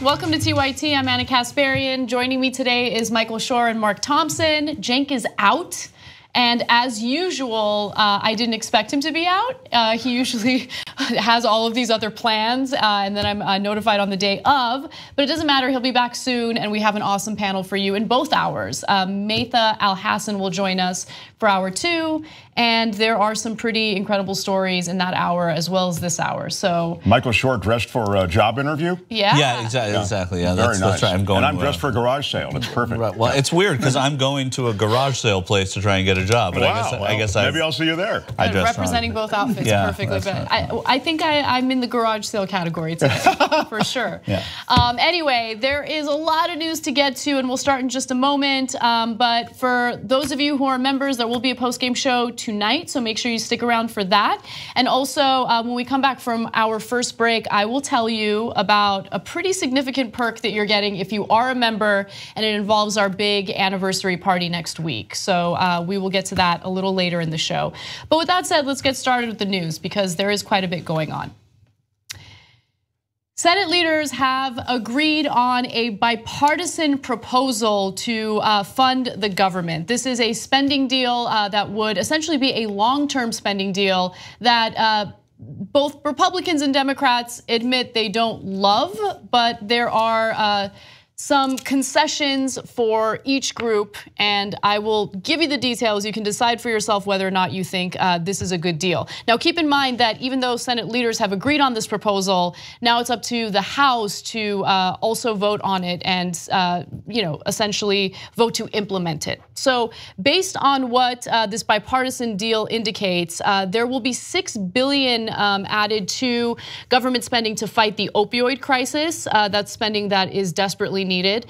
Welcome to TYT. I'm Anna Kasparian. Joining me today is Michael Shore and Mark Thompson. Cenk is out. And as usual, I didn't expect him to be out. He usually has all of these other plans, and then I'm notified on the day of. But it doesn't matter, he'll be back soon, and we have an awesome panel for you in both hours. Maytha Al-Hassan will join us for hour 2, and there are some pretty incredible stories in that hour as well as this hour. So Michael Shore dressed for a job interview? Yeah, exactly. Yeah, Very nice. that's right. And I'm dressed for a garage sale. It's perfect. Right. Well, it's weird because I'm going to a garage sale place to try and get a job. But wow, I guess maybe I'll see you there. Representing both outfits perfectly. But I think I'm in the garage sale category today, for sure. Yeah. Anyway, there is a lot of news to get to, and we'll start in just a moment. But for those of you who are members, there will be a post-game show tonight, so make sure you stick around for that. And also, when we come back from our first break, I will tell you about a pretty significant perk that you're getting if you are a member, and it involves our big anniversary party next week. So we will get to that a little later in the show. But with that said, let's get started with the news because there is quite a bit going on. Senate leaders have agreed on a bipartisan proposal to fund the government. This is a spending deal that would essentially be a long-term spending deal that both Republicans and Democrats admit they don't love, but there are some concessions for each group, and I will give you the details. You can decide for yourself whether or not you think this is a good deal. Now, keep in mind that even though Senate leaders have agreed on this proposal, now it's up to the House to also vote on it and essentially vote to implement it. So based on what this bipartisan deal indicates, there will be $6 billion added to government spending to fight the opioid crisis. That's spending that is desperately needed.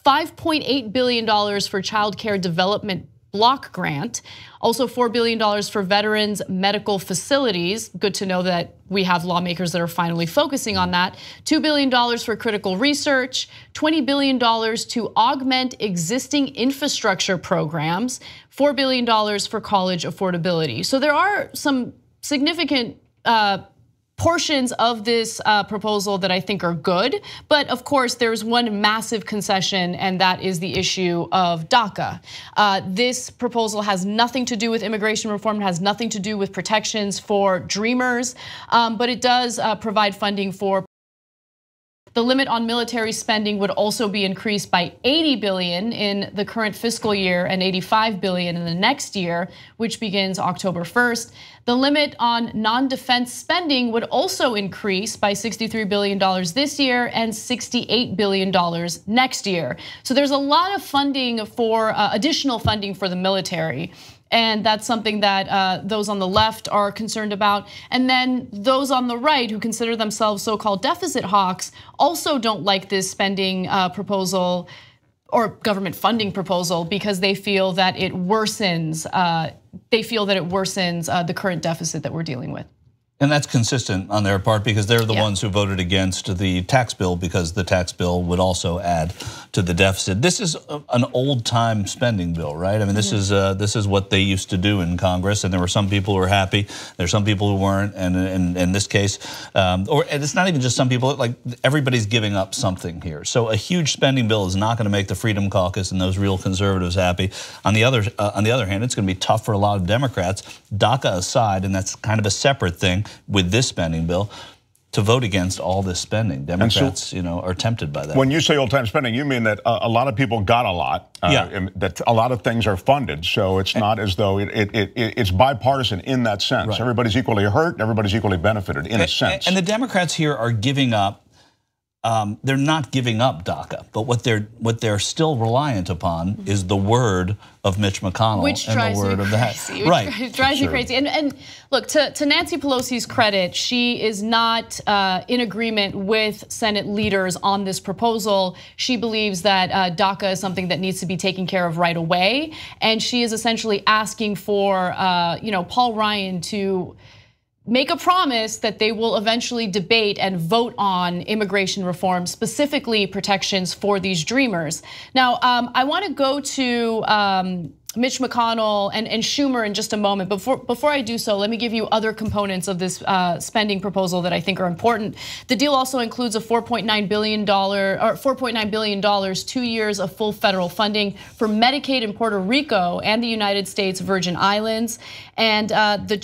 $5.8 billion for child care development block grant. Also $4 billion for veterans medical facilities. Good to know that we have lawmakers that are finally focusing on that. $2 billion for critical research, $20 billion to augment existing infrastructure programs, $4 billion for college affordability. So there are some significant portions of this proposal that I think are good, but of course there's one massive concession, and that is the issue of DACA. This proposal has nothing to do with immigration reform, has nothing to do with protections for dreamers, but it does provide funding for. The limit on military spending would also be increased by $80 billion in the current fiscal year and $85 billion in the next year, which begins October 1st. The limit on non-defense spending would also increase by $63 billion this year and $68 billion next year. So there's a lot of funding for additional funding for the military. And that's something that those on the left are concerned about. And then those on the right who consider themselves so-called deficit hawks also don't like this spending proposal or government funding proposal because they feel that it worsens. The current deficit that we're dealing with. And that's consistent on their part because they're the ones who voted against the tax bill because the tax bill would also add to the deficit. This is an old-time spending bill, right? I mean, this is what they used to do in Congress, and there were some people who were happy. There's some people who weren't, and in this case, and it's not even just some people. Like everybody's giving up something here. So a huge spending bill is not going to make the Freedom Caucus and those real conservatives happy. On the other hand, it's going to be tough for a lot of Democrats, DACA aside, and that's kind of a separate thing with this spending bill, to vote against all this spending. Democrats, are tempted by that. When you say old-time spending, you mean that a lot of people got a lot, and that a lot of things are funded, so it's not as though it's bipartisan in that sense. Right. Everybody's equally hurt, and everybody's equally benefited in a sense. And the Democrats here are giving up. They're not giving up DACA, but what they're still reliant upon is the word of Mitch McConnell, which and drives the word me of crazy. that. Right, It drives me crazy. And look, to Nancy Pelosi's credit, she is not in agreement with Senate leaders on this proposal. She believes that DACA is something that needs to be taken care of right away, and she is essentially asking for Paul Ryan to make a promise that they will eventually debate and vote on immigration reform, specifically protections for these dreamers. Now, I want to go to Mitch McConnell and Schumer in just a moment. Before I do so, let me give you other components of this spending proposal that I think are important. The deal also includes a $4.9 billion, 2 years of full federal funding for Medicaid in Puerto Rico and the United States Virgin Islands. And the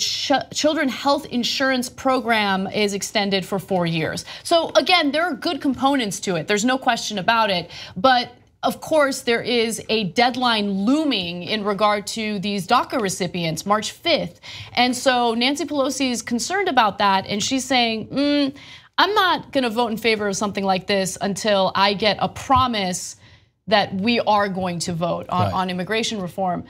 Children Health Insurance Program is extended for 4 years. So again, there are good components to it. There's no question about it. But of course, there is a deadline looming in regard to these DACA recipients, March 5th. And so Nancy Pelosi is concerned about that. And she's saying, I'm not gonna vote in favor of something like this until I get a promise that we are going to vote on immigration reform.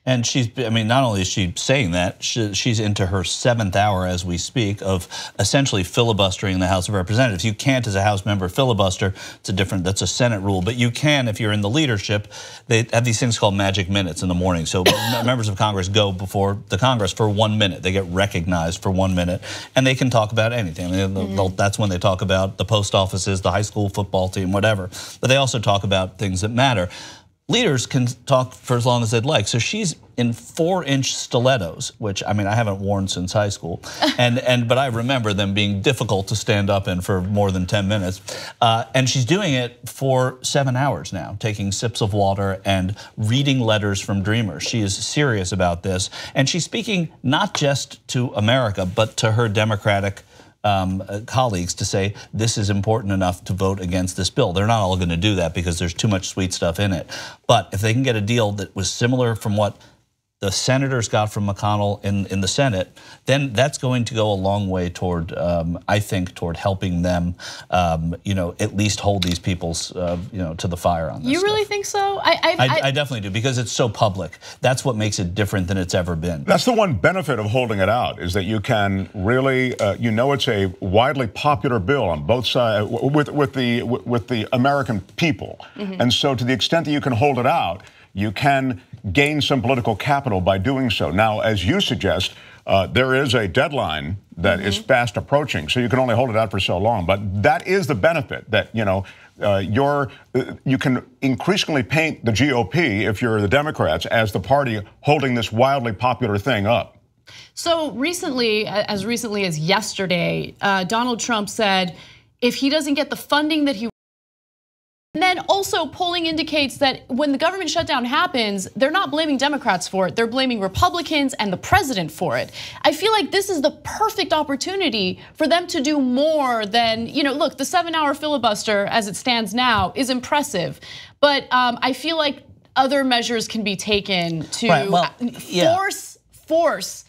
And I mean, not only is she saying that, she's into her 7th hour as we speak of essentially filibustering the House of Representatives. You can't, as a House member, filibuster. That's a Senate rule, but you can if you're in the leadership. They have these things called magic minutes in the morning. So members of Congress go before the Congress for 1 minute. They get recognized for 1 minute, and they can talk about anything. I mean, that's when they talk about the post offices, the high school football team, whatever. But they also talk about things that matter. Leaders can talk for as long as they'd like. So she's in 4-inch stilettos, which I mean I haven't worn since high school, but I remember them being difficult to stand up in for more than 10 minutes. And she's doing it for 7 hours now, taking sips of water and reading letters from dreamers. She is serious about this, and she's speaking not just to America, but to her Democratic colleagues to say this is important enough to vote against this bill. They're not all going to do that because there's too much sweet stuff in it. But if they can get a deal that was similar from what the senators got from McConnell in the Senate, then that's going to go a long way toward, I think, toward helping them, at least hold these people's, to the fire on this. You really think so? I definitely do, because it's so public. That's what makes it different than it's ever been. That's the one benefit of holding it out, is that you can really, it's a widely popular bill on both sides with the American people, and so to the extent that you can hold it out, you can gain some political capital by doing so. Now, as you suggest, there is a deadline that is fast approaching, so you can only hold it out for so long. But that is the benefit, that you can increasingly paint the GOP, if you're the Democrats, as the party holding this wildly popular thing up. So recently as yesterday, Donald Trump said if he doesn't get the funding that he. And then also polling indicates that when the government shutdown happens, they're not blaming Democrats for it. They're blaming Republicans and the president for it. I feel like this is the perfect opportunity for them to do more than, look, the 7-hour filibuster as it stands now is impressive. But I feel like other measures can be taken to force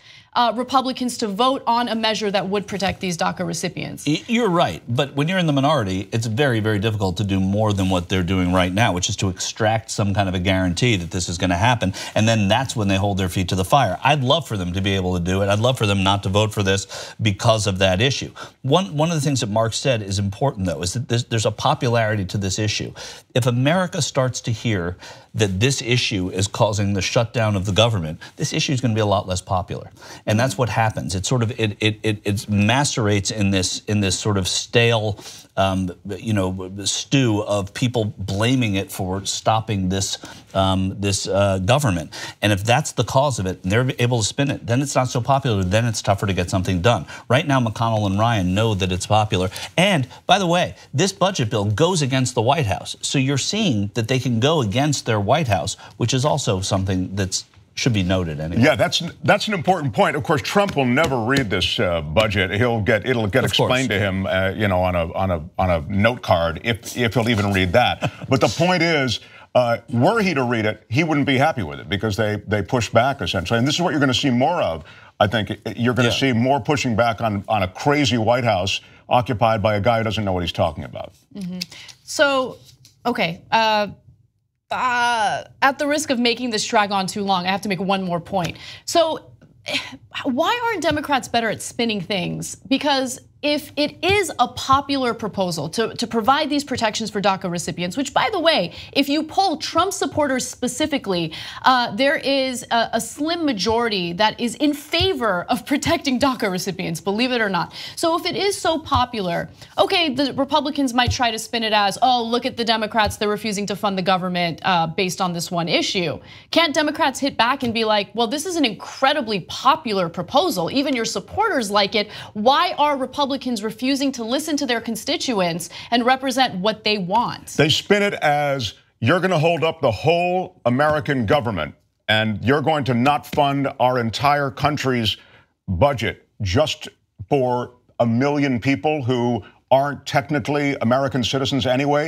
Republicans to vote on a measure that would protect these DACA recipients. You're right, but when you're in the minority, it's very, very difficult to do more than what they're doing right now, which is to extract some kind of a guarantee that this is going to happen, and then that's when they hold their feet to the fire. I'd love for them to be able to do it. I'd love for them not to vote for this because of that issue. One of the things that Mark said is important, though, is that there's a popularity to this issue. If America starts to hear that this issue is causing the shutdown of the government, this issue is going to be a lot less popular. And that's what happens. It sort of it macerates in this sort of stale stew of people blaming it for stopping this government. And if that's the cause of it, and they're able to spin it, then it's not so popular. Then it's tougher to get something done. Right now, McConnell and Ryan know that it's popular. And by the way, this budget bill goes against the White House. So you're seeing that they can go against their White House, which is also something that's should be noted anyway. Yeah, that's an important point. Of course, Trump will never read this budget. It'll get explained to him, on a note card, if he'll even read that. But the point is, were he to read it, he wouldn't be happy with it because they push back essentially, and this is what you're going to see more of. I think you're going to see more pushing back on a crazy White House occupied by a guy who doesn't know what he's talking about. So, okay. At the risk of making this drag on too long, I have to make one more point. So why aren't Democrats better at spinning things? Because if it is a popular proposal to provide these protections for DACA recipients, which, by the way, if you poll Trump supporters specifically, there is a slim majority that is in favor of protecting DACA recipients, believe it or not. So if it is so popular, okay, the Republicans might try to spin it as, oh, look at the Democrats, they're refusing to fund the government based on this one issue. Can't Democrats hit back and be like, well, this is an incredibly popular proposal, even your supporters like it. Why are Republicans refusing to listen to their constituents and represent what they want? They spin it as, you're going to hold up the whole American government and you're going to not fund our entire country's budget just for 1 million people who aren't technically American citizens anyway.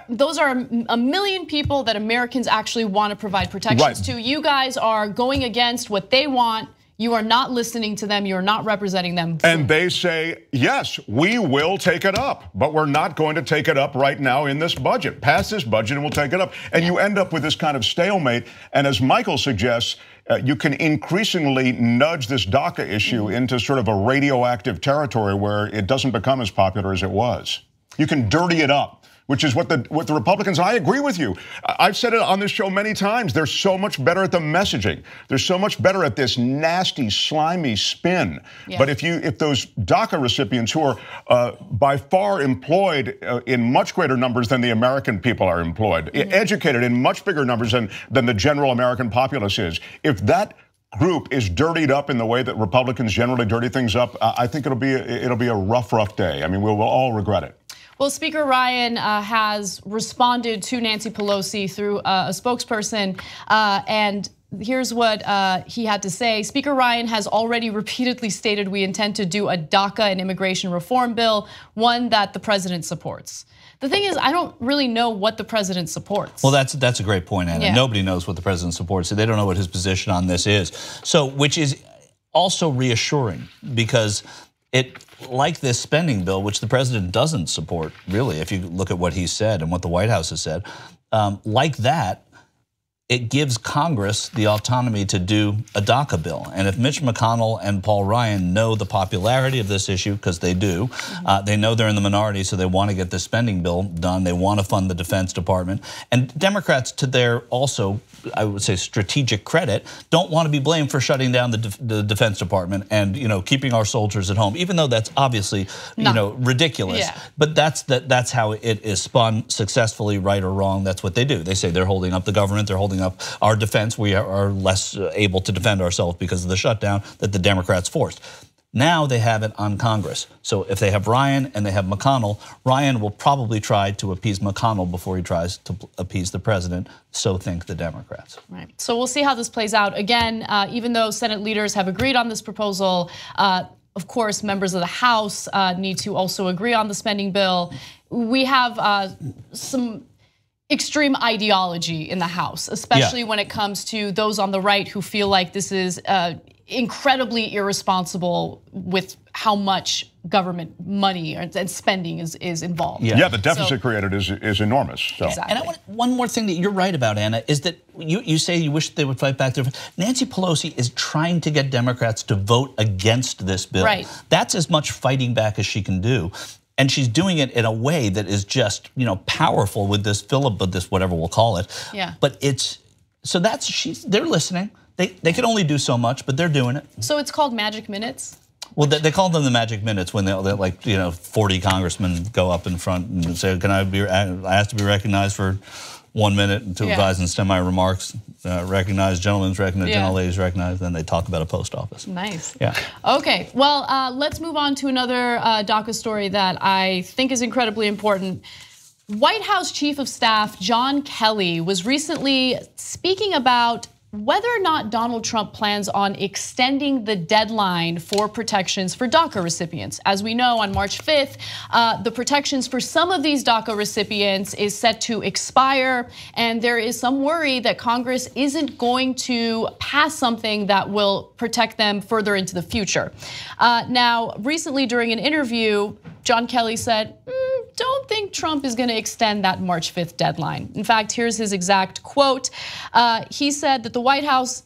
Those are 1 million people that Americans actually want to provide protections to. You guys are going against what they want. You are not listening to them. You are not representing them. And they say, yes, we will take it up, but we're not going to take it up right now in this budget. Pass this budget and we'll take it up. And you end up with this kind of stalemate. And as Michael suggests, you can increasingly nudge this DACA issue into sort of a radioactive territory where it doesn't become as popular as it was. You can dirty it up, which is what the Republicans, I agree with you. I've said it on this show many times. They're so much better at the messaging. They're so much better at this nasty, slimy spin. Yeah. But if those DACA recipients who are by far employed in much greater numbers than the American people are employed, educated in much bigger numbers than the general American populace is, if that group is dirtied up in the way that Republicans generally dirty things up, I think it'll be a rough day. I mean, we'll all regret it. Well, Speaker Ryan has responded to Nancy Pelosi through a spokesperson, and here's what he had to say. Speaker Ryan has already repeatedly stated we intend to do a DACA and immigration reform bill, one that the president supports. The thing is, I don't really know what the president supports. Well, that's a great point, Anna. Yeah. Nobody knows what the president supports. So they don't know what his position on this is. So, which is also reassuring because like this spending bill, which the president doesn't support, really, if you look at what he said and what the White House has said, like that, it gives Congress the autonomy to do a DACA bill. And if Mitch McConnell and Paul Ryan know the popularity of this issue, because they do, they know they're in the minority, so they want to get this spending bill done. They want to fund the Defense Department. And Democrats, to their also, I would say, strategic credit, don't want to be blamed for shutting down the Defense Department and keeping our soldiers at home, even though that's obviously ridiculous. Yeah. But that's how it is spun successfully, right or wrong. That's what they do. They say they're holding up the government, they're holding up our defense. We are less able to defend ourselves because of the shutdown that the Democrats forced. Now they have it on Congress. So if they have Ryan and they have McConnell, Ryan will probably try to appease McConnell before he tries to appease the president. So think the Democrats. Right. So we'll see how this plays out. Again, even though Senate leaders have agreed on this proposal, of course, members of the House need to also agree on the spending bill. We have some extreme ideology in the House, especially when it comes to those on the right who feel like this is incredibly irresponsible with how much government money and spending is involved. Yeah, the deficit created is enormous. So. Exactly. And I want one more thing that you're right about, Anna, is that you say you wish they would fight back. Nancy Pelosi is trying to get Democrats to vote against this bill. Right. That's as much fighting back as she can do. And she's doing it in a way that is just, powerful with this this whatever we'll call it. Yeah. But they're listening. They can only do so much, but they're doing it. So it's called magic minutes? Well, they call them the magic minutes when they 40 congressmen go up in front and say, "Can I ask to be recognized for 1 minute and to advise and stem my remarks? Recognized, gentlemen's recognized, gentleladies recognized." Then they talk about a post office. Nice. Yeah. Okay. Well, let's move on to another DACA story that I think is incredibly important. White House Chief of Staff John Kelly was recently speaking about whether or not Donald Trump plans on extending the deadline for protections for DACA recipients. As we know, on March 5th, the protections for some of these DACA recipients is set to expire, and there is some worry that Congress isn't going to pass something that will protect them further into the future. Now, recently during an interview, John Kelly said, don't think Trump is going to extend that March 5th deadline. In fact, here's his exact quote. He said that the White House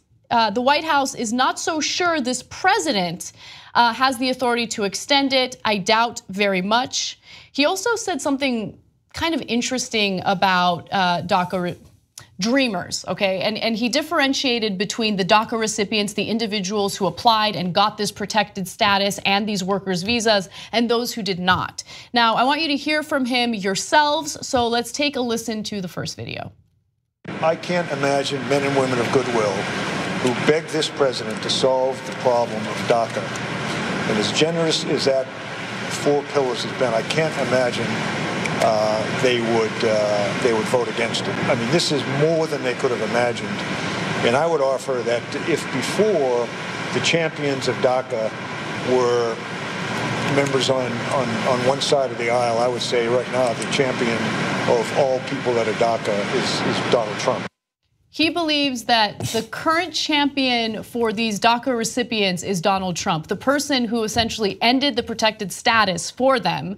the White House is not so sure this president has the authority to extend it. I doubt very much. He also said something kind of interesting about DACA dreamers, okay? And he differentiated between the DACA recipients, the individuals who applied and got this protected status and these workers' visas, and those who did not. Now, I want you to hear from him yourselves, so let's take a listen to the first video. I can't imagine men and women of goodwill who begged this president to solve the problem of DACA. And as generous as that 4 pillars has been, I can't imagine they would vote against it. I mean, this is more than they could have imagined. And I would offer that if before the champions of DACA were members on one side of the aisle, I would say right now the champion of all people that are DACA is Donald Trump. He believes that the current champion for these DACA recipients is Donald Trump, the person who essentially ended the protected status for them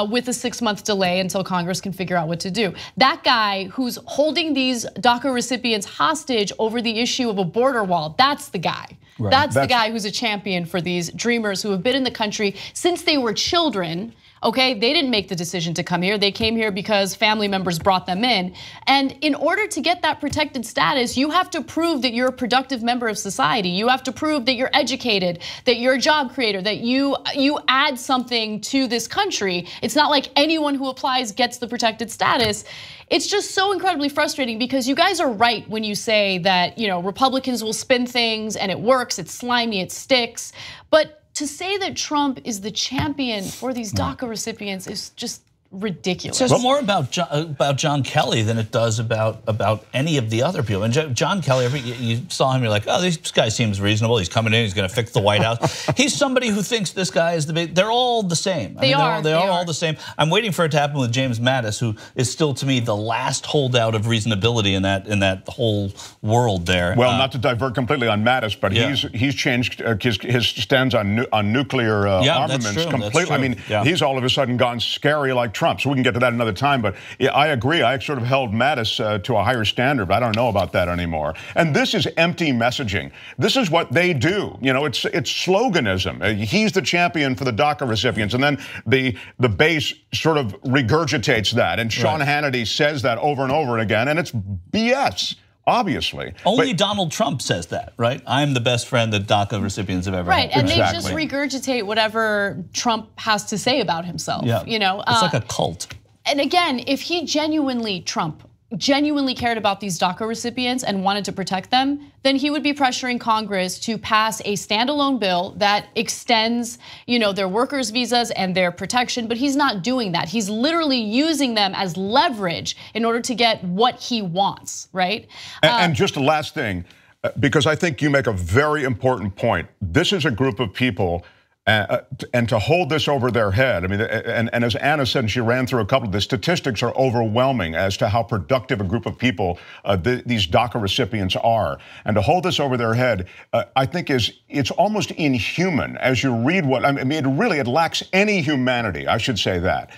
with a 6-month delay until Congress can figure out what to do. That guy who's holding these DACA recipients hostage over the issue of a border wall, that's the guy. Right. That's the guy who's a champion for these dreamers who have been in the country since they were children. Okay, they didn't make the decision to come here. They came here because family members brought them in. And in order to get that protected status, you have to prove that you're a productive member of society. You have to prove that you're educated, that you're a job creator, that you add something to this country. It's not like anyone who applies gets the protected status. It's just so incredibly frustrating because you guys are right when you say that, Republicans will spin things and it works, it's slimy, it sticks. But to say that Trump is the champion for these DACA recipients is just ridiculous. It says more about John Kelly than it does about any of the other people. And John Kelly, you saw him, you're like, oh, this guy seems reasonable. He's coming in, he's going to fix the White House. He's somebody who thinks this guy is the big. They're all the same. They are all the same. I'm waiting for it to happen with James Mattis, who is still to me the last holdout of reasonability in that whole world there. Well, not to divert completely on Mattis, but he's changed his stance on nuclear armaments completely. I mean, he's all of a sudden gone scary like Trump. So we can get to that another time, but I agree. I sort of held Mattis to a higher standard, but I don't know about that anymore. And this is empty messaging. This is what they do. It's sloganism. He's the champion for the DACA recipients, and then the base sort of regurgitates that. And Sean Hannity says that over and over again, and it's BS. Obviously. Only Donald Trump says that, right? I'm the best friend that DACA recipients have ever had. Right, and they just regurgitate whatever Trump has to say about himself. Yeah. It's like a cult. And again, if he Trump genuinely cared about these DACA recipients and wanted to protect them, then he would be pressuring Congress to pass a standalone bill that extends, their workers' visas and their protection, but he's not doing that. He's literally using them as leverage in order to get what he wants, right? And just a last thing, because I think you make a very important point. This is a group of people and to hold this over their head, I mean, and as Anna said, and she ran through a couple of the statistics are overwhelming as to how productive a group of people these DACA recipients are. And to hold this over their head, I think it's almost inhuman as you read what, I mean, it lacks any humanity, I should say that.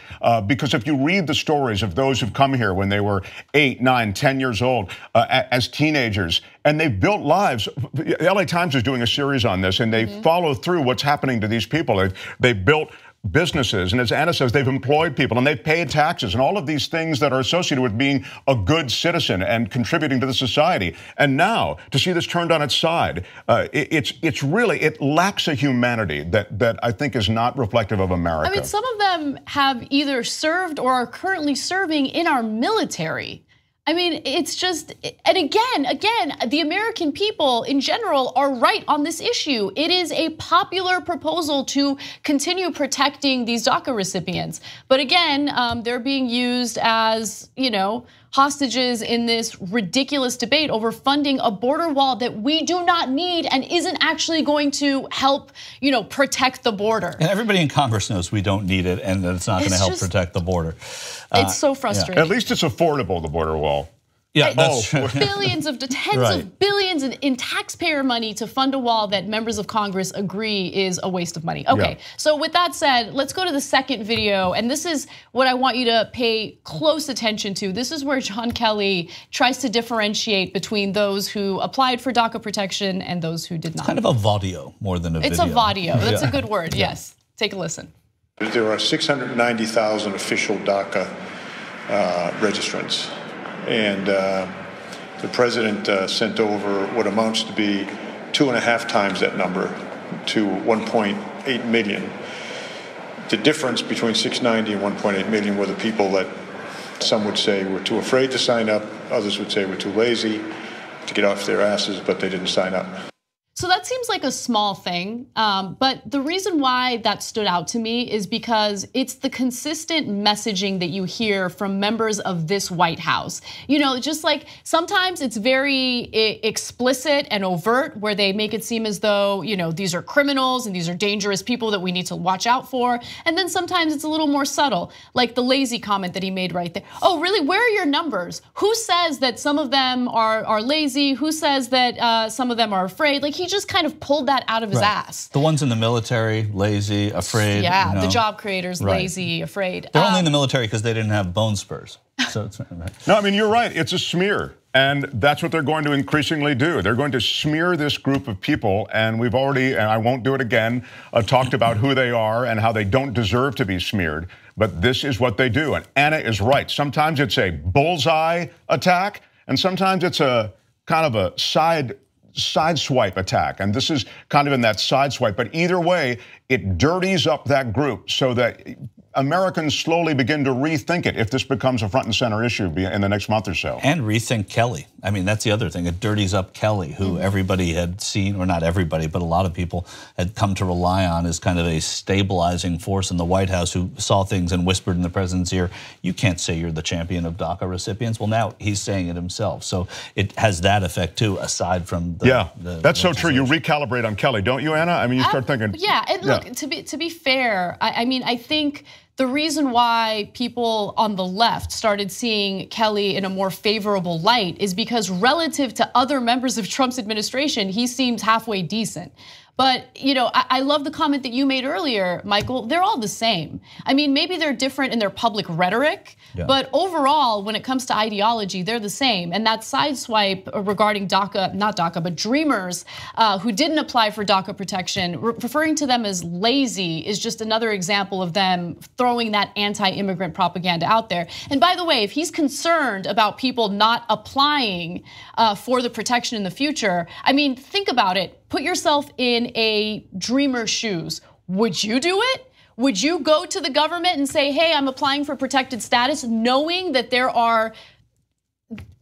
Because if you read the stories of those who've come here when they were 8, 9, 10 years old as teenagers, and they've built lives. The LA Times is doing a series on this, and they follow through what's happening to these people. They've built businesses, and as Anna says, they've employed people, and they've paid taxes, and all of these things that are associated with being a good citizen and contributing to the society. And now, to see this turned on its side, it lacks a humanity that I think is not reflective of America. I mean, some of them have either served or are currently serving in our military. I mean, it's just, and again, the American people in general are right on this issue. It is a popular proposal to continue protecting these DACA recipients. But again, they're being used as, hostages in this ridiculous debate over funding a border wall that we do not need and isn't actually going to help, protect the border. And everybody in Congress knows we don't need it and that it's not going to help protect the border. It's so frustrating. At least it's affordable, the border wall. Yeah, that's true. Billions of tens of billions in taxpayer money to fund a wall that members of Congress agree is a waste of money. Okay, so with that said, let's go to the second video, and this is what I want you to pay close attention to. This is where John Kelly tries to differentiate between those who applied for DACA protection and those who did not. Kind of a vaudeo more than a video. It's a vaudeo. That's a good word. Yes, take a listen. There are 690,000 official DACA registrants. And the president sent over what amounts to be 2.5 times that number to 1.8 million. The difference between 690 and 1.8 million were the people that some would say were too afraid to sign up, others would say were too lazy to get off their asses, but they didn't sign up. So that seems like a small thing, but the reason why that stood out to me is because it's the consistent messaging that you hear from members of this White House. You know, just like sometimes it's very explicit and overt where they make it seem as though, you know, these are criminals and these are dangerous people that we need to watch out for. And then sometimes it's a little more subtle, like the lazy comment that he made right there. Oh, really? Where are your numbers? Who says that some of them are lazy? Who says that some of them are afraid? Like he just kind of pulled that out of his ass. The ones in the military, lazy, afraid. Yeah, you know. the job creators, lazy, afraid. They're only in the military because they didn't have bone spurs. So it's right. No, I mean, you're right. It's a smear. And that's what they're going to increasingly do. They're going to smear this group of people. And we've already, and I won't do it again, talked about who they are and how they don't deserve to be smeared. But this is what they do. And Anna is right. Sometimes it's a bullseye attack, and sometimes it's a kind of a sideswipe attack. And this is kind of in that sideswipe. But either way, it dirties up that group so that Americans slowly begin to rethink it if this becomes a front and center issue in the next month or so. And rethink Kelly. I mean, that's the other thing. It dirties up Kelly, who everybody had seen, or not everybody, but a lot of people had come to rely on as kind of a stabilizing force in the White House, who saw things and whispered in the president's ear, you can't say you're the champion of DACA recipients. Well, now he's saying it himself. So it has that effect too, aside from the that's so true. You recalibrate on Kelly, don't you, Anna? I mean, you start thinking. Yeah, and look, to be fair, I mean, I think the reason why people on the left started seeing Kelly in a more favorable light is because relative to other members of Trump's administration, he seems halfway decent. But, you know, I love the comment that you made earlier, Michael. They're all the same. I mean, maybe they're different in their public rhetoric, but overall, when it comes to ideology, they're the same. And that sideswipe regarding DACA, not DACA, but Dreamers who didn't apply for DACA protection, referring to them as lazy is just another example of them throwing that anti-immigrant propaganda out there. And by the way, if he's concerned about people not applying for the protection in the future, I mean, think about it. Put yourself in a Dreamer's shoes. Would you do it? Would you go to the government and say, hey, I'm applying for protected status, knowing that there are,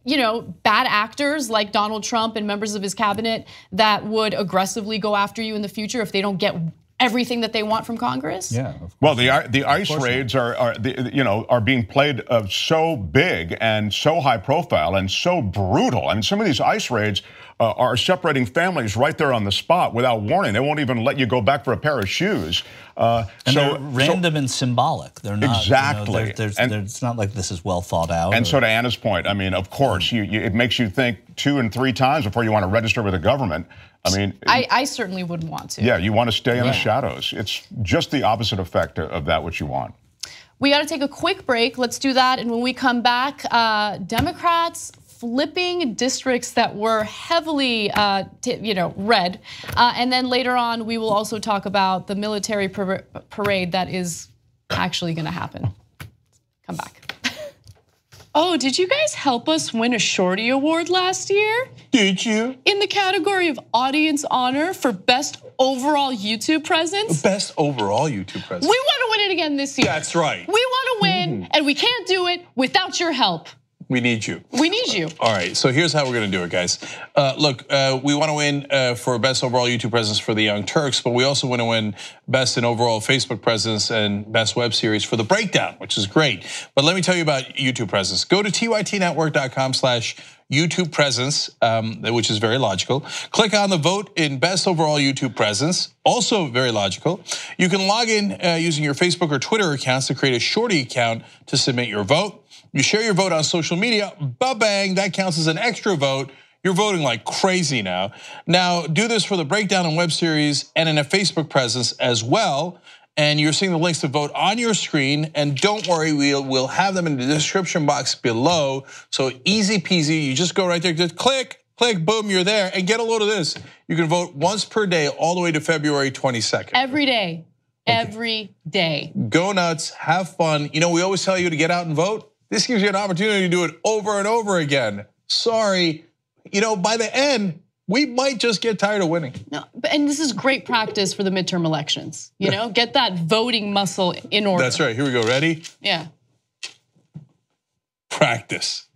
you know, bad actors like Donald Trump and members of his cabinet that would aggressively go after you in the future if they don't get everything that they want from Congress? Yeah. Well, the ICE raids are being played so big and so high profile and so brutal. I mean, some of these ICE raids are separating families right there on the spot without warning. They won't even let you go back for a pair of shoes. And they're random and symbolic. They're not exactly. It's not like this is well thought out. And so to Anna's point, I mean, of course, it makes you think 2 and 3 times before you want to register with the government. I mean, I certainly wouldn't want to. Yeah, you want to stay in the shadows. It's just the opposite effect of that which you want. We got to take a quick break. Let's do that. And when we come back, Democrats flipping districts that were heavily, red. And then later on, we will also talk about the military parade that is actually going to happen. Come back. Oh, did you guys help us win a Shorty Award last year? Did you? In the category of Audience Honor for Best Overall YouTube Presence? Best Overall YouTube Presence. We want to win it again this year. That's right. We want to win, and we can't do it without your help. We need you. We need you. All right, so here's how we're gonna do it, guys. Look, we wanna win for Best Overall YouTube Presence for the Young Turks, but we also wanna win Best in Overall Facebook Presence and Best Web Series for The Breakdown, which is great. But let me tell you about YouTube Presence. Go to tytnetwork.com/YouTube Presence, which is very logical. Click on the vote in Best Overall YouTube Presence, also very logical. You can log in using your Facebook or Twitter accounts to create a Shorty account to submit your vote. You share your vote on social media, ba-bang, that counts as an extra vote. You're voting like crazy now. Now, do this for the Breakdown and web series and in a Facebook presence as well. And you're seeing the links to vote on your screen. And don't worry, we'll have them in the description box below. So easy peasy, you just go right there, just click, boom, you're there. And get a load of this. You can vote once per day all the way to February 22nd. Every day, every day. Go nuts, have fun. You know, we always tell you to get out and vote. This gives you an opportunity to do it over and over again. Sorry, you know, by the end, we might just get tired of winning. No, and this is great practice for the midterm elections. You know, get that voting muscle in order. That's right, here we go, ready? Yeah. Practice.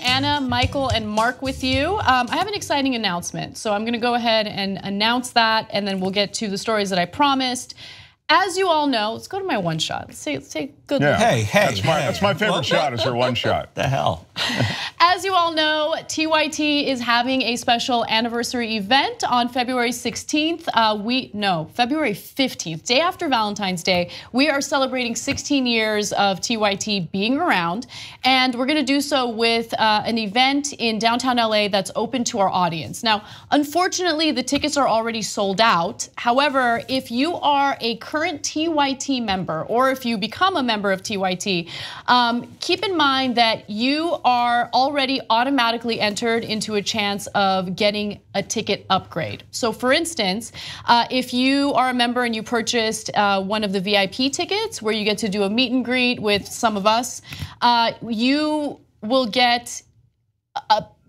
Anna, Michael, and Mark with you. I have an exciting announcement, so I'm gonna go ahead and announce that, and then we'll get to the stories that I promised. As you all know, let's go to my one shot. Let's take a good look. Hey, that's my favorite shot. Is her one shot? The hell. As you all know, TYT is having a special anniversary event on February 16th. February 15th, day after Valentine's Day. We are celebrating 16 years of TYT being around, and we're gonna do so with an event in downtown LA that's open to our audience. Now, unfortunately, the tickets are already sold out. However, if you are a current TYT member, or if you become a member of TYT, keep in mind that you are already automatically entered into a chance of getting a ticket upgrade. So for instance, if you are a member and you purchased one of the VIP tickets where you get to do a meet and greet with some of us, you will get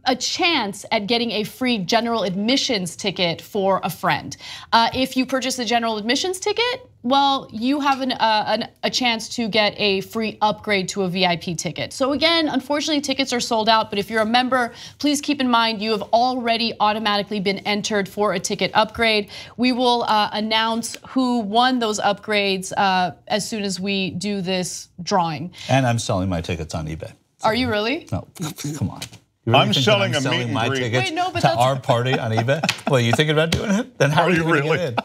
a chance at getting a free general admissions ticket for a friend. If you purchase a general admissions ticket, well, you have a chance to get a free upgrade to a VIP ticket. So again, unfortunately, tickets are sold out, but if you're a member, please keep in mind you have already automatically been entered for a ticket upgrade. We will announce who won those upgrades as soon as we do this drawing. And I'm selling my tickets on eBay. Are you really? No, come on. I'm selling a meet and my greet. tickets Wait, no, but to that's our party on eBay. Well, you thinking about doing it? Then how are you really? Get in?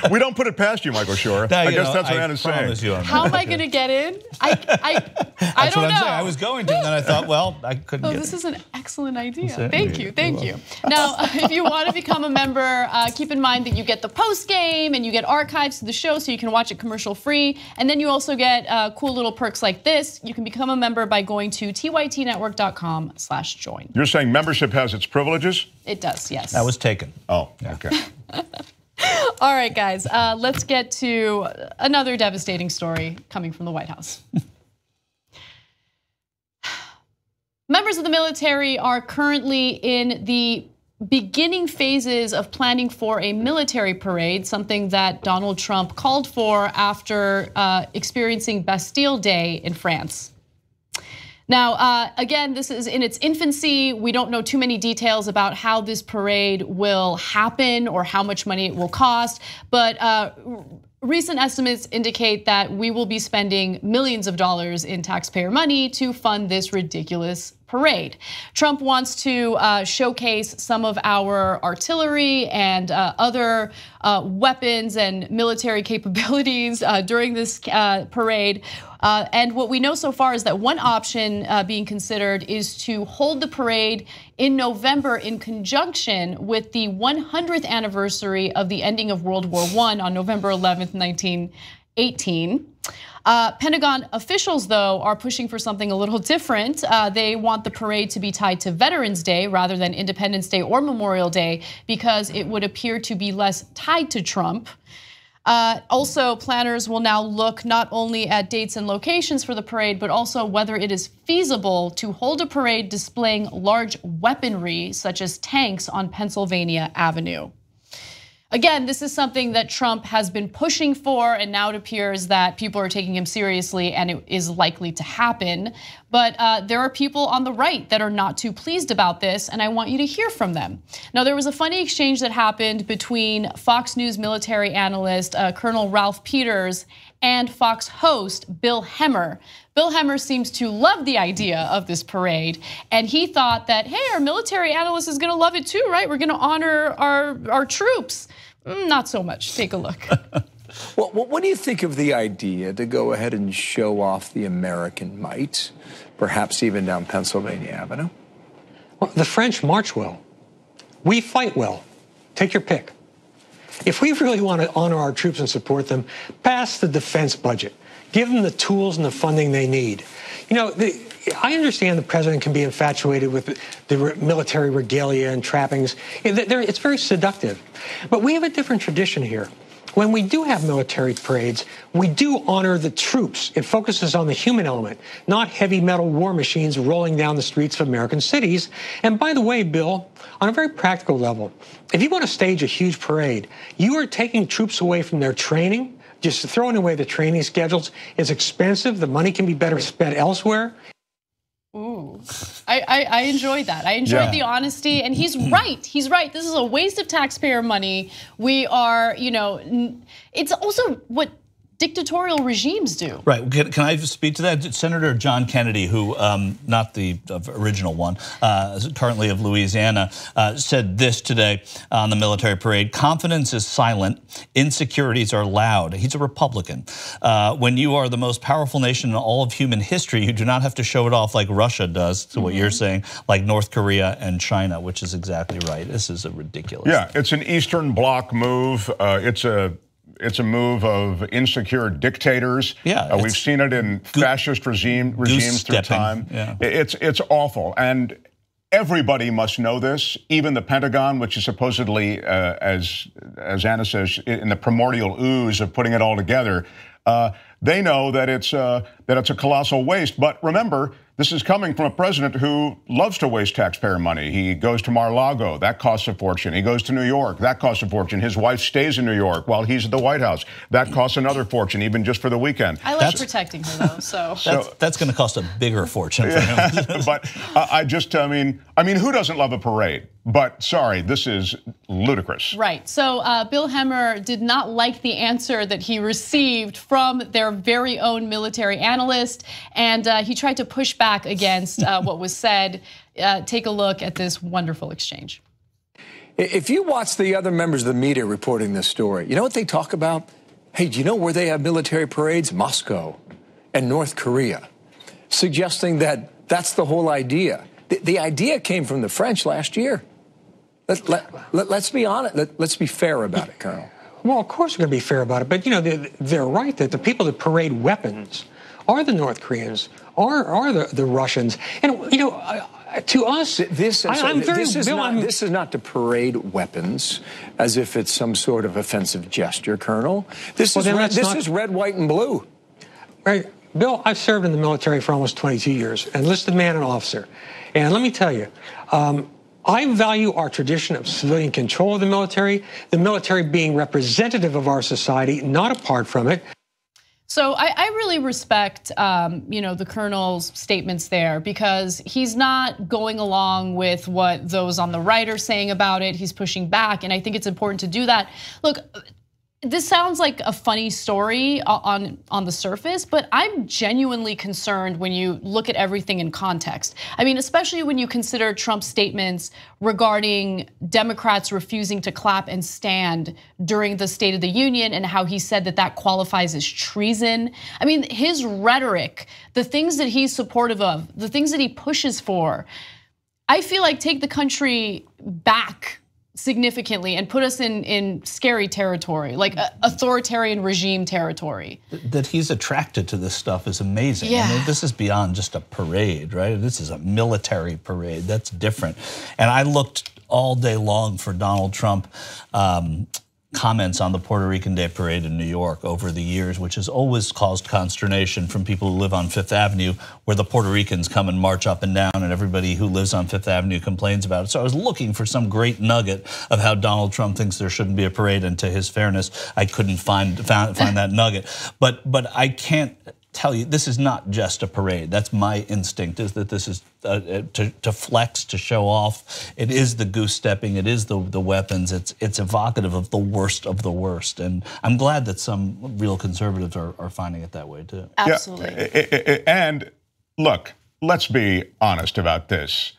We don't put it past you, Michael Shore. No, I guess that's what Anna's saying. How am I going to get in? I That's don't what I'm know. saying. I was going to, and then I thought, well, I couldn't get This is an excellent idea. That's it. Thank you, thank you. Now, if you want to become a member, keep in mind that you get the post game and you get archives to the show so you can watch it commercial free. And then you also get cool little perks like this. You can become a member by going to tytnetwork.com/join. You're saying membership has its privileges? It does, yes. That was taken. Oh, okay. All right, guys, let's get to another devastating story coming from the White House. Members of the military are currently in the beginning phases of planning for a military parade, something that Donald Trump called for after experiencing Bastille Day in France. Now, again, this is in its infancy. We don't know too many details about how this parade will happen or how much money it will cost, but recent estimates indicate that we will be spending millions of dollars in taxpayer money to fund this ridiculous parade. Trump wants to showcase some of our artillery and other weapons and military capabilities during this parade. And what we know so far is that one option being considered is to hold the parade in November in conjunction with the 100th anniversary of the ending of World War I on November 11th, 1918. Pentagon officials, though, are pushing for something a little different. They want the parade to be tied to Veterans Day rather than Independence Day or Memorial Day because it would appear to be less tied to Trump. Also, planners will now look not only at dates and locations for the parade, but also whether it is feasible to hold a parade displaying large weaponry, such as tanks, on Pennsylvania Avenue. Again, this is something that Trump has been pushing for, and now it appears that people are taking him seriously and it is likely to happen. But there are people on the right that are not too pleased about this, and I want you to hear from them. Now, there was a funny exchange that happened between Fox News military analyst Colonel Ralph Peters and Fox host Bill Hemmer. Bill Hemmer seems to love the idea of this parade, and he thought that, hey, our military analyst is gonna love it too, right? We're gonna honor our troops. Not so much, take a look. Well, what do you think of the idea to go ahead and show off the American might, perhaps even down Pennsylvania Avenue? Well, the French march well. We fight well. Take your pick. If we really want to honor our troops and support them, pass the defense budget. Give them the tools and the funding they need. You know, I understand the president can be infatuated with the military regalia and trappings. It's very seductive. But we have a different tradition here. When we do have military parades, we do honor the troops. It focuses on the human element, not heavy metal war machines rolling down the streets of American cities. And by the way, Bill, on a very practical level, if you want to stage a huge parade, you are taking troops away from their training. Just throwing away the training schedules is expensive. The money can be better spent elsewhere. Ooh, I enjoyed that. I enjoyed the honesty, and he's right. He's right. This is a waste of taxpayer money. We are, it's also what dictatorial regimes do. Right, can I speak to that? Senator John Kennedy, who, not the original one, currently of Louisiana, said this today on the military parade: confidence is silent, insecurities are loud. He's a Republican. When you are the most powerful nation in all of human history, you do not have to show it off like Russia does, to what you're saying, like North Korea and China, which is exactly right. This is a ridiculous. Yeah, it's an Eastern Bloc move. It's a move of insecure dictators. Yeah, we've seen it in fascist regimes through time. Yeah. It's awful, and everybody must know this. Even the Pentagon, which is supposedly, as Anna says, in the primordial ooze of putting it all together, they know that it's a colossal waste. But remember, this is coming from a president who loves to waste taxpayer money. He goes to Mar-a-Lago, that costs a fortune. He goes to New York, that costs a fortune. His wife stays in New York while he's at the White House. That costs another fortune, even just for the weekend. I like protecting her, though, so. That's going to cost a bigger fortune for him. But I mean, who doesn't love a parade? But sorry, this is ludicrous. Right. So Bill Hemmer did not like the answer that he received from their very own military analyst, and he tried to push back against what was said. Take a look at this wonderful exchange. If you watch the other members of the media reporting this story, you know what they talk about? Hey, do you know where they have military parades? Moscow and North Korea, suggesting that that's the whole idea. The idea came from the French last year. Let's be honest. Let's be fair about it, Colonel. Well, of course we're going to be fair about it. But, you know, they're right that the people that parade weapons are the North Koreans, are the Russians. And, you know, to us, this is not to parade weapons as if it's some sort of offensive gesture, Colonel. This is red, white, and blue. Right. Bill, I've served in the military for almost 22 years, enlisted man and officer. And let me tell you, I value our tradition of civilian control of the military being representative of our society, not apart from it. So I really respect, you know, the colonel's statements there, because he's not going along with what those on the right are saying about it. He's pushing back, and I think it's important to do that. Look, this sounds like a funny story on the surface, but I'm genuinely concerned when you look at everything in context. I mean, especially when you consider Trump's statements regarding Democrats refusing to clap and stand during the State of the Union, and how he said that that qualifies as treason. I mean, his rhetoric, the things that he's supportive of, the things that he pushes for, I feel like take the country back significantly and put us in scary territory, like authoritarian regime territory. That he's attracted to this stuff is amazing. Yeah. I mean, this is beyond just a parade, right? This is a military parade. That's different. And I looked all day long for Donald Trump comments on the Puerto Rican Day Parade in New York over the years, which has always caused consternation from people who live on Fifth Avenue, where the Puerto Ricans come and march up and down, and everybody who lives on Fifth Avenue complains about it. So I was looking for some great nugget of how Donald Trump thinks there shouldn't be a parade, and to his fairness, I couldn't find that nugget. But I can't tell you, this is not just a parade. That's my instinct, is that this is to flex, to show off. It is the goose stepping. It is the weapons. It's evocative of the worst. And I'm glad that some real conservatives are finding it that way too. Absolutely. Yeah. And look, let's be honest about this.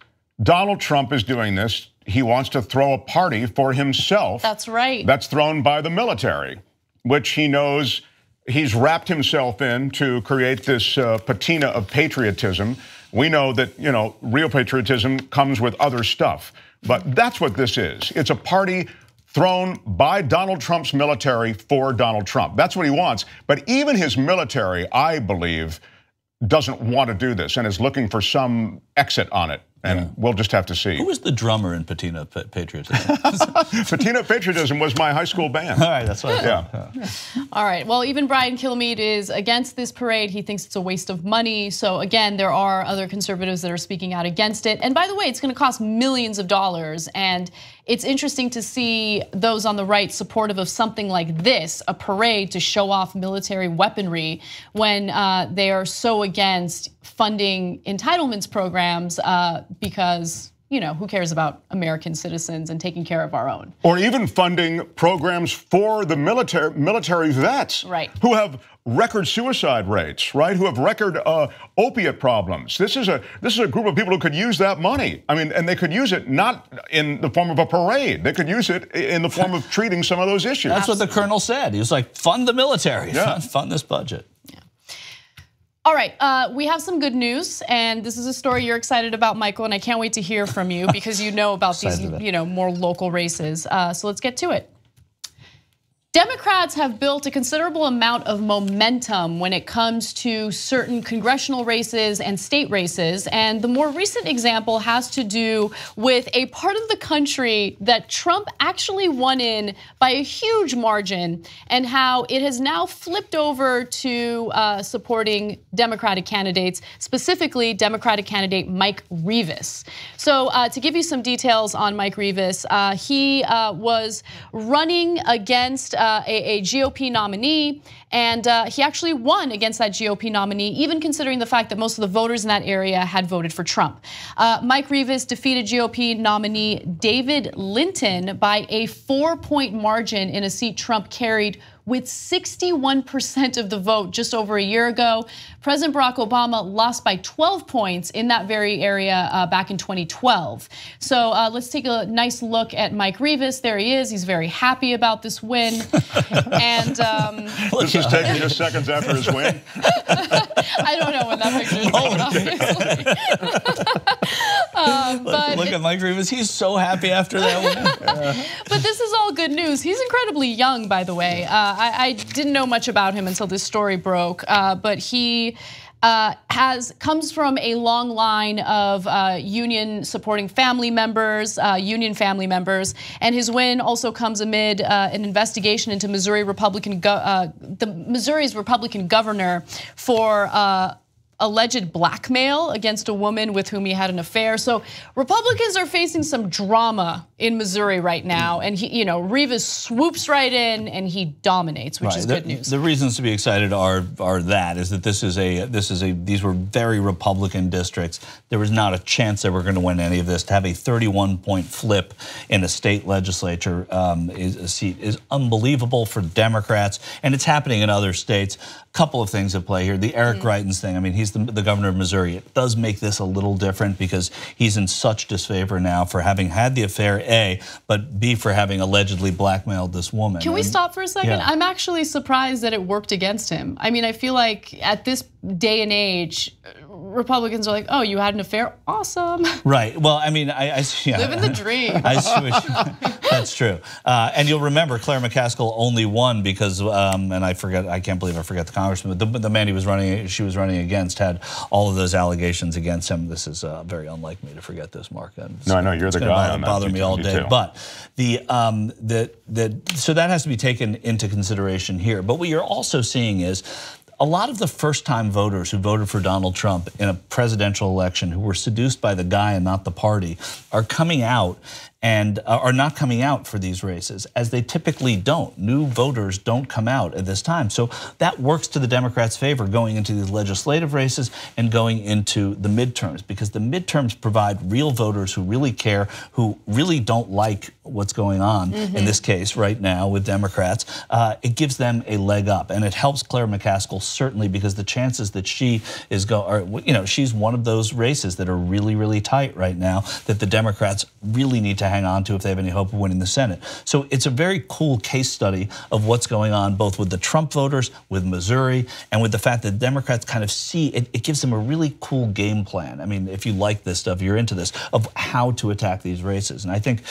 Donald Trump is doing this. He wants to throw a party for himself. That's right. That's thrown by the military, which he knows he's wrapped himself in to create this patina of patriotism. We know that, you know, real patriotism comes with other stuff, but that's what this is. It's a party thrown by Donald Trump's military for Donald Trump. That's what he wants. But even his military, I believe, doesn't want to do this and is looking for some exit on it. And we'll just have to see. Who was the drummer in Patina Patriotism? Patina Patriotism was my high school band. All right, that's what I thought. Yeah. All right, well, even Brian Kilmeade is against this parade. He thinks it's a waste of money. So again, there are other conservatives that are speaking out against it. And by the way, it's gonna cost millions of dollars. And it's interesting to see those on the right supportive of something like this, a parade to show off military weaponry, when they are so against funding entitlements programs because, you know, who cares about American citizens and taking care of our own? Or even funding programs for the military vets, right, who have record suicide rates, right? Who have record opiate problems. This is a group of people who could use that money. I mean, and they could use it not in the form of a parade. They could use it in the form of treating some of those issues. That's what the colonel said. He was like, fund the military, fund this budget. Yeah. All right, we have some good news, and this is a story you're excited about, Michael, and I can't wait to hear from you because you know about these, you know, more local races. So let's get to it. Democrats have built a considerable amount of momentum when it comes to certain congressional races and state races. And the more recent example has to do with a part of the country that Trump actually won in by a huge margin, and how it has now flipped over to supporting Democratic candidates, specifically Democratic candidate Mike Rivas. So to give you some details on Mike Rivas, he was running against a GOP nominee, and he actually won against that GOP nominee, even considering the fact that most of the voters in that area had voted for Trump. Mike Rivas defeated GOP nominee David Linton by a 4-point margin in a seat Trump carried with 61% of the vote just over a year ago. President Barack Obama lost by 12 points in that very area back in 2012. So let's take a nice look at Mike Rivas. There he is. He's very happy about this win. And this is taking just seconds after his win. I don't know when that picture is taken, obviously. But look at Mike Rivas. He's so happy after that win. But this is all good news. He's incredibly young, by the way. I didn't know much about him until this story broke, but he comes from a long line of union supporting family members, union family members, and his win also comes amid an investigation into Missouri's Republican governor for alleged blackmail against a woman with whom he had an affair. So Republicans are facing some drama in Missouri right now, and Rivas swoops right in and he dominates, which is good news. The reasons to be excited are that these were very Republican districts. There was not a chance they were going to win any of this. To have a 31-point flip in a state legislature seat is unbelievable for Democrats, and it's happening in other states. A couple of things at play here. The Eric Greitens thing. I mean, he's the governor of Missouri. It does make this a little different because he's in such disfavor now for having had the affair, A, but B, for having allegedly blackmailed this woman. Can we stop for a second? Yeah. I'm actually surprised that it worked against him. I mean, I feel like at this day and age, Republicans are like, oh, you had an affair? Awesome. Right. Well, I mean, yeah. Living the dream. That's true. And you'll remember Claire McCaskill only won because, and I can't believe I forget the congressman, but the man she was running against had all of those allegations against him. This is very unlike me to forget this, Mark. No, I know you're the guy on that. Bother me all day. But so that has to be taken into consideration here. But what you're also seeing is a lot of the first-time voters who voted for Donald Trump in a presidential election, who were seduced by the guy and not the party, are coming out and are not coming out for these races, as they typically don't. New voters don't come out at this time. So that works to the Democrats' favor going into these legislative races and going into the midterms, because the midterms provide real voters who really care, who really don't like what's going on in this case right now with Democrats. It gives them a leg up, and it helps Claire McCaskill certainly, because the chances that she is she's one of those races that are really, really tight right now that the Democrats really need to hang on to if they have any hope of winning the Senate. So it's a very cool case study of what's going on both with the Trump voters, with Missouri, and with the fact that Democrats kind of see it gives them a really cool game plan. I mean, if you like this stuff, you're into this, of how to attack these races. And I think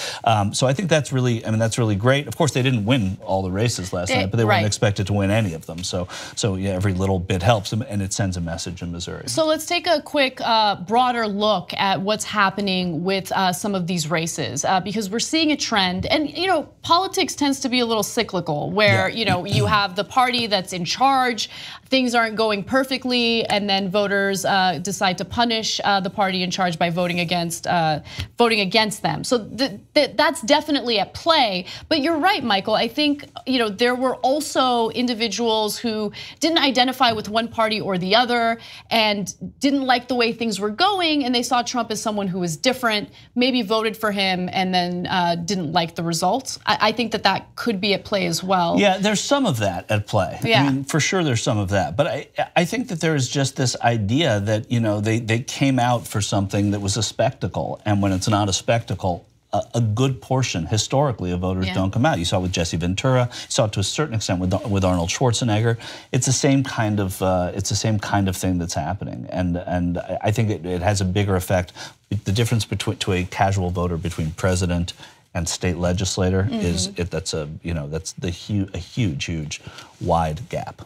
so. I think that's really, that's really great. Of course, they didn't win all the races last night, but they weren't expected to win any of them. So yeah, every little bit helps, and it sends a message in Missouri. So let's take a quick, broader look at what's happening with some of these races, because we're seeing a trend, and politics tends to be a little cyclical, where you have the party that's in charge, things aren't going perfectly, and then voters decide to punish the party in charge by voting against them. So that's definitely at play. But you're right, Michael. I think there were also individuals who didn't identify with one party or the other and didn't like the way things were going, and they saw Trump as someone who was different, maybe voted for him, and then didn't like the results. I think that could be at play as well. Yeah, there's some of that at play. Yeah. I mean, for sure there's some of that. But I think that there is just this idea that they came out for something that was a spectacle, and when it's not a spectacle, a good portion historically of voters don't come out. You saw it with Jesse Ventura. You saw it to a certain extent with Arnold Schwarzenegger. It's the same kind of thing that's happening, and I think it has a bigger effect. The difference to a casual voter between president and state legislator that's a huge wide gap.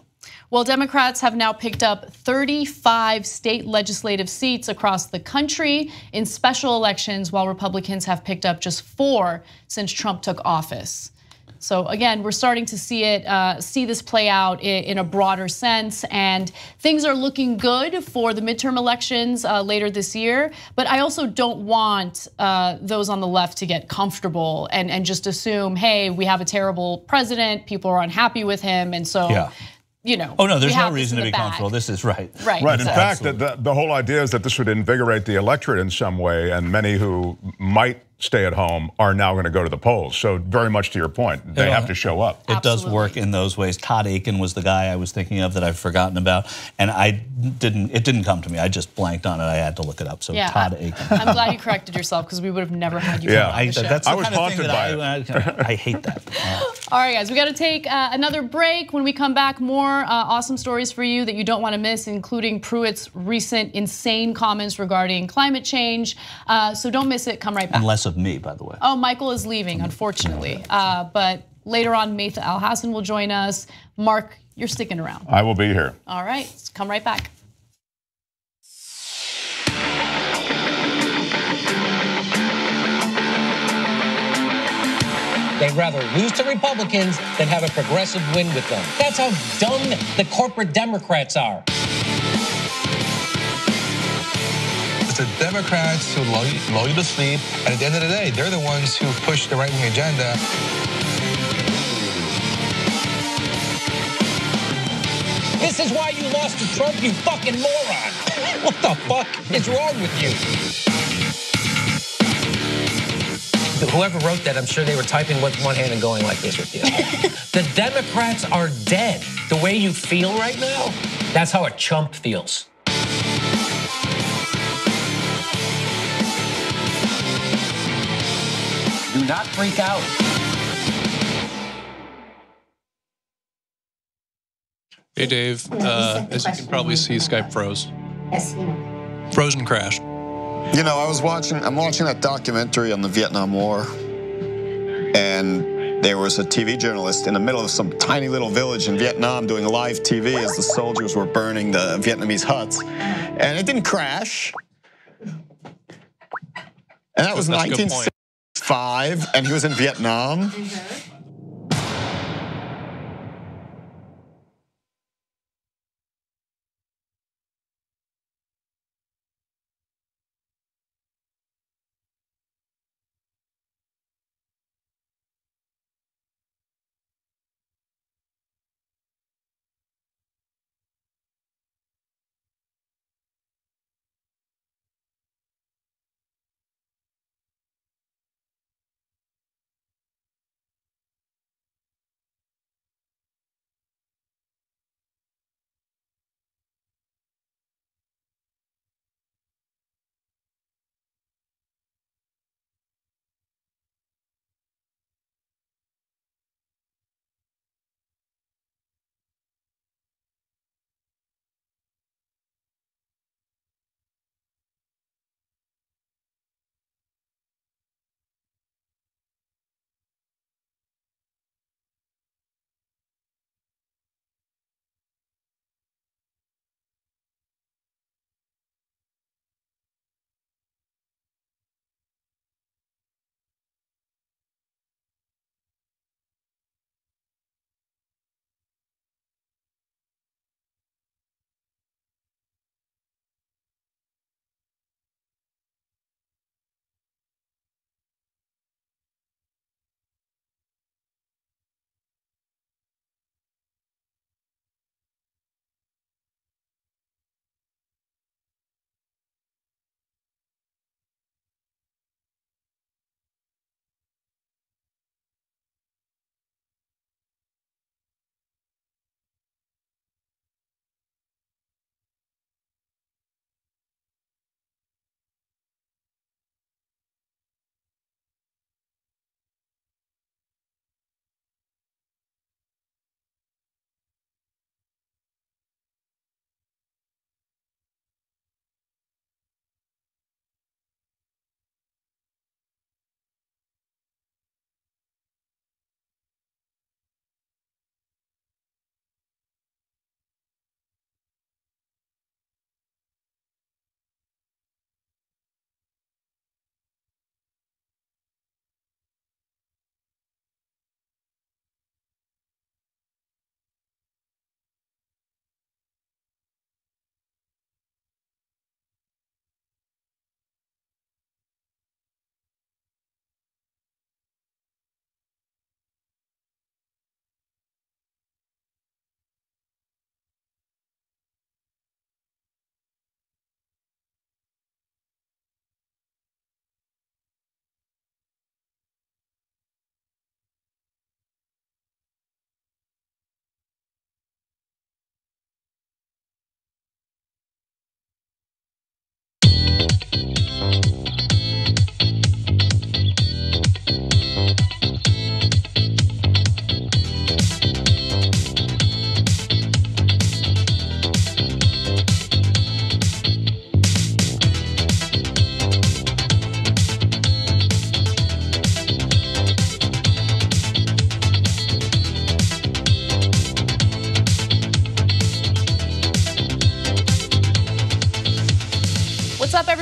Well, Democrats have now picked up 35 state legislative seats across the country in special elections, while Republicans have picked up just 4 since Trump took office. So again, we're starting to see this play out in a broader sense, and things are looking good for the midterm elections later this year. But I also don't want those on the left to get comfortable and just assume, hey, we have a terrible president, people are unhappy with him, and so. Yeah. You know, oh no, there's no reason to be comfortable. This is right. Right. Right. Exactly. In fact, the whole idea is that this would invigorate the electorate in some way, and many who might stay at home are now going to go to the polls. So very much to your point, they have to show up. It does work in those ways. Todd Aiken was the guy I was thinking of that I've forgotten about, and it didn't come to me. I just blanked on it. I had to look it up. So yeah, Todd Aiken. I'm glad you corrected yourself, because we would have never had you. Yeah, on the show. That's the kind of thing that I hate that. All right, guys, we got to take another break. When we come back, more awesome stories for you that you don't want to miss, including Pruitt's recent insane comments regarding climate change. So don't miss it. Come right back. And less of me, by the way. Oh, Michael is leaving, unfortunately. But later on, Maytha Al-Hassan will join us. Mark, you're sticking around. I will be here. All right, come right back. They'd rather lose to Republicans than have a progressive win with them. That's how dumb the corporate Democrats are. It's the Democrats who lull you to sleep, and at the end of the day, they're the ones who push the right-wing agenda. This is why you lost to Trump, you fucking moron. What the fuck is wrong with you? Whoever wrote that, I'm sure they were typing with one hand and going like this with you. The Democrats are dead. The way you feel right now, that's how a chump feels. Do not freak out. Hey, Dave. As you can probably see, Skype froze. Frozen crashed. You know, I'm watching that documentary on the Vietnam War, and there was a TV journalist in the middle of some tiny little village in Vietnam doing live TV as the soldiers were burning the Vietnamese huts, and it didn't crash. And that was 1965, and he was in Vietnam.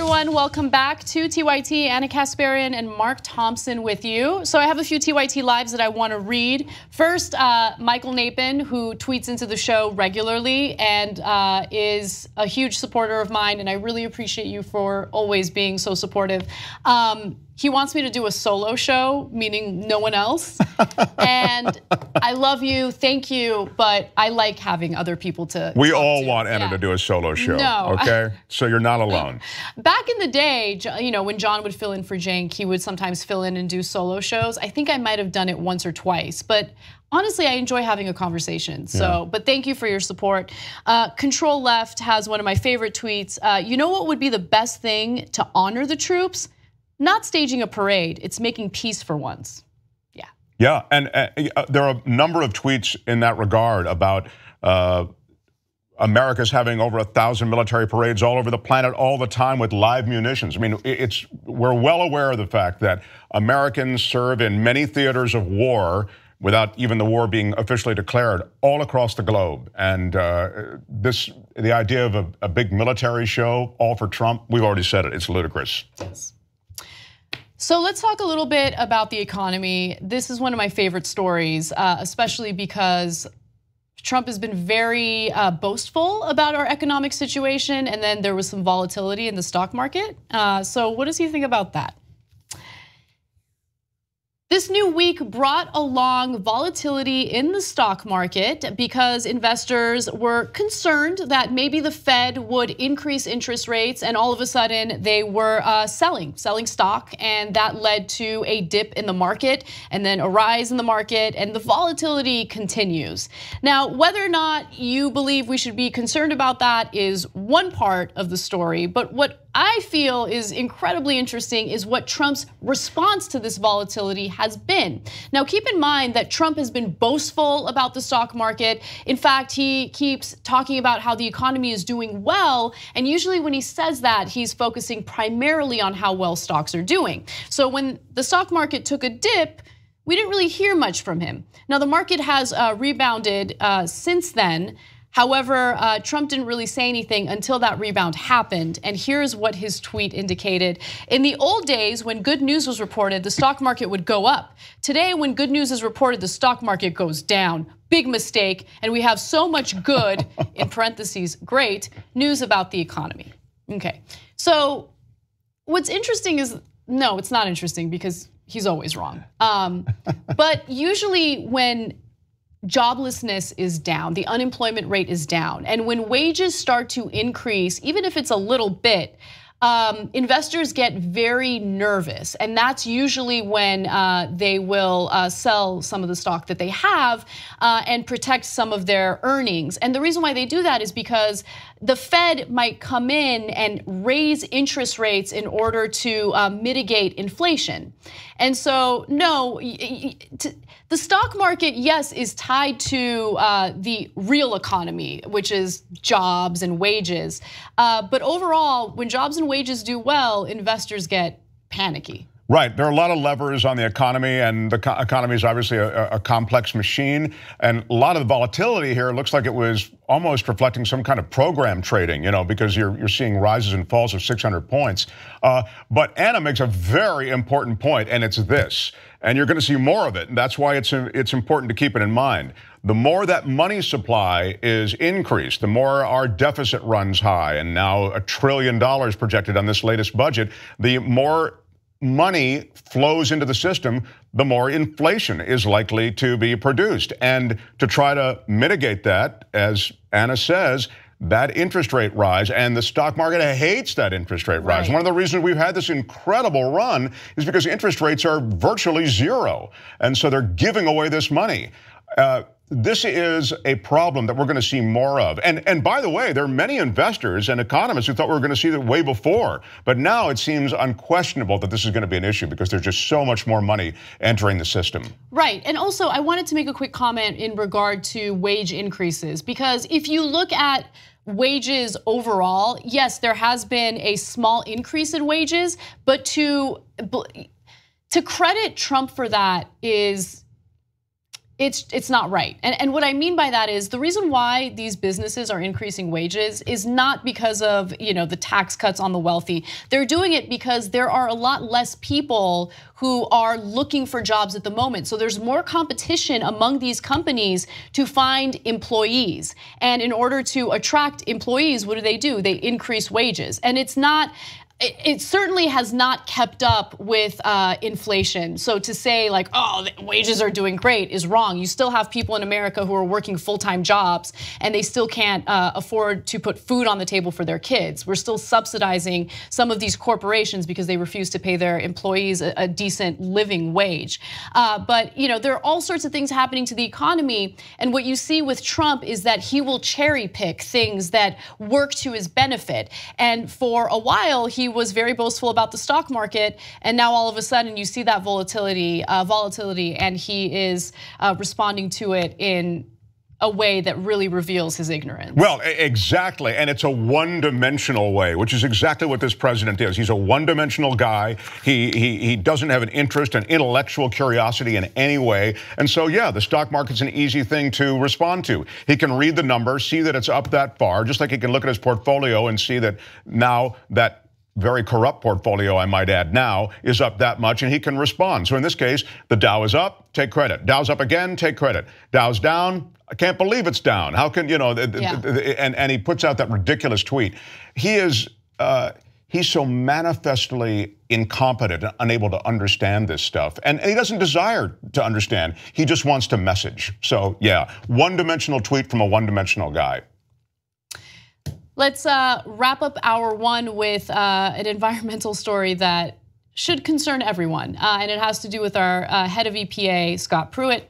everyone, welcome back to TYT. Anna Kasparian and Mark Thompson with you. So I have a few TYT Lives that I want to read. First, Michael Napin, who tweets into the show regularly and is a huge supporter of mine, and I really appreciate you for always being so supportive. He wants me to do a solo show, meaning no one else. And I love you, thank you, but I like having other people to We talk all to. want Anna to do a solo show, No. okay? So you're not alone. Back in the day, you know, when John would fill in for Cenk, he would sometimes fill in and do solo shows. I think I might have done it once or twice, but honestly, I enjoy having a conversation. So, but thank you for your support. Control Left has one of my favorite tweets. You know what would be the best thing to honor the troops? Not staging a parade, it's making peace for once. Yeah. Yeah, and there are a number of tweets in that regard about America's having over 1,000 military parades all over the planet all the time with live munitions. I mean, we're well aware of the fact that Americans serve in many theaters of war without even the war being officially declared all across the globe. And the idea of a big military show, all for Trump, we've already said it, it's ludicrous. Yes. So let's talk a little bit about the economy. This is one of my favorite stories, especially because Trump has been very boastful about our economic situation, and then there was some volatility in the stock market. So what does he think about that? This new week brought along volatility in the stock market because investors were concerned that maybe the Fed would increase interest rates, and all of a sudden they were selling stock, and that led to a dip in the market and then a rise in the market, and the volatility continues. Now, whether or not you believe we should be concerned about that is one part of the story, but what I feel is incredibly interesting is what Trump's response to this volatility has been. Now, keep in mind that Trump has been boastful about the stock market. In fact, he keeps talking about how the economy is doing well, and usually when he says that, he's focusing primarily on how well stocks are doing. So when the stock market took a dip, we didn't really hear much from him. Now, the market has rebounded since then. However, Trump didn't really say anything until that rebound happened, and here's what his tweet indicated. In the old days, when good news was reported, the stock market would go up. Today, when good news is reported, the stock market goes down. Big mistake, and we have so much good, in parentheses, great, news about the economy. Okay, so what's interesting is, no, it's not interesting because he's always wrong. But usually when joblessness is down, the unemployment rate is down, and when wages start to increase, even if it's a little bit, investors get very nervous, and that's usually when they will sell some of the stock that they have and protect some of their earnings. And the reason why they do that is because the Fed might come in and raise interest rates in order to mitigate inflation. And so, no, the stock market, yes, is tied to the real economy, which is jobs and wages. But overall, when jobs and wages do well, investors get panicky. Right, there are a lot of levers on the economy, and the economy is obviously a complex machine. And a lot of the volatility here looks like it was almost reflecting some kind of program trading, you know, because you're seeing rises and falls of 600 points. But Anna makes a very important point, and it's this, and you're going to see more of it. And that's why it's important to keep it in mind. The more that money supply is increased, the more our deficit runs high, and now $1 trillion projected on this latest budget, the more money flows into the system, the more inflation is likely to be produced. And to try to mitigate that, as Anna says, that interest rate rise, and the stock market hates that interest rate rise. One of the reasons we've had this incredible run is because interest rates are virtually zero, and so they're giving away this money. This is a problem that we're going to see more of. And by the way, there are many investors and economists who thought we were going to see that way before. But now it seems unquestionable that this is going to be an issue because there's just so much more money entering the system. Right. And also, I wanted to make a quick comment in regard to wage increases, because if you look at wages overall, yes, there has been a small increase in wages, but to credit Trump for that is it's not right. And what I mean by that is the reason why these businesses are increasing wages is not because of, the tax cuts on the wealthy. They're doing it because there are a lot less people who are looking for jobs at the moment. So there's more competition among these companies to find employees. And in order to attract employees, what do? They increase wages. And it certainly has not kept up with inflation. So to say like, oh, the wages are doing great is wrong. You still have people in America who are working full-time jobs and they still can't afford to put food on the table for their kids. We're still subsidizing some of these corporations because they refuse to pay their employees a decent living wage. But there are all sorts of things happening to the economy. And what you see with Trump is that he will cherry pick things that work to his benefit. And for a while, he was very boastful about the stock market, and now all of a sudden you see that volatility, and he is responding to it in a way that really reveals his ignorance. Well, exactly, and it's a one-dimensional way, which is exactly what this president is. He's a one-dimensional guy. He doesn't have an interest and intellectual curiosity in any way, and so yeah, the stock market's an easy thing to respond to. He can read the numbers, see that it's up that far, just like he can look at his portfolio and see that now that very corrupt portfolio, I might add, now is up that much, and he can respond. So in this case, the Dow is up, take credit. Dow's up again, take credit. Dow's down, I can't believe it's down. How can, and he puts out that ridiculous tweet. He's so manifestly incompetent and unable to understand this stuff. And he doesn't desire to understand. He just wants to message. So yeah, one-dimensional tweet from a one-dimensional guy. Let's wrap up hour one with an environmental story that should concern everyone. And it has to do with our head of EPA, Scott Pruitt.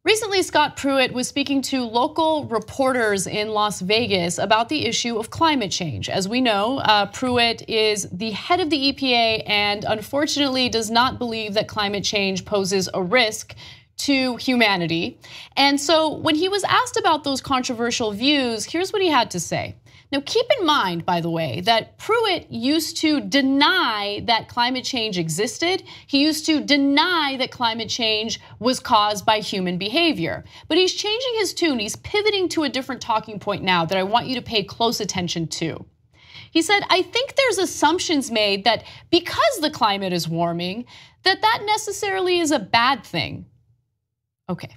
Recently, Scott Pruitt was speaking to local reporters in Las Vegas about the issue of climate change. As we know, Pruitt is the head of the EPA and unfortunately does not believe that climate change poses a risk to humanity. And so when he was asked about those controversial views, here's what he had to say. Now, keep in mind, by the way, that Pruitt used to deny that climate change existed. He used to deny that climate change was caused by human behavior. But he's changing his tune. He's pivoting to a different talking point now that I want you to pay close attention to. He said, I think there's assumptions made that because the climate is warming, that necessarily is a bad thing. Okay.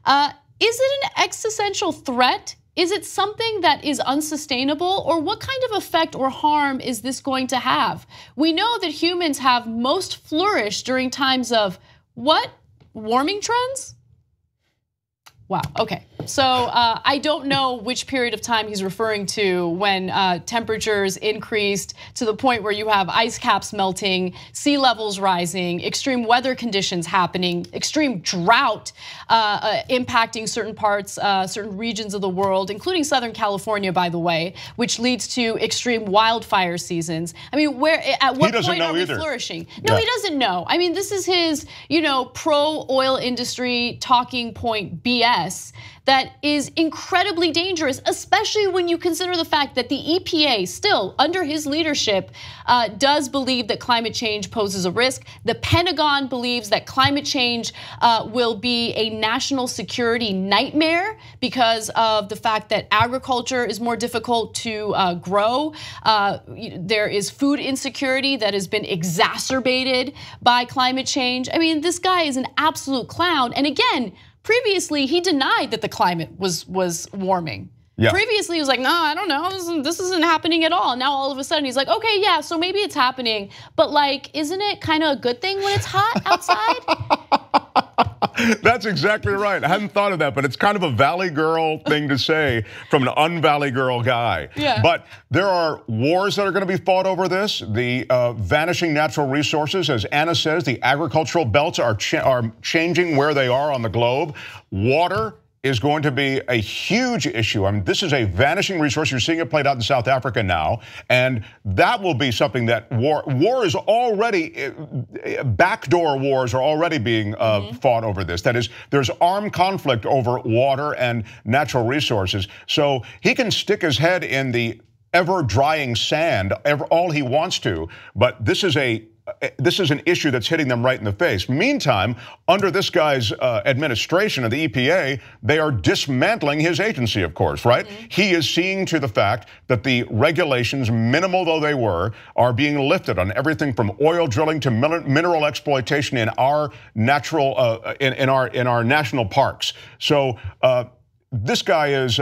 Is it an existential threat? Is it something that is unsustainable, or what kind of effect or harm is this going to have? We know that humans have most flourished during times of what? Warming trends? Wow, okay. So I don't know which period of time he's referring to when temperatures increased to the point where you have ice caps melting, sea levels rising, extreme weather conditions happening, extreme drought impacting certain parts, certain regions of the world, including Southern California, by the way, which leads to extreme wildfire seasons. I mean, at what point are we flourishing? No, he doesn't know. I mean, this is his, pro-oil industry talking point BS that is incredibly dangerous, especially when you consider the fact that the EPA still, under his leadership, does believe that climate change poses a risk. The Pentagon believes that climate change will be a national security nightmare because of the fact that agriculture is more difficult to grow. There is food insecurity that has been exacerbated by climate change. I mean, this guy is an absolute clown. And again, previously, he denied that the climate was warming. Yeah. Previously, he was like, no, I don't know, this isn't happening at all. Now all of a sudden he's like, okay, yeah, so maybe it's happening, but like, isn't it kind of a good thing when it's hot outside? That's exactly right. I hadn't thought of that, but it's kind of a Valley Girl thing to say from an un-Valley Girl guy. Yeah. But there are wars that are going to be fought over this. The vanishing natural resources, as Anna says, the agricultural belts are changing where they are on the globe. Water is going to be a huge issue. I mean, this is a vanishing resource. You're seeing it played out in South Africa now, and that will be something that war is already, backdoor wars are already being fought over this. That is, there's armed conflict over water and natural resources. So he can stick his head in the ever drying sand all he wants to, but this is an issue that's hitting them right in the face. Meantime, under this guy's administration of the EPA, they are dismantling his agency, of course, right? Mm-hmm. He is seeing to the fact that the regulations, minimal though they were, are being lifted on everything from oil drilling to mineral exploitation in our natural in our national parks. So this guy is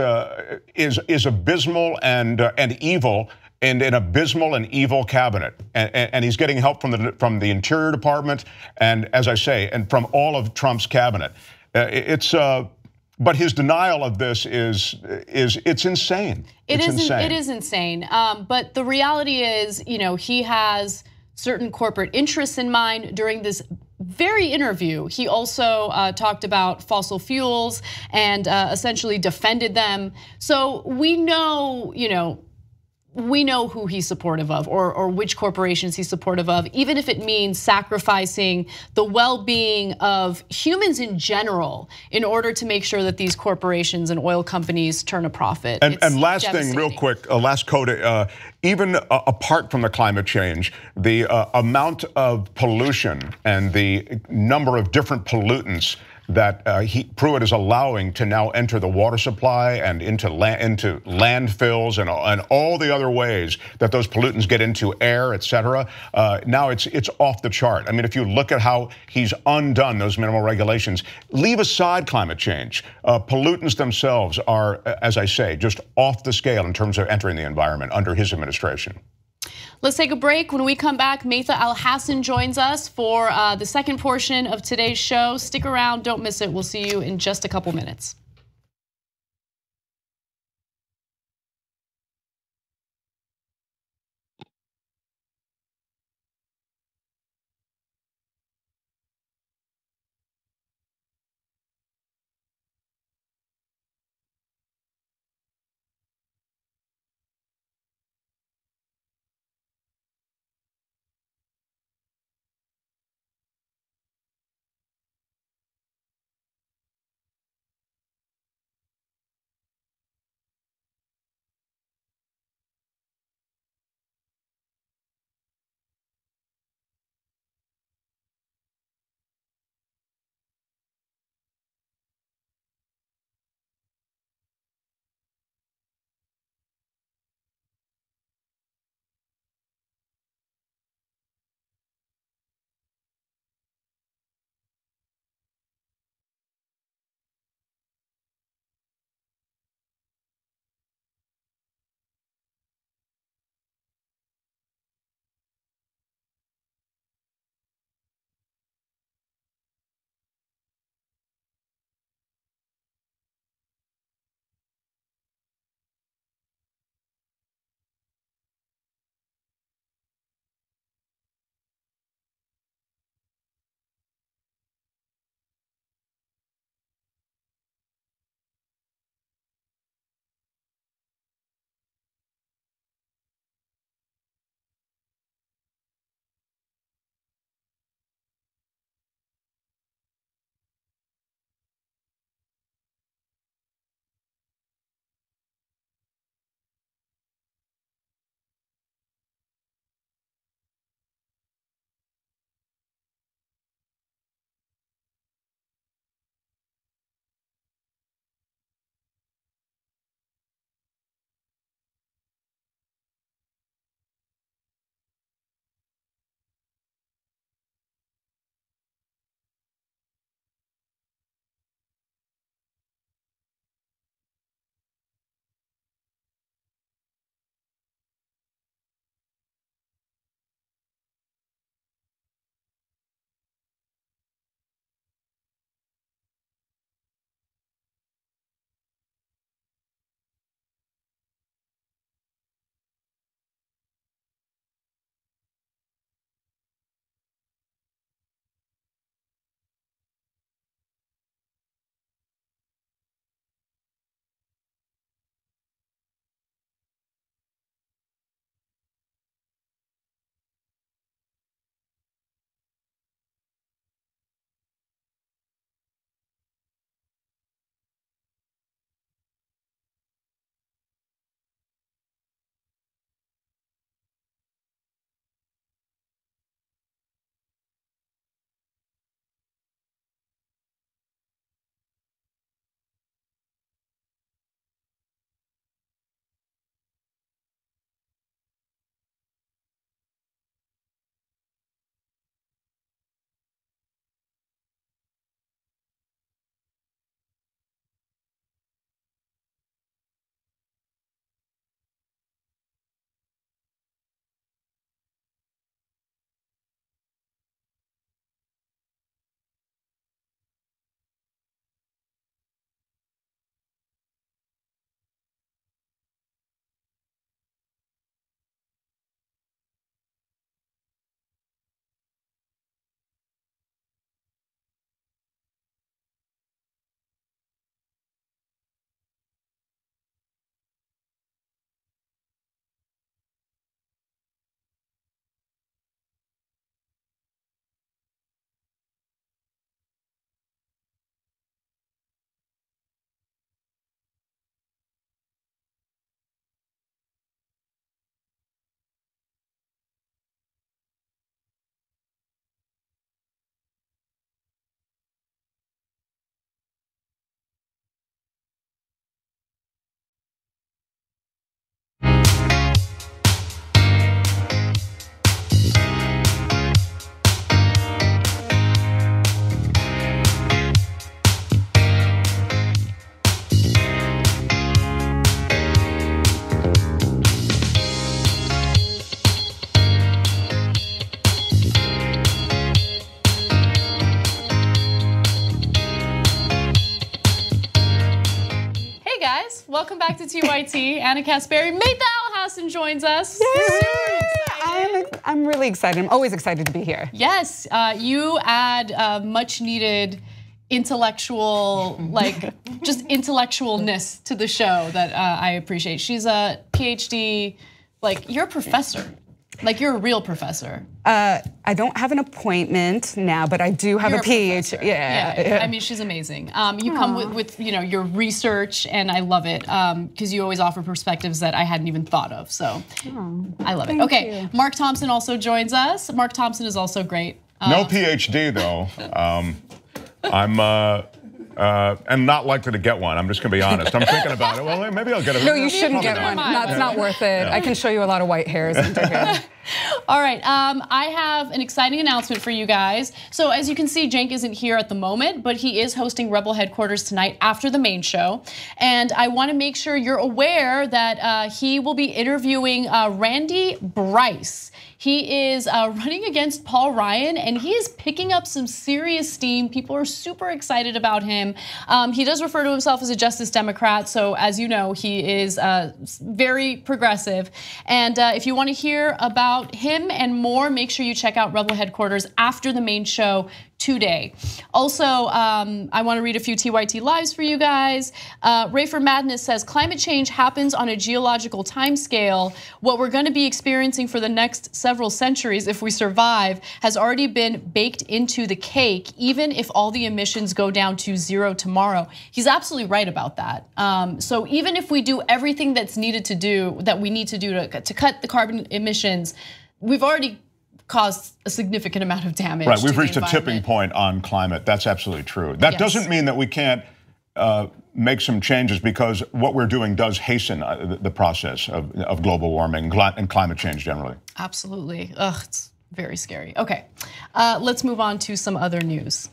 abysmal and evil. And an abysmal and evil cabinet, and he's getting help from the Interior Department, and as I say, and from all of Trump's cabinet. But his denial of this is insane. It is insane. But the reality is, he has certain corporate interests in mind. During this very interview, he also talked about fossil fuels and essentially defended them. So we know, we know who he's supportive of or which corporations he's supportive of, even if it means sacrificing the well-being of humans in general in order to make sure that these corporations and oil companies turn a profit. And last thing, real quick, last code, even apart from the climate change, the amount of pollution and the number of different pollutants that Pruitt is allowing to now enter the water supply and into landfills and all the other ways that those pollutants get into air, et cetera. Now it's off the chart. I mean, if you look at how he's undone those minimal regulations, leave aside climate change. Pollutants themselves are, as I say, just off the scale in terms of entering the environment under his administration. Let's take a break. When we come back, Maytha Al-Hassan joins us for the second portion of today's show. Stick around, don't miss it. We'll see you in just a couple minutes. welcome back to TYT. Anna Kasperi, Maytha Alhassan joins us. I'm really excited. I'm always excited to be here. Yes, you add much needed intellectual, just intellectualness to the show that I appreciate. She's a PhD, you're a professor. You're a real professor. I don't have an appointment now, but I do have a PhD. Yeah, I mean, she's amazing. You come with your research, and I love it because you always offer perspectives that I hadn't even thought of. So I love it. Okay, Mark Thompson also joins us. Mark Thompson is also great. No PhD though. I'm not likely to get one. I'm just going to be honest. I'm thinking about it. Well, maybe I'll get it. No, you shouldn't get one. That's not worth it. I can show you a lot of white hairs under here. All right, I have an exciting announcement for you guys. So as you can see, Cenk isn't here at the moment, but he is hosting Rebel Headquarters tonight after the main show. And I want to make sure you're aware that he will be interviewing Randy Bryce. He is running against Paul Ryan, and he is picking up some serious steam. People are super excited about him. He does refer to himself as a Justice Democrat, so as you know, he is very progressive. And if you want to hear about him and more, make sure you check out Rebel Headquarters after the main show today. Also, I want to read a few TYT lives for you guys. Rafer Madness says, climate change happens on a geological timescale. What we're going to be experiencing for the next several centuries, if we survive, has already been baked into the cake, even if all the emissions go down to zero tomorrow. He's absolutely right about that. So even if we do everything that's needed to do, that we need to do to cut the carbon emissions, we've already caused a significant amount of damage. Right, we've reached a tipping point on climate. That's absolutely true. That doesn't mean that we can't make some changes, because what we're doing does hasten the process of global warming and climate change generally. Absolutely. Ugh, it's very scary. Okay, let's move on to some other news.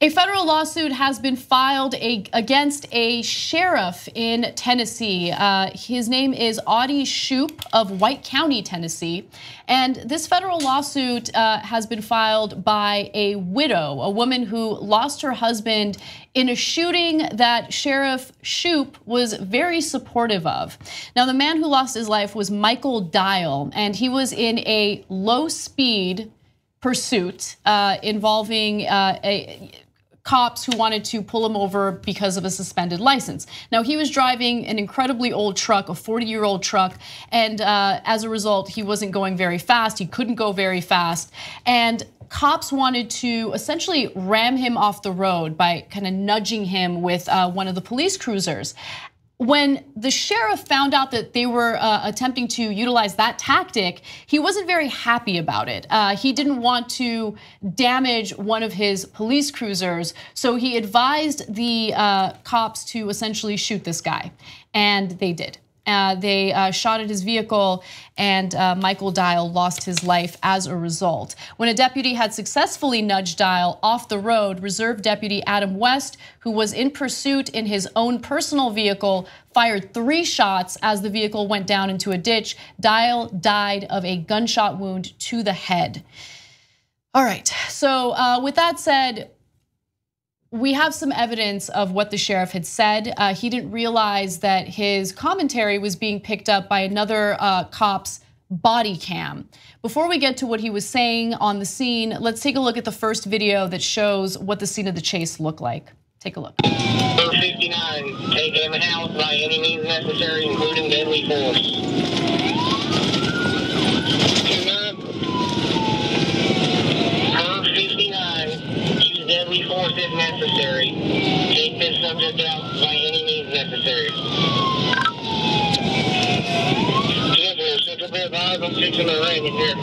A federal lawsuit has been filed against a sheriff in Tennessee. His name is Audie Shoup of White County, Tennessee. And this federal lawsuit has been filed by a widow, a woman who lost her husband in a shooting that Sheriff Shoup was very supportive of. Now, the man who lost his life was Michael Dial, and he was in a low-speed pursuit involving cops who wanted to pull him over because of a suspended license. Now, he was driving an incredibly old truck, a 40-year-old truck, and as a result, he wasn't going very fast. He couldn't go very fast, and cops wanted to essentially ram him off the road by kind of nudging him with one of the police cruisers. When the sheriff found out that they were attempting to utilize that tactic, he wasn't very happy about it. He didn't want to damage one of his police cruisers, so he advised the cops to essentially shoot this guy, and they did. They shot at his vehicle, and Michael Dial lost his life as a result. When a deputy had successfully nudged Dial off the road, Reserve Deputy Adam West, who was in pursuit in his own personal vehicle, fired 3 shots as the vehicle went down into a ditch. Dial died of a gunshot wound to the head. All right, so with that said, we have some evidence of what the sheriff had said. He didn't realize that his commentary was being picked up by another cop's body cam. Before we get to what he was saying on the scene, let's take a look at the first video that shows what the scene of the chase looked like. Take a look. 59, take every house by any means necessary, including deadly force. 59, use deadly force if necessary. Take this subject out by any means necessary. Central Bed Live, I'm fixing the rain in here.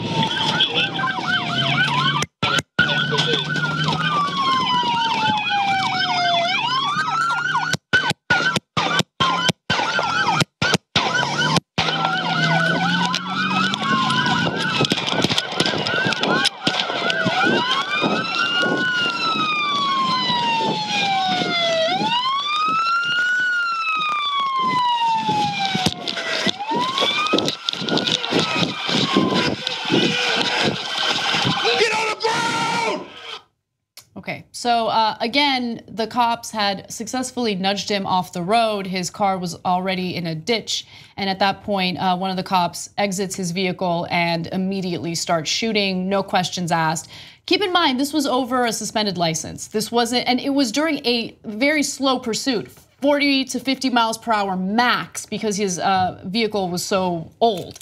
again, the cops had successfully nudged him off the road. His car was already in a ditch. And at that point, one of the cops exits his vehicle and immediately starts shooting, no questions asked. Keep in mind, this was over a suspended license. This wasn't, and it was during a very slow pursuit, 40 to 50 miles per hour max, because his vehicle was so old.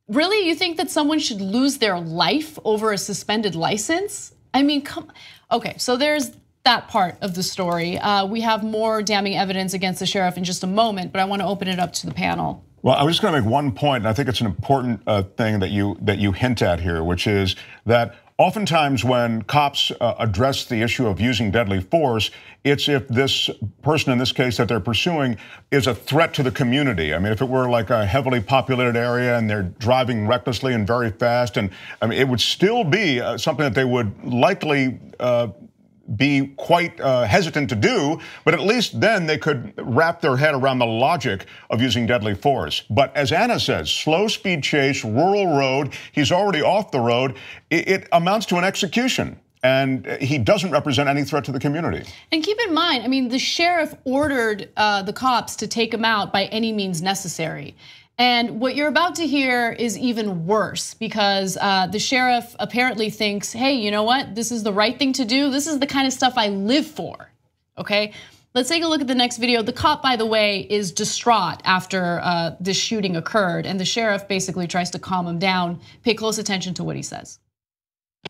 Really, you think that someone should lose their life over a suspended license? I mean, okay, so there's that part of the story. We have more damning evidence against the sheriff in just a moment, but I want to open it up to the panel. Well, I was just going to make one point, and I think it's an important thing that you hint at here, which is that oftentimes when cops address the issue of using deadly force, it's if this person in this case that they're pursuing is a threat to the community. I mean, if it were like a heavily populated area and they're driving recklessly and very fast, and I mean, it would still be something that they would likely be quite hesitant to do, but at least then they could wrap their head around the logic of using deadly force. But as Anna says, slow speed chase, rural road, he's already off the road, it amounts to an execution. And he doesn't represent any threat to the community. And keep in mind, I mean, the sheriff ordered the cops to take him out by any means necessary. And what you're about to hear is even worse, because the sheriff apparently thinks, hey, you know what? This is the right thing to do. This is the kind of stuff I live for, okay? Let's take a look at the next video. The cop, by the way, is distraught after this shooting occurred, and the sheriff basically tries to calm him down. Pay close attention to what he says.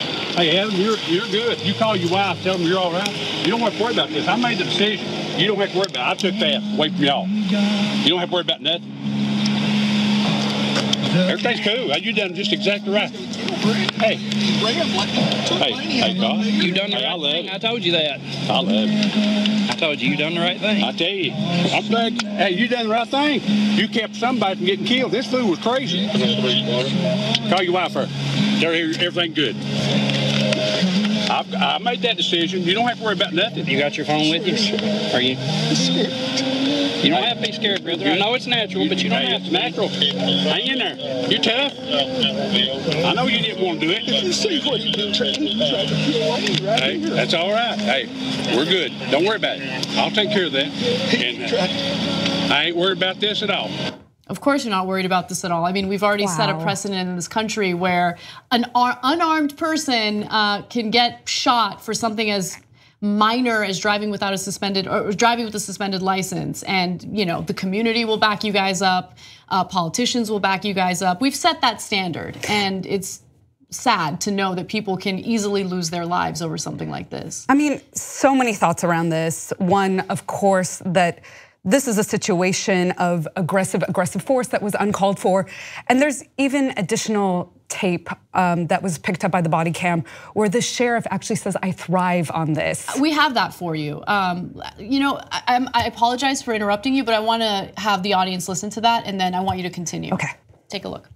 Hey, Evan, you're good. You call your wife, tell them you're all right. You don't have to worry about this. I made the decision. You don't have to worry about it. I took that away from y'all. You don't have to worry about nothing. Everything's cool. You done just exactly right. Hey, God. You done the right thing. I told you that. I love it. I told you done the right thing. I tell you, I'm glad. Hey, you done the right thing. You kept somebody from getting killed. This fool was crazy. Call your wife first. Tell her everything good. I made that decision. You don't have to worry about nothing. You got your phone with you? Are you? You don't have to be scared, brother. I know it's natural, but you don't have to. It's natural. Hang in there. You're tough. I know you didn't want to do it. You see what he did, trying to kill right Hey, here. that's all right. Hey, we're good. Don't worry about it. I'll take care of that. And I ain't worried about this at all. Of course you're not worried about this at all. I mean, we've already set a precedent in this country where an unarmed person can get shot for something as minor as driving without a suspended or driving with a suspended license, and you know the community will back you guys up, politicians will back you guys up. We've set that standard, and it's sad to know that people can easily lose their lives over something like this. I mean, so many thoughts around this. One, of course, that this is a situation of aggressive force that was uncalled for. And there's even additional tape that was picked up by the body cam where the sheriff actually says, I thrive on this. We have that for you. You know, I apologize for interrupting you, but I want to have the audience listen to that, and then I want you to continue. Okay. Take a look.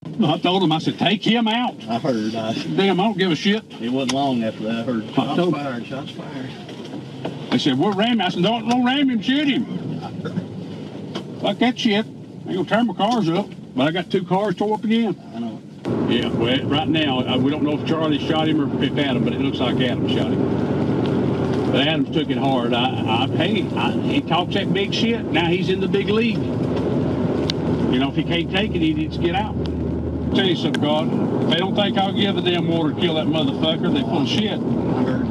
I told him, I said, take him out. I heard. Damn, I don't give a shit. It wasn't long after that. I heard shots fired. They said, we'll ram him. I said, don't ram him, shoot him. Fuck that shit. I ain't gonna tear my cars up. But I got 2 cars tore up again. I know. Yeah, well, right now, we don't know if Charlie shot him or if Adam, but it looks like Adam shot him. But Adams took it hard. He talks that big shit. Now he's in the big league. You know, if he can't take it, he needs to get out. I'll tell you something, God. If they don't think I'll give a damn water to kill that motherfucker, they full of shit. I heard.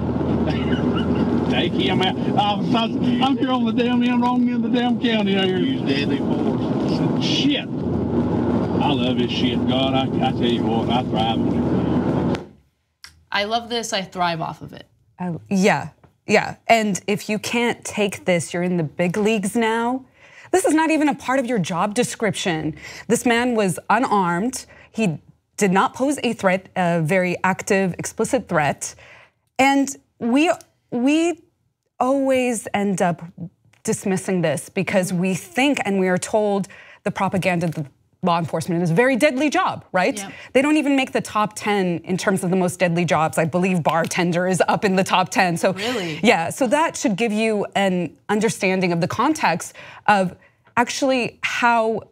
Take him out. I'm here on the damn end, wrong end of the damn county out here. Use deadly force. Shit. I love this shit, God. I tell you what, I thrive on it. I love this. I thrive off of it. Yeah. And if you can't take this, you're in the big leagues now. This is not even a part of your job description. This man was unarmed. He did not pose a threat, a very active, explicit threat. And we always end up dismissing this because we think and we are told the propaganda that law enforcement is a very deadly job, right? Yep. They don't even make the top 10 in terms of the most deadly jobs. I believe bartender is up in the top 10. So really? Yeah, so that should give you an understanding of the context of actually how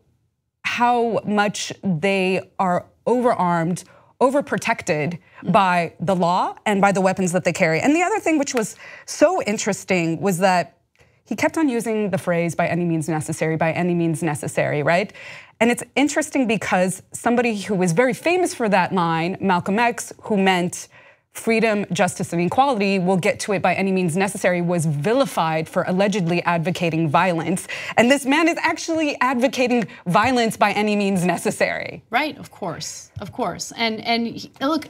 much they are overarmed, overprotected by the law and by the weapons that they carry. And the other thing which was so interesting was that he kept on using the phrase by any means necessary, right? And it's interesting because somebody who was very famous for that line, Malcolm X, who meant freedom, justice, and equality, we'll get to it by any means necessary, was vilified for allegedly advocating violence. And this man is actually advocating violence by any means necessary. Right, of course. And look,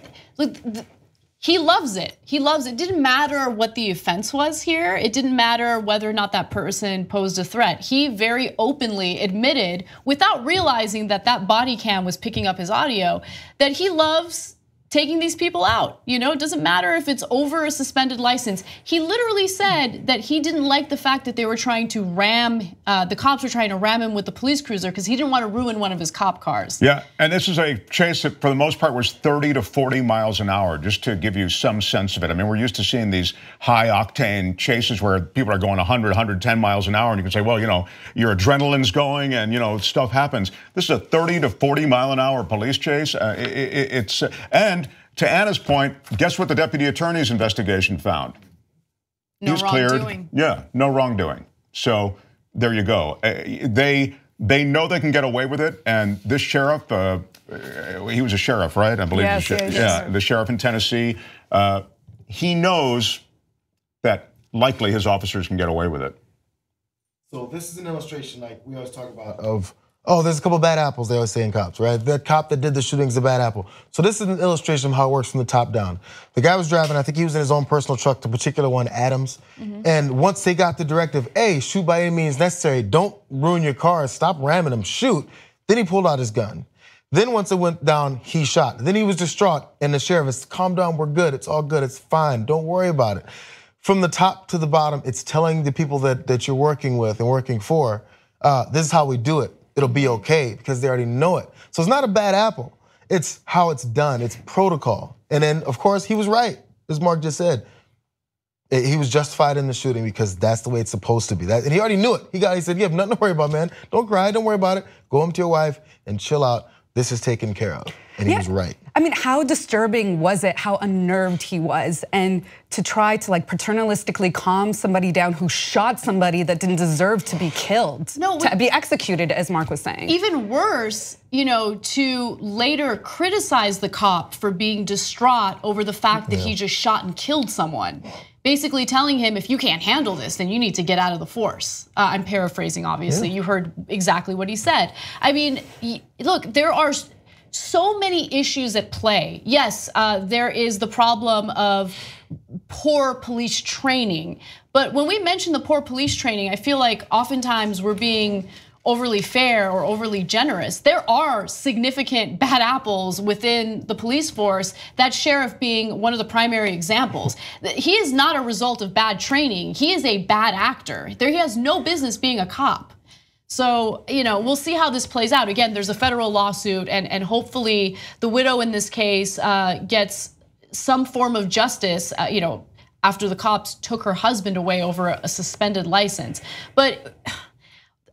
he loves it. He loves it. It didn't matter what the offense was here. It didn't matter whether or not that person posed a threat. He very openly admitted, without realizing that that body cam was picking up his audio, that he loves taking these people out. You know, it doesn't matter if it's over a suspended license. He literally said that he didn't like the fact that they were trying to the cops were trying to ram him with the police cruiser because he didn't want to ruin one of his cop cars. Yeah, and this is a chase that for the most part was 30 to 40 miles an hour, just to give you some sense of it. I mean, we're used to seeing these high octane chases where people are going 100, 110 miles an hour, and you can say, well, you know, your adrenaline's going and, you know, stuff happens. This is a 30 to 40 mile an hour police chase. And to Anna's point, guess what the deputy attorney's investigation found? No wrongdoing. Cleared. Yeah, no wrongdoing. So there you go. They know they can get away with it, and this sheriff, he was a sheriff, right? I believe. Yes, the sheriff in Tennessee. He knows that likely his officers can get away with it. So this is an illustration, like we always talk about, of, oh, there's a couple bad apples, they always say in cops, right? The cop that did the shooting is a bad apple. So this is an illustration of how it works from the top down. The guy was driving, I think he was in his own personal truck, the particular one, Adams. And once they got the directive, hey, shoot by any means necessary, don't ruin your car, stop ramming them, shoot. Then he pulled out his gun. Then once it went down, he shot. Then he was distraught, and the sheriff is, calm down, we're good, it's all good, it's fine, don't worry about it. From the top to the bottom, it's telling the people that you're working with and working for, this is how we do it. It'll be okay, because they already know it. So it's not a bad apple. It's how it's done, it's protocol. And then, of course, he was right, as Mark just said. He was justified in the shooting because that's the way it's supposed to be. And he already knew it. He said, you have nothing to worry about, man. Don't cry, don't worry about it. Go home to your wife and chill out. This is taken care of. And he was right. I mean, how disturbing was it, how unnerved he was, and to try to like paternalistically calm somebody down who shot somebody that didn't deserve to be killed, to be executed, as Mark was saying. Even worse, you know, to later criticize the cop for being distraught over the fact that he just shot and killed someone. Basically telling him, if you can't handle this, then you need to get out of the force. I'm paraphrasing, obviously. You heard exactly what he said. I mean, look, there are so many issues at play. Yes, there is the problem of poor police training. But when we mention the poor police training, I feel like oftentimes we're being overly fair or overly generous. There are significant bad apples within the police force, that sheriff being one of the primary examples. He is not a result of bad training. He is a bad actor. He has no business being a cop. So, you know, we'll see how this plays out. Again, there's a federal lawsuit, and hopefully the widow in this case gets some form of justice, you know, after the cops took her husband away over a suspended license. But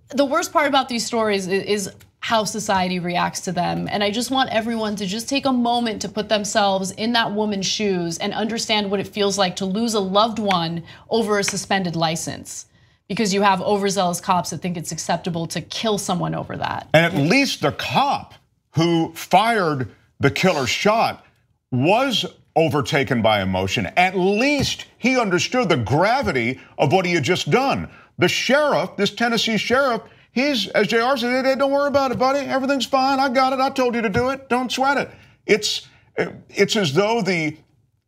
the worst part about these stories is how society reacts to them. And I just want everyone to just take a moment to put themselves in that woman's shoes and understand what it feels like to lose a loved one over a suspended license. Because you have overzealous cops that think it's acceptable to kill someone over that. And at least the cop who fired the killer shot was overtaken by emotion. At least he understood the gravity of what he had just done. The sheriff, this Tennessee sheriff, he's, as JR said, hey, don't worry about it, buddy. Everything's fine. I got it. I told you to do it. Don't sweat it. It's as though the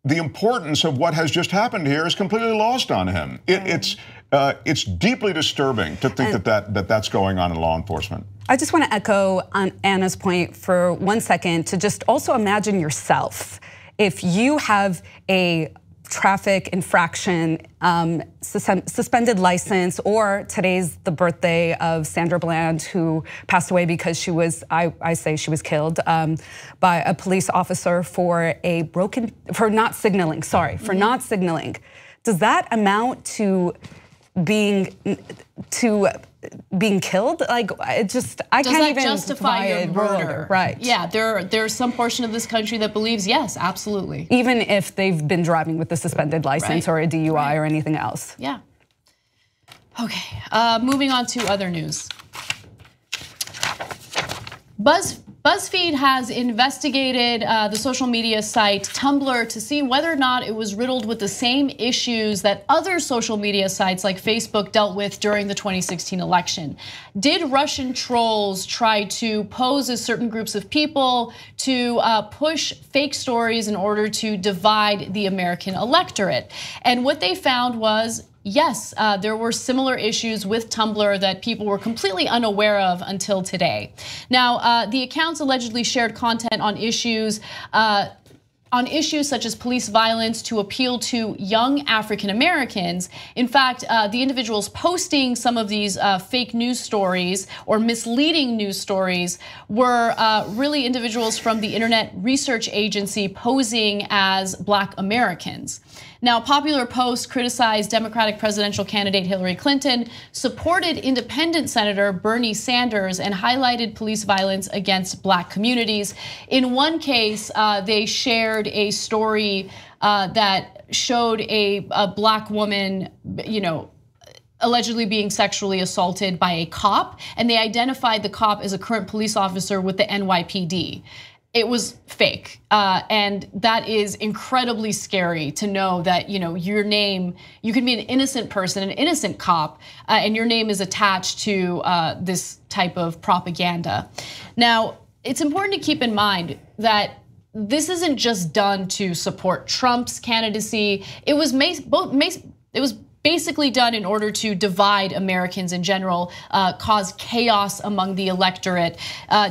importance of what has just happened here is completely lost on him. It's deeply disturbing to think that's going on in law enforcement. I just want to echo on Anna's point for 1 second to just also imagine yourself. If you have a traffic infraction, suspended license, or today's the birthday of Sandra Bland, who passed away because she was, I say she was killed by a police officer for not signaling, for not signaling. Does that amount to being killed, like it just I can't even justify your murder. Right? Yeah, there's some portion of this country that believes yes, absolutely. Even if they've been driving with a suspended license or a DUI or anything else. Yeah. Okay, moving on to other news. BuzzFeed has investigated the social media site Tumblr to see whether or not it was riddled with the same issues that other social media sites like Facebook dealt with during the 2016 election. Did Russian trolls try to pose as certain groups of people to push fake stories in order to divide the American electorate? And what they found was, yes, there were similar issues with Tumblr that people were completely unaware of until today. Now, the accounts allegedly shared content on issues such as police violence to appeal to young African Americans. In fact, the individuals posting some of these fake news stories or misleading news stories were really individuals from the Internet Research Agency posing as Black Americans. Now, popular posts criticized Democratic presidential candidate Hillary Clinton, supported independent Senator Bernie Sanders, and highlighted police violence against Black communities. In one case, they shared a story that showed a Black woman, allegedly being sexually assaulted by a cop, and they identified the cop as a current police officer with the NYPD. It was fake, and that is incredibly scary to know that your name, you can be an innocent person, an innocent cop, and your name is attached to this type of propaganda. Now, it's important to keep in mind that this isn't just done to support Trump's candidacy. It was basically done in order to divide Americans in general, cause chaos among the electorate.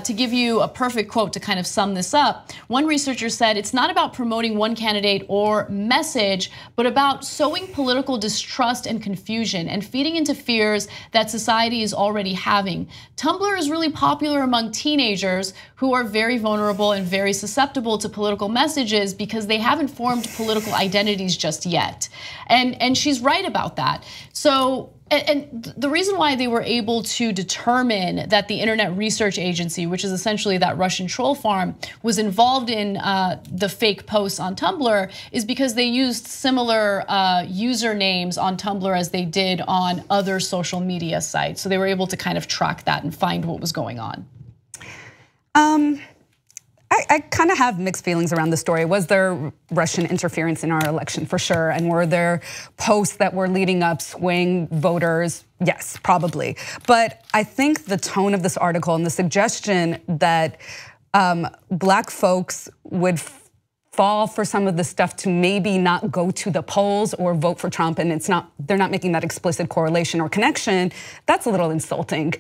To give you a perfect quote to kind of sum this up, one researcher said, "It's not about promoting one candidate or message, but about sowing political distrust and confusion and feeding into fears that society is already having. Tumblr is really popular among teenagers who are very vulnerable and very susceptible to political messages because they haven't formed political identities just yet." And she's right about that. So, and the reason why they were able to determine that the Internet Research Agency, which is essentially that Russian troll farm, was involved in the fake posts on Tumblr is because they used similar usernames on Tumblr as they did on other social media sites. So they were able to kind of track that and find what was going on. I kind of have mixed feelings around the story. Was there Russian interference in our election? For sure. And were there posts that were leading up swing voters? Yes, probably. But I think the tone of this article and the suggestion that Black folks would fall for some of the stuff to maybe not go to the polls or vote for Trump, and they're not making that explicit correlation or connection, that's a little insulting.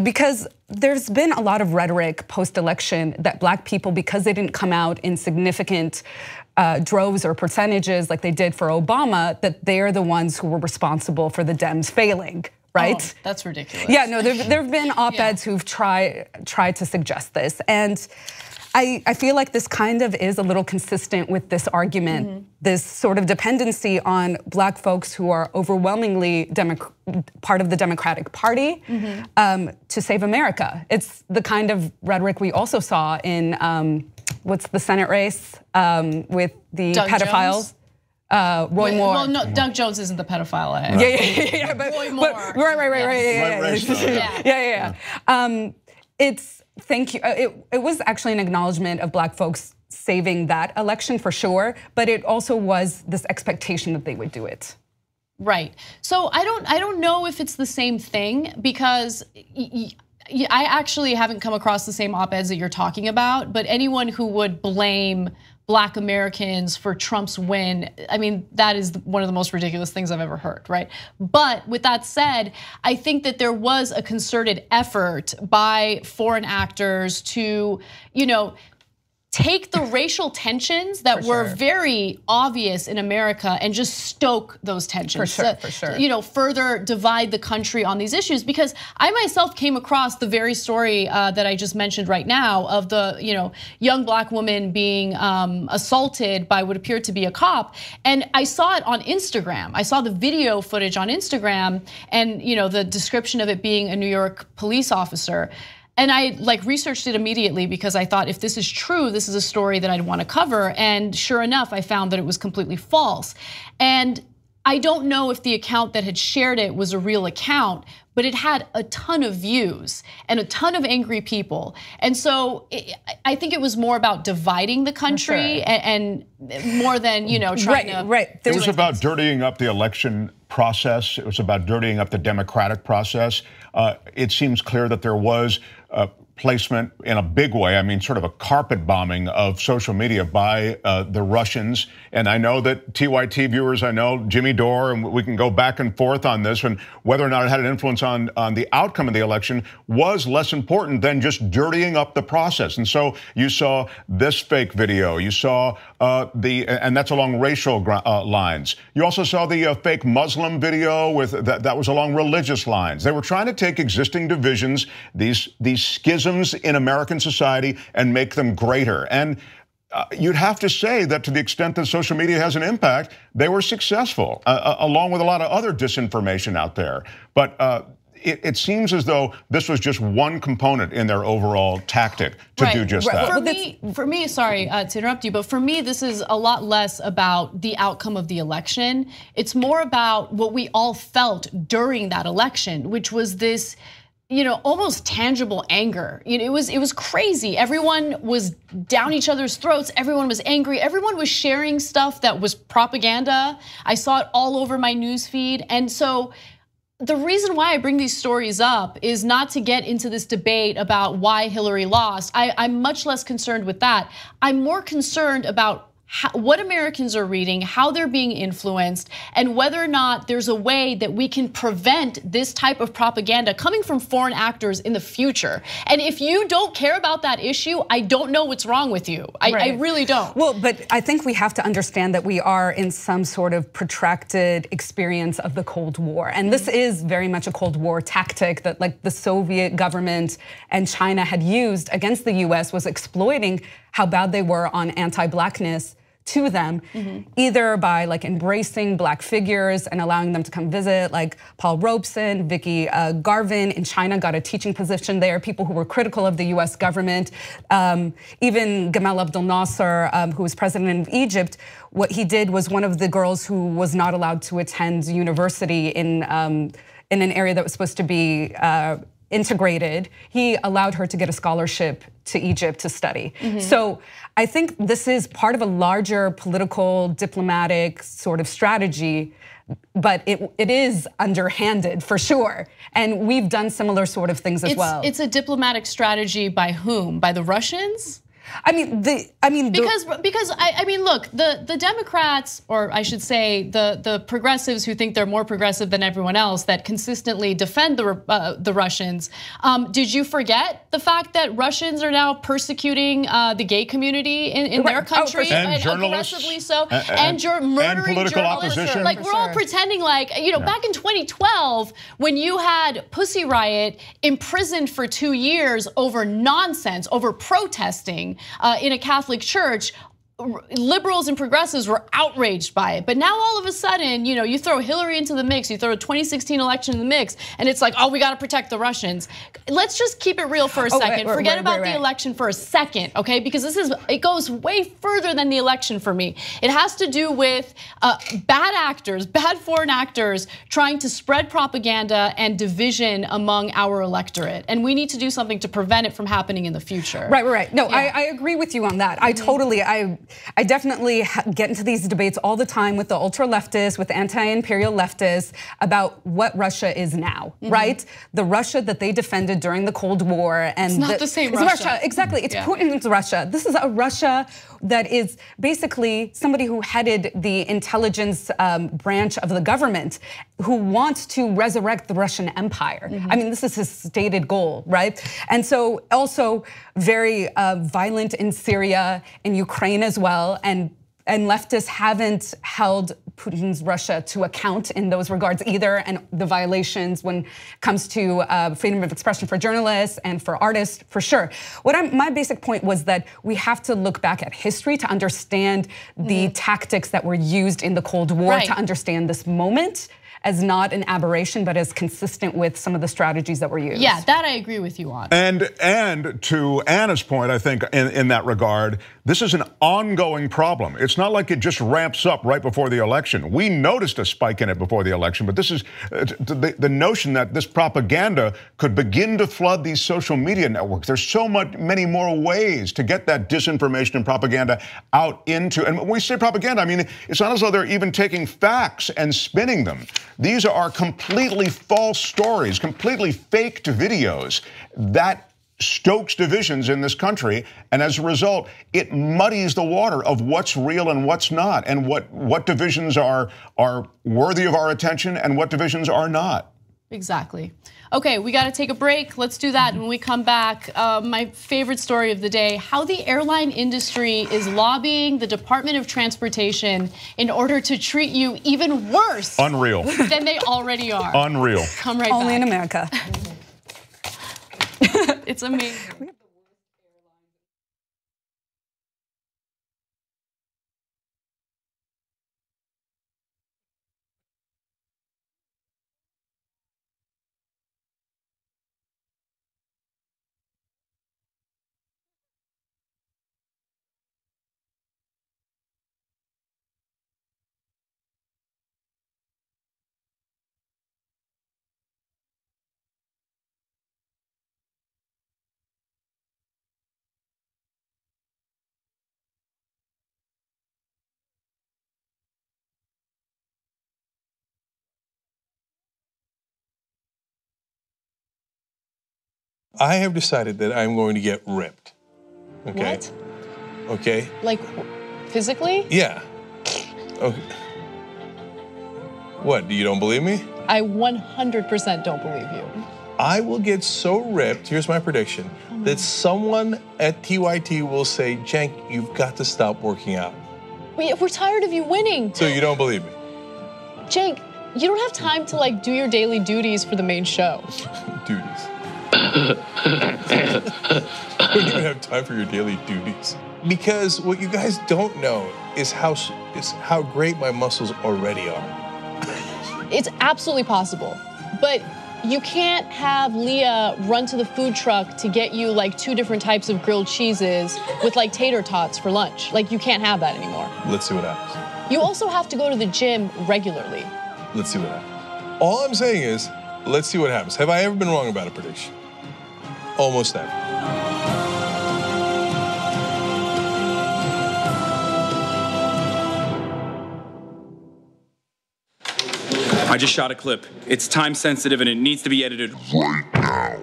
Because there's been a lot of rhetoric post-election that Black people, because they didn't come out in significant droves or percentages like they did for Obama, that they're the ones who were responsible for the Dems failing. Right? Oh, that's ridiculous. Yeah, no, there have been op-eds who've tried to suggest this, and I feel like this kind of is a little consistent with this argument, this sort of dependency on Black folks who are overwhelmingly part of the Democratic Party to save America. It's the kind of rhetoric we also saw in what's the Senate race with the Doug pedophiles. Roy Moore. Well, no, Doug Jones isn't the pedophile. Yeah, but Roy Moore. Right. It's. Thank you. It was actually an acknowledgement of Black folks saving that election for sure, but it also was this expectation that they would do it. Right. So I don't know if it's the same thing because I actually haven't come across the same op-eds that you're talking about, but anyone who would blame Black Americans for Trump's win, I mean, that is one of the most ridiculous things I've ever heard, right? But with that said, I think that there was a concerted effort by foreign actors to, take the racial tensions that were very obvious in America and just stoke those tensions. For sure. You know, further divide the country on these issues, because I myself came across the very story that I just mentioned right now of the young black woman being assaulted by what appeared to be a cop, and I saw it on Instagram. I saw the video footage on Instagram, and the description of it being a New York police officer. And I researched it immediately because I thought, if this is true, this is a story that I'd want to cover. And sure enough, I found that it was completely false. And I don't know if the account that had shared it was a real account, but it had a ton of views and a ton of angry people. And so I think it was more about dividing the country and more than trying to. Right. It was about dirtying up the election process. It was about dirtying up the democratic process. It seems clear that there was placement in a big way. I mean, sort of a carpet bombing of social media by the Russians. And I know that TYT viewers, I know Jimmy Dore, and we can go back and forth on this, and whether or not it had an influence on the outcome of the election was less important than just dirtying up the process. And so you saw this fake video. You saw and that's along racial lines. You also saw the fake Muslim video that was along religious lines. They were trying to take existing divisions, these schisms in American society, and make them greater. And you'd have to say that to the extent that social media has an impact, they were successful, along with a lot of other disinformation out there. But it seems as though this was just one component in their overall tactic to do just that. For me, sorry to interrupt you, but for me, this is a lot less about the outcome of the election. It's more about what we all felt during that election, which was this almost tangible anger. It was crazy. Everyone was down each other's throats. Everyone was angry. Everyone was sharing stuff that was propaganda. I saw it all over my news feed. And so the reason why I bring these stories up is not to get into this debate about why Hillary lost. I'm much less concerned with that. I'm more concerned about what Americans are reading, how they're being influenced, and whether or not there's a way that we can prevent this type of propaganda coming from foreign actors in the future. And if you don't care about that issue, I don't know what's wrong with you. I really don't. Well, but I think we have to understand that we are in some sort of protracted experience of the Cold War. And this is very much a Cold War tactic that the Soviet government and China had used against the US, was exploiting how bad they were on anti-blackness to them, either by embracing black figures and allowing them to come visit, like Paul Robeson, Vicky Garvin in China got a teaching position there, people who were critical of the US government. Even Gamal Abdel Nasser, who was president of Egypt, what he did was one of the girls who was not allowed to attend university in an area that was supposed to be integrated, he allowed her to get a scholarship to Egypt to study. So I think this is part of a larger political, diplomatic sort of strategy, but it is underhanded for sure. And we've done similar sort of things as well. It's a diplomatic strategy by whom? By the Russians? Because look, the Democrats, or I should say the progressives who think they're more progressive than everyone else, that consistently defend the Russians. Did you forget the fact that Russians are now persecuting the gay community in their country, and journalists, aggressively so, and murdering political journalists? opposition? We're all pretending back in 2012 when you had Pussy Riot imprisoned for 2 years over nonsense, over protesting in a Catholic church. Liberals and progressives were outraged by it. But now all of a sudden, you throw Hillary into the mix, you throw a 2016 election in the mix, and it's like, oh, we gotta protect the Russians. Let's just keep it real for a second. Forget about the election for a second, okay? Because it goes way further than the election for me. It has to do with bad actors, bad foreign actors trying to spread propaganda and division among our electorate. And we need to do something to prevent it from happening in the future. Right. No, yeah. I agree with you on that. I definitely get into these debates all the time with the ultra leftists, with anti-imperial leftists about what Russia is now, right? The Russia that they defended during the Cold War, and it's not the same Russia. Exactly, it's Putin's Russia. This is a Russia that is basically somebody who headed the intelligence branch of the government. who wants to resurrect the Russian Empire. I mean, this is his stated goal, right? And so also very violent in Syria, in Ukraine as well, and leftists haven't held Putin's Russia to account in those regards either, and the violations when it comes to freedom of expression for journalists and for artists, for sure. My basic point was that we have to look back at history to understand the tactics that were used in the Cold War, to understand this moment as not an aberration, but as consistent with some of the strategies that were used. Yeah, that I agree with you on. And to Anna's point, I think in that regard, this is an ongoing problem. It's not like it just ramps up right before the election. We noticed a spike in it before the election, but this is the notion that this propaganda could begin to flood these social media networks. There's so many more ways to get that disinformation and propaganda out into, and when we say propaganda, I mean, it's not as though they're even taking facts and spinning them. These are completely false stories, completely faked videos that stokes divisions in this country, and as a result, it muddies the water of what's real and what's not, and what divisions are worthy of our attention and what divisions are not. Exactly. Okay, we got to take a break. Let's do that when we come back. My favorite story of the day, how the airline industry is lobbying the Department of Transportation in order to treat you even worse Unreal. than they already are. Unreal. Come right Only back. in America. It's amazing. I have decided that I'm going to get ripped. Okay. What? Okay. Like physically? Yeah. Okay. What, you don't believe me? I 100% don't believe you. I will get so ripped, here's my prediction, that someone at TYT will say, Cenk, you've got to stop working out. We're tired of you winning. So you don't believe me? Cenk, you don't have time to like do your daily duties for the main show. Duties. You don't even have time for your daily duties. Because what you guys don't know is how great my muscles already are. It's absolutely possible, but you can't have Leah run to the food truck to get you like 2 different types of grilled cheeses with like tater tots for lunch. Like you can't have that anymore. Let's see what happens. You also have to go to the gym regularly. Let's see what happens. All I'm saying is, let's see what happens. Have I ever been wrong about a prediction? Almost never. I just shot a clip. It's time sensitive and it needs to be edited right now.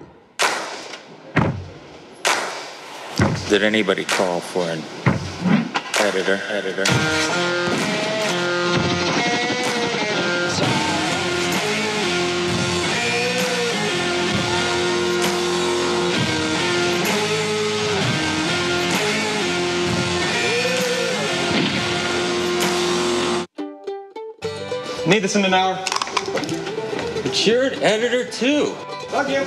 Did anybody call for an editor? Need this in an hour. But you're an editor too. Love you.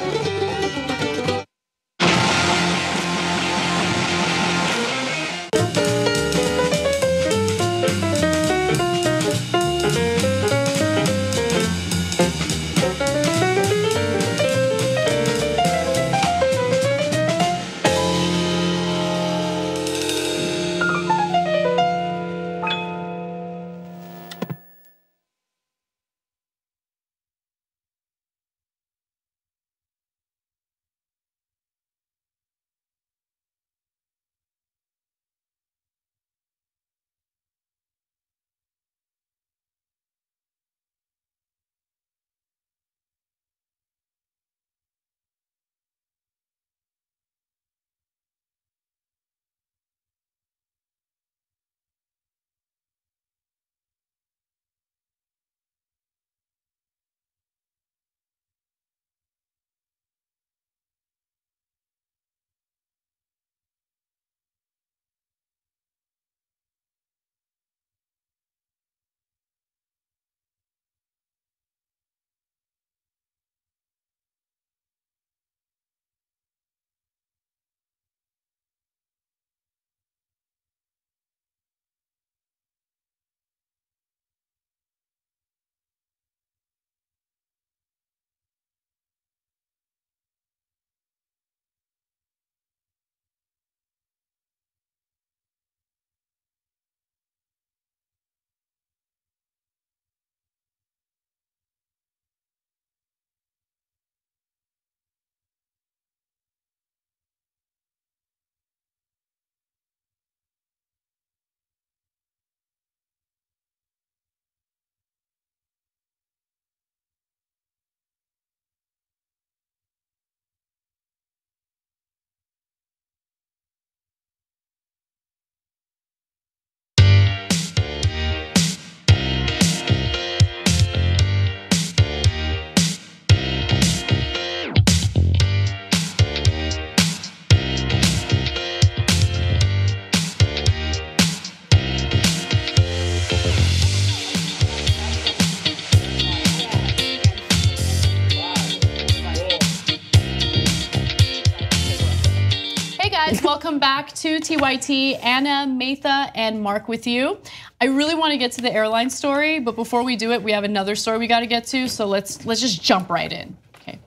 guys, welcome back to TYT. Anna, Matha, and Mark with you. I really want to get to the airline story, but before we do it, we have another story we got to get to, so let's just jump right in. Okay.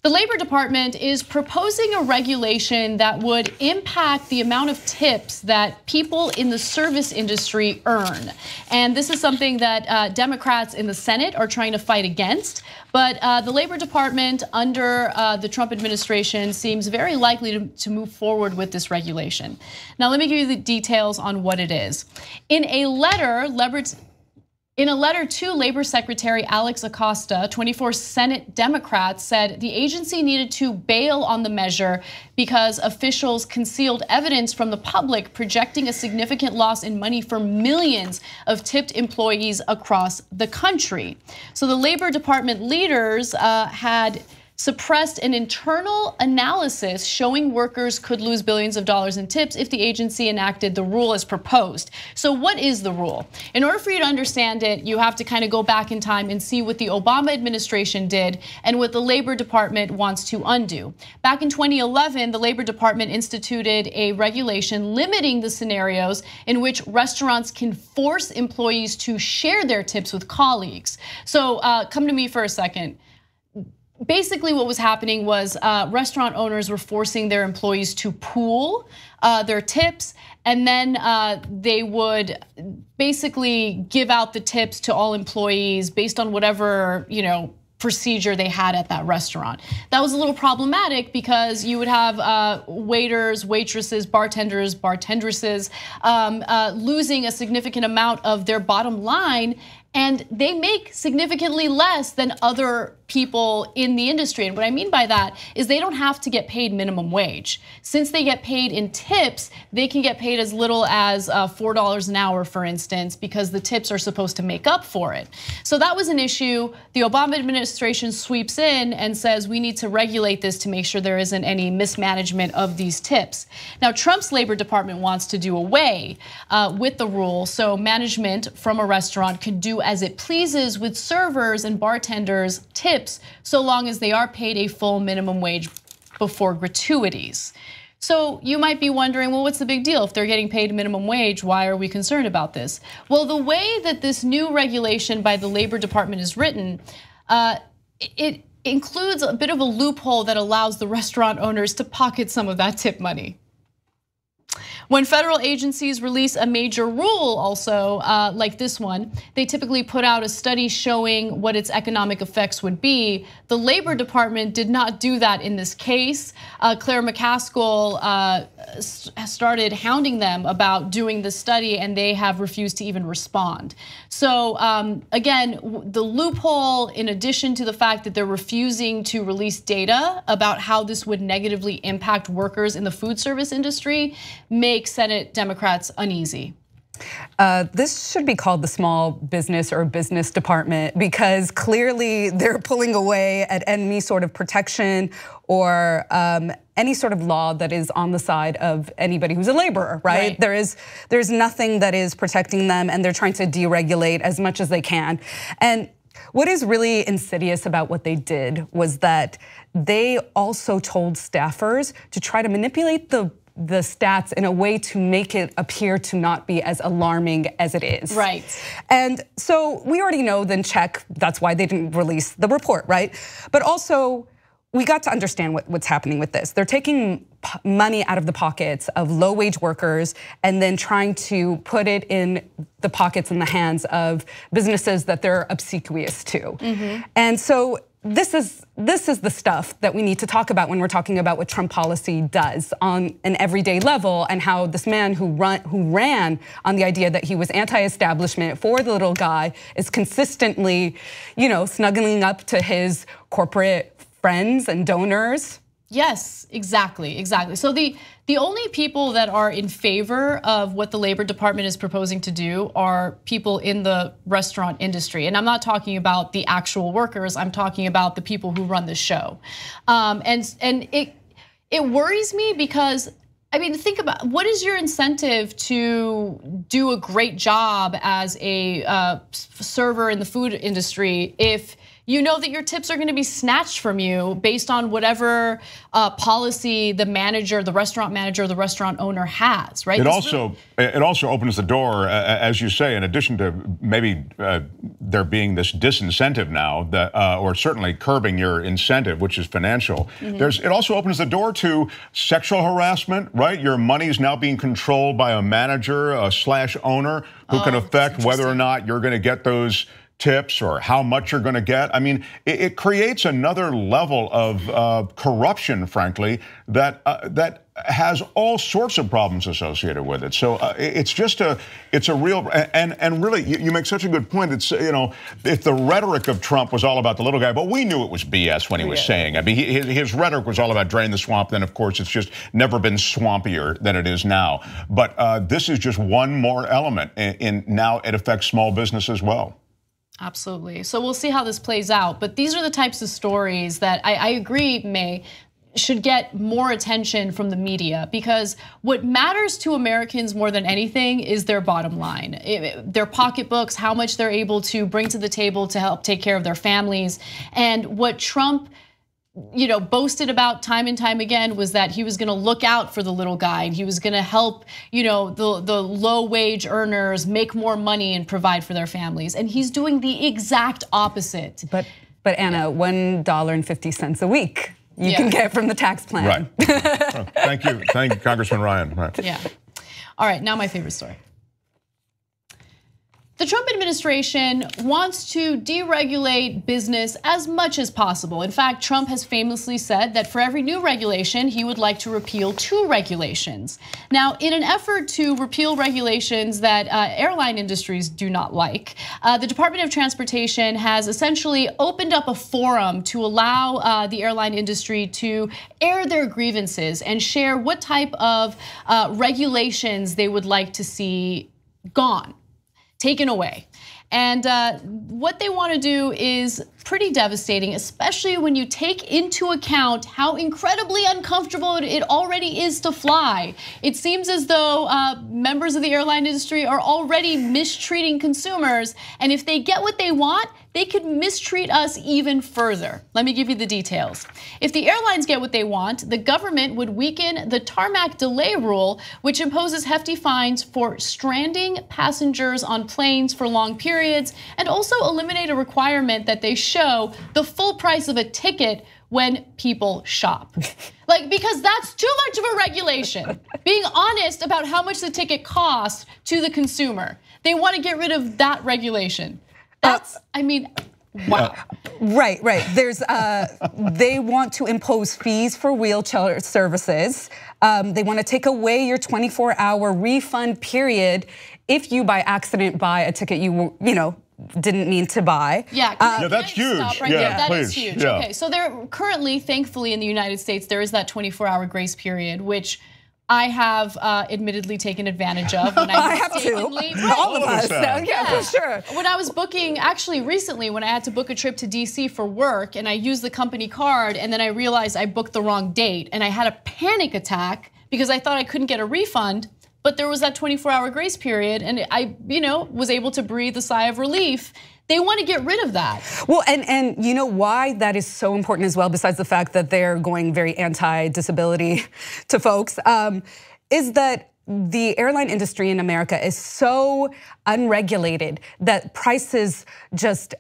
The Labor Department is proposing a regulation that would impact the amount of tips that people in the service industry earn. And this is something that Democrats in the Senate are trying to fight against. But the Labor Department under the Trump administration seems very likely to move forward with this regulation. Now, let me give you the details on what it is. In a letter to Labor Secretary Alex Acosta, 24 Senate Democrats said the agency needed to bail on the measure because officials concealed evidence from the public projecting a significant loss in money for millions of tipped employees across the country. So the Labor Department leaders had suppressed an internal analysis showing workers could lose billions of dollars in tips if the agency enacted the rule as proposed. So what is the rule? In order for you to understand it, you have to kind of go back in time and see what the Obama administration did and what the Labor Department wants to undo. Back in 2011, the Labor Department instituted a regulation limiting the scenarios in which restaurants can force employees to share their tips with colleagues. So come to me for a second. Basically what was happening was restaurant owners were forcing their employees to pool their tips, and then they would basically give out the tips to all employees based on whatever, procedure they had at that restaurant. That was a little problematic because you would have waiters, waitresses, bartenders, bartendresses losing a significant amount of their bottom line, and they make significantly less than other people in the industry. And what I mean by that is they don't have to get paid minimum wage. Since they get paid in tips, they can get paid as little as $4 an hour, for instance, because the tips are supposed to make up for it. So that was an issue. The Obama administration sweeps in and says we need to regulate this to make sure there isn't any mismanagement of these tips. Now, Trump's Labor Department wants to do away with the rule, so management from a restaurant could do as it pleases with servers and bartenders' tips, so long as they are paid a full minimum wage before gratuities. So you might be wondering, well, what's the big deal? If they're getting paid minimum wage, why are we concerned about this? Well, the way that this new regulation by the Labor Department is written, it includes a bit of a loophole that allows the restaurant owners to pocket some of that tip money. When federal agencies release a major rule also, like this one, they typically put out a study showing what its economic effects would be. The Labor Department did not do that in this case. Claire McCaskill started hounding them about doing the study, and they have refused to even respond. So again, the loophole, in addition to the fact that they're refusing to release data about how this would negatively impact workers in the food service industry, makes Senate Democrats uneasy. This should be called the Small Business or Business Department, because clearly they're pulling away at any sort of protection or any sort of law that is on the side of anybody who's a laborer, right? There's nothing that is protecting them, and they're trying to deregulate as much as they can. And what is really insidious about what they did was that they also told staffers to try to manipulate the stats in a way to make it appear to not be as alarming as it is. Right. And so we already know, then check, that's why they didn't release the report, right? But also, we got to understand what's happening with this. They're taking money out of the pockets of low-wage workers and then trying to put it in the pockets and the hands of businesses that they're obsequious to. And so this is the stuff that we need to talk about when we're talking about what Trump policy does on an everyday level, and how this man who ran on the idea that he was anti-establishment for the little guy is consistently, snuggling up to his corporate friends and donors. Yes, exactly. So the only people that are in favor of what the Labor Department is proposing to do are people in the restaurant industry. And I'm not talking about the actual workers, I'm talking about the people who run the show. And it worries me because, I mean, think about, what is your incentive to do a great job as a server in the food industry if you know that your tips are going to be snatched from you based on whatever policy the manager, the restaurant manager, the restaurant owner has, right? It also opens the door, as you say, in addition to maybe there being this disincentive now, that, or certainly curbing your incentive, which is financial. It also opens the door to sexual harassment, right? Your money is now being controlled by a manager slash owner who can affect whether or not you're going to get those tips or how much you're going to get. I mean, it creates another level of corruption, frankly, that has all sorts of problems associated with it. So it's just it's a real, and really, you make such a good point. It's, you know, if the rhetoric of Trump was all about the little guy, but we knew it was BS when he was saying. I mean, his rhetoric was all about drain the swamp. Then, of course, it's just never been swampier than it is now. But this is just one more element, in now it affects small business as well. Absolutely. So we'll see how this plays out. But these are the types of stories that I agree, May, should get more attention from the media, because what matters to Americans more than anything is their bottom line, their pocketbooks, how much they're able to bring to the table to help take care of their families. And what Trump, you know, boasted about time and time again was that he was going to look out for the little guy, and he was going to help, you know, the low wage earners make more money and provide for their families. And he's doing the exact opposite. But Anna, $1.50 a week you can get from the tax plan. Right. Thank you, Congressman Ryan. Right. Yeah. All right, now my favorite story. The Trump administration wants to deregulate business as much as possible. In fact, Trump has famously said that for every new regulation, he would like to repeal 2 regulations. Now, in an effort to repeal regulations that airline industries do not like, the Department of Transportation has essentially opened up a forum to allow the airline industry to air their grievances and share what type of regulations they would like to see gone, taken away. And what they want to do is pretty devastating, especially when you take into account how incredibly uncomfortable it already is to fly. It seems as though members of the airline industry are already mistreating consumers, and if they get what they want, they could mistreat us even further. Let me give you the details. If the airlines get what they want, the government would weaken the tarmac delay rule, which imposes hefty fines for stranding passengers on planes for long periods, and also eliminate a requirement that they show the full price of a ticket when people shop. Because that's too much of a regulation. Being honest about how much the ticket costs to the consumer. They want to get rid of that regulation. That's, I mean, wow. Right. There's, they want to impose fees for wheelchair services. They want to take away your 24-hour refund period if you by accident buy a ticket you didn't mean to buy. Yeah, that's huge. Right there. That is huge. Yeah. Okay, so there currently, thankfully, in the United States, there is that 24-hour grace period, which I have admittedly taken advantage of when I have to. All of us. Yeah, for sure. When I was booking, actually recently, when I had to book a trip to DC for work, and I used the company card, and then I realized I booked the wrong date, and I had a panic attack because I thought I couldn't get a refund. But there was that 24-hour grace period, and I, was able to breathe a sigh of relief. They want to get rid of that. Well, and you know why that is so important as well, besides the fact that they're going very anti-disability to folks, is that the airline industry in America is so unregulated that prices just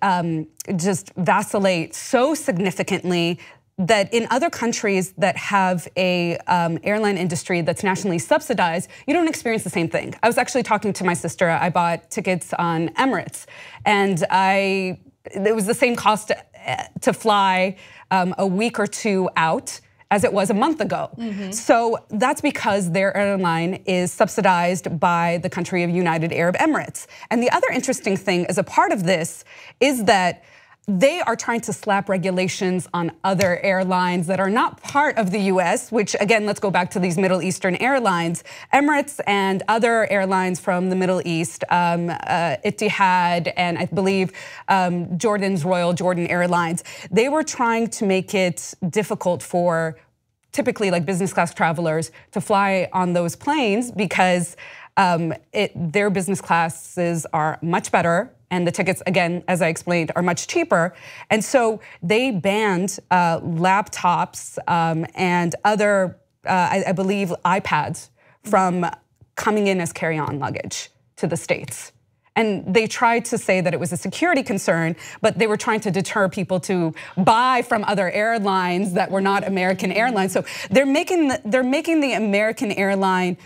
vacillate so significantly that in other countries that have a airline industry that's nationally subsidized, you don't experience the same thing. I was actually talking to my sister. I bought tickets on Emirates, and it was the same cost to fly a week or 2 out as it was a month ago. So that's because their airline is subsidized by the country of United Arab Emirates. And the other interesting thing as a part of this is that they are trying to slap regulations on other airlines that are not part of the US, which again, let's go back to these Middle Eastern airlines. Emirates and other airlines from the Middle East, Etihad, and I believe Jordan's Royal Jordan Airlines, they were trying to make it difficult for typically like business class travelers to fly on those planes because their business classes are much better And the tickets, again, as I explained, are much cheaper. And so they banned laptops and other, I believe, iPads from coming in as carry-on luggage to the States. And they tried to say that it was a security concern, but they were trying to deter people to buy from other airlines that were not American airlines. So they're making the American airline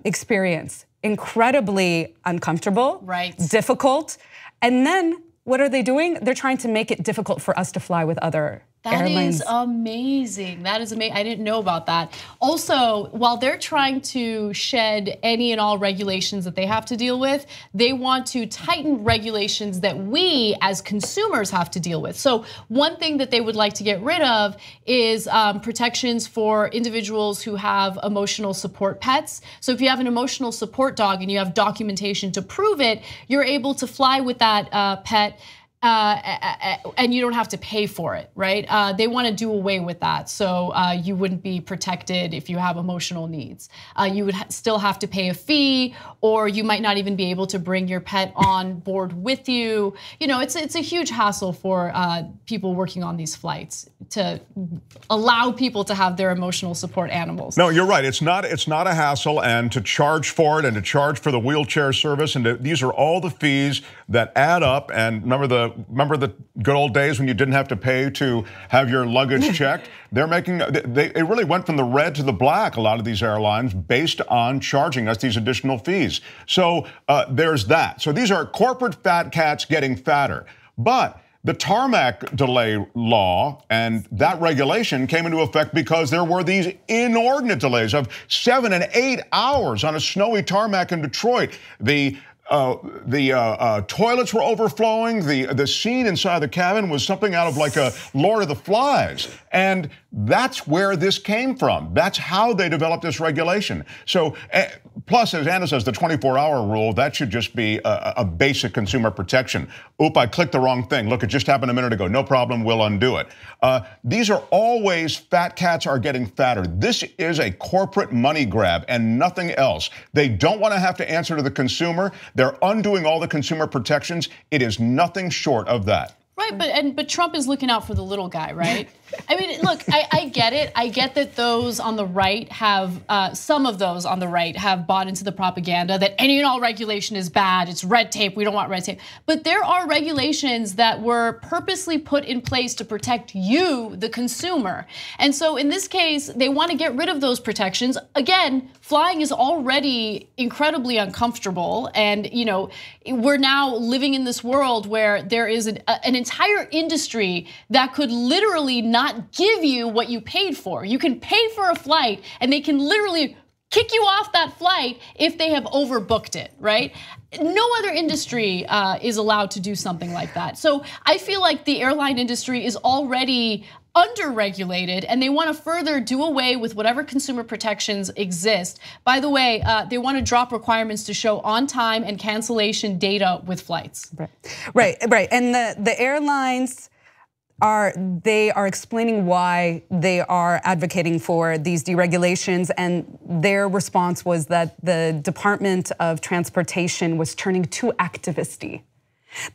experience incredibly uncomfortable, difficult. And then what are they doing? They're trying to make it difficult for us to fly with other airlines. That is amazing. That is amazing. I didn't know about that. Also, while they're trying to shed any and all regulations that they have to deal with, they want to tighten regulations that we as consumers have to deal with. So one thing that they would like to get rid of is protections for individuals who have emotional support pets. So if you have an emotional support dog and you have documentation to prove it, you're able to fly with that pet and you don't have to pay for it, right? They want to do away with that, so you wouldn't be protected if you have emotional needs. You would still have to pay a fee, or you might not even be able to bring your pet on board with you. You know, it's a huge hassle for people working on these flights to allow people to have their emotional support animals. No, you're right. It's not a hassle, and to charge for it and to charge for the wheelchair service, and these are all the fees that add up. And remember the good old days when you didn't have to pay to have your luggage checked? It really went from the red to the black, a lot of these airlines, based on charging us these additional fees. So there's that. So these are corporate fat cats getting fatter. But the tarmac delay law and that regulation came into effect because there were these inordinate delays of 7 and 8 hours on a snowy tarmac in Detroit. The toilets were overflowing. The scene inside the cabin was something out of like a Lord of the Flies. And that's where this came from. That's how they developed this regulation. So, plus, as Anna says, the 24-hour rule, that should just be a basic consumer protection. Oop, I clicked the wrong thing. Look, it just happened a minute ago. No problem, we'll undo it. These are always, fat cats are getting fatter. This is a corporate money grab and nothing else. They don't want to have to answer to the consumer. They're undoing all the consumer protections. It is nothing short of that. Right, but Trump is looking out for the little guy, right? I mean, look, I get it. I get that those on the right have, some of those on the right have bought into the propaganda that any and all regulation is bad, it's red tape, we don't want red tape. But there are regulations that were purposely put in place to protect you, the consumer. And so in this case, they want to get rid of those protections. Again, flying is already incredibly uncomfortable. And you know, we're now living in this world where there is an entire industry that could literally not give you what you paid for. You can pay for a flight and they can literally kick you off that flight if they have overbooked it, right? No other industry is allowed to do something like that. So I feel like the airline industry is already under-regulated and they want to further do away with whatever consumer protections exist. By the way, they want to drop requirements to show on-time and cancellation data with flights. Right. And the airlines are explaining why they are advocating for these deregulations, and their response was that the Department of Transportation was turning too activisty.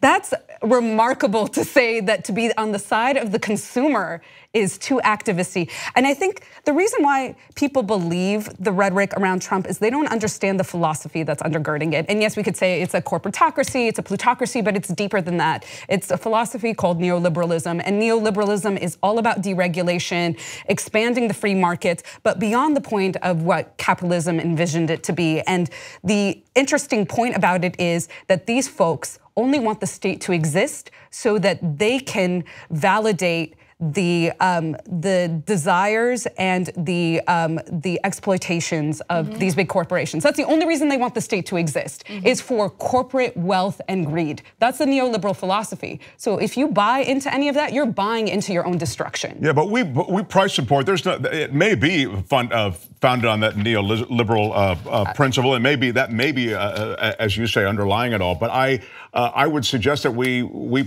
That's remarkable to say, that to be on the side of the consumer is too activisty. And I think the reason why people believe the rhetoric around Trump is they don't understand the philosophy that's undergirding it. And yes, we could say it's a corporatocracy, it's a plutocracy, but it's deeper than that. It's a philosophy called neoliberalism, and neoliberalism is all about deregulation, expanding the free market, but beyond the point of what capitalism envisioned it to be. And the interesting point about it is that these folks only want the state to exist so that they can validate the desires and the exploitations of these big corporations. That's the only reason they want the state to exist, is for corporate wealth and greed. That's the neoliberal philosophy. So if you buy into any of that, you're buying into your own destruction. Yeah, but we price support. It may be founded on that neoliberal principle, and that may be, as you say, underlying it all. But I would suggest that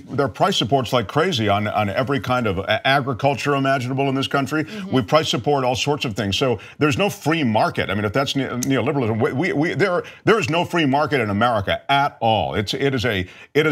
there are price supports like crazy on every kind of agriculture imaginable in this country. We price support all sorts of things. So there's no free market. I mean, if that's neoliberalism, there is no free market in America at all. It is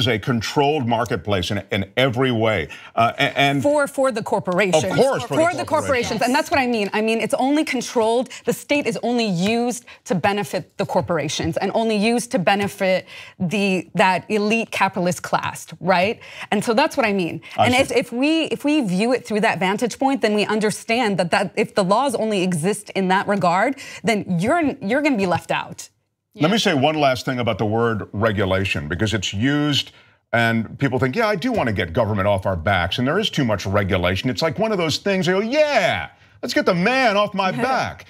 a controlled marketplace in every way. And for the corporations. Of course, for the corporations. And that's what I mean. I mean, it's only controlled. The state is only used to benefit the corporations and only used to benefit that elite capitalist class, right? And so that's what I mean. And if we view it through that vantage point, then we understand that if the laws only exist in that regard, then you're going to be left out. Let me say one last thing about the word regulation, because it's used and people think, yeah, I do want to get government off our backs, and there is too much regulation. It's like one of those things, you go, yeah, let's get the man off my back.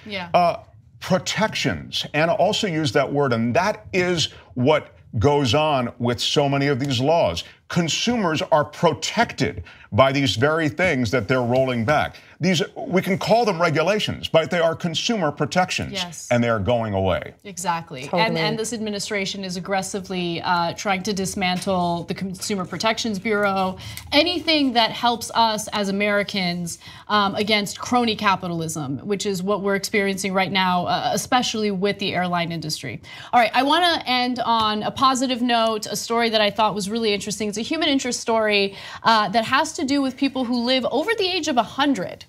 Protections. Anna also used that word, and that is what goes on with so many of these laws. Consumers are protected by these very things that they're rolling back. We can call them regulations, but they are consumer protections, and they are going away. Exactly. Totally. And this administration is aggressively trying to dismantle the Consumer Protections Bureau, anything that helps us as Americans against crony capitalism, which is what we're experiencing right now, especially with the airline industry. All right, I want to end on a positive note, a story that I thought was really interesting. It's a human interest story that has to do with people who live over the age of 100.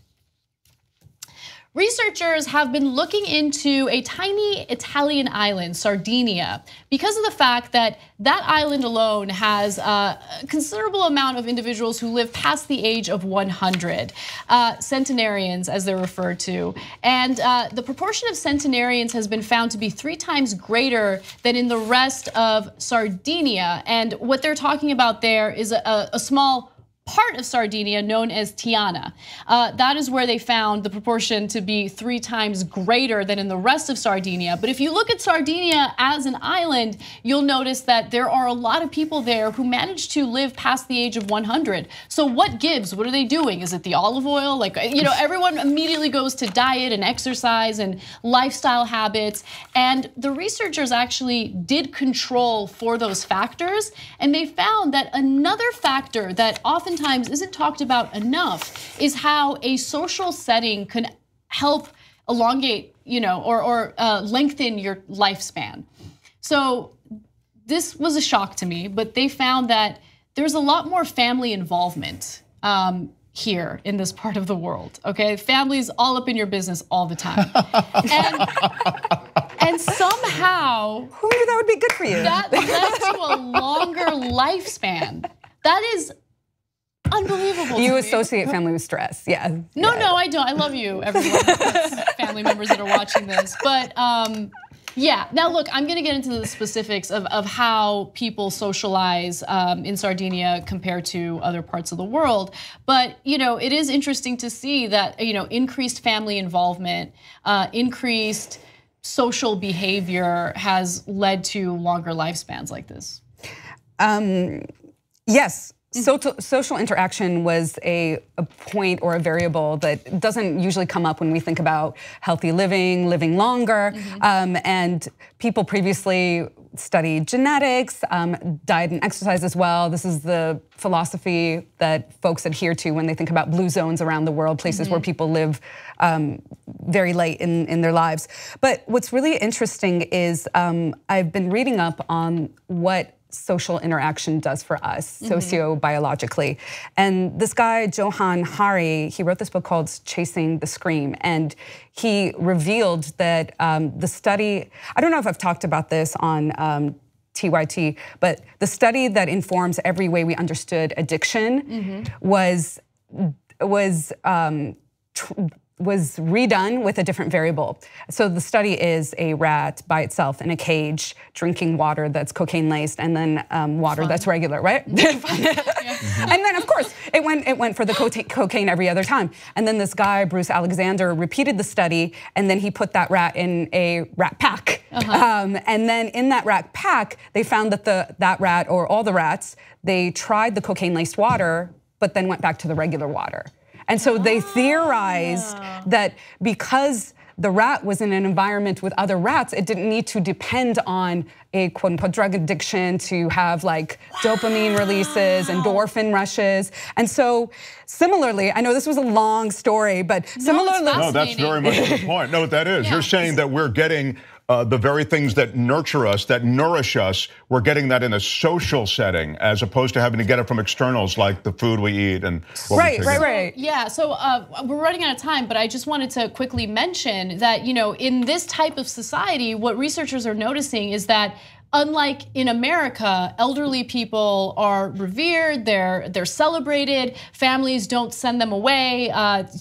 Researchers have been looking into a tiny Italian island, Sardinia, because of the fact that that island alone has a considerable amount of individuals who live past the age of 100, centenarians as they're referred to. And the proportion of centenarians has been found to be 3 times greater than in the rest of Sardinia. And what they're talking about there is a small part of Sardinia known as Tiana. That is where they found the proportion to be 3 times greater than in the rest of Sardinia. But if you look at Sardinia as an island, you'll notice that there are a lot of people there who manage to live past the age of 100. So what gives? What are they doing? Is it the olive oil? Like, you know, everyone immediately goes to diet and exercise and lifestyle habits. And the researchers actually did control for those factors. And they found that another factor that often isn't talked about enough is how a social setting can help elongate, or lengthen your lifespan. So this was a shock to me, but they found that there's a lot more family involvement here in this part of the world, okay? Families all up in your business all the time. And somehow, who knew that would be good for you? That led to a longer lifespan. That is unbelievable. You associate family with stress, yeah. No, I don't. I love you, everyone, family members that are watching this. But yeah, now look, I'm gonna get into the specifics of how people socialize in Sardinia compared to other parts of the world. But it is interesting to see that increased family involvement, increased social behavior has led to longer lifespans like this. Yes. Social interaction was a point or a variable that doesn't usually come up when we think about healthy living longer. And people previously studied genetics, diet and exercise as well. This is the philosophy that folks adhere to when they think about blue zones around the world, places where people live very late in their lives. But what's really interesting is I've been reading up on what social interaction does for us sociobiologically. And this guy, Johann Hari, he wrote this book called Chasing the Scream. And he revealed that the study, I don't know if I've talked about this on TYT, but the study that informs every way we understood addiction was redone with a different variable. So the study is a rat by itself in a cage drinking water that's cocaine laced and then water that's regular, right? And then of course it went for the cocaine every other time. And then this guy, Bruce Alexander, repeated the study and then he put that rat in a rat pack. And then in that rat pack, they found that that rat or all the rats, they tried the cocaine laced water, but then went back to the regular water. And so they theorized that because the rat was in an environment with other rats, it didn't need to depend on a quote unquote drug addiction to have like dopamine releases, endorphin rushes. And so similarly, I know this was a long story, but similarly. No, that's very much the point. No, what that is. You're saying that we're getting the very things that nurture us, that nourish us, we're getting that in a social setting as opposed to having to get it from externals like the food we eat and what we take in. Right. Yeah, so we're running out of time, but I just wanted to quickly mention that, in this type of society, what researchers are noticing is that unlike in America, elderly people are revered, they're celebrated, families don't send them away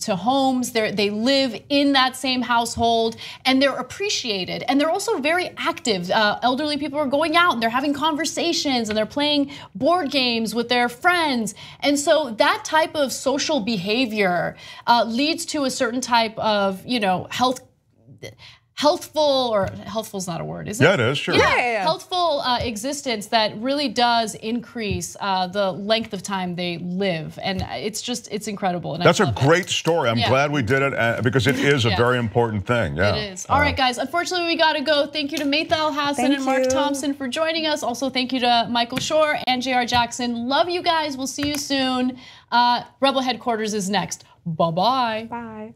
to homes, they live in that same household, and they're appreciated. And they're also very active. Elderly people are going out and they're having conversations and they're playing board games with their friends. And so that type of social behavior leads to a certain type of, healthful's not a word, is it? Yeah, it is, sure. Yeah. Healthful existence that really does increase the length of time they live. And it's incredible. And that's a great story. I'm glad we did it because it is a very important thing. Yeah. It is. All right, guys, unfortunately we gotta go. Thank you to Maytha Alhassan and Mark Thompson for joining us. Also, thank you to Michael Shore and JR Jackson. Love you guys, we'll see you soon. Rebel Headquarters is next. Bye-bye. Bye.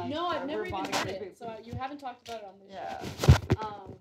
No, I've never even heard it. So you haven't talked about it on the show.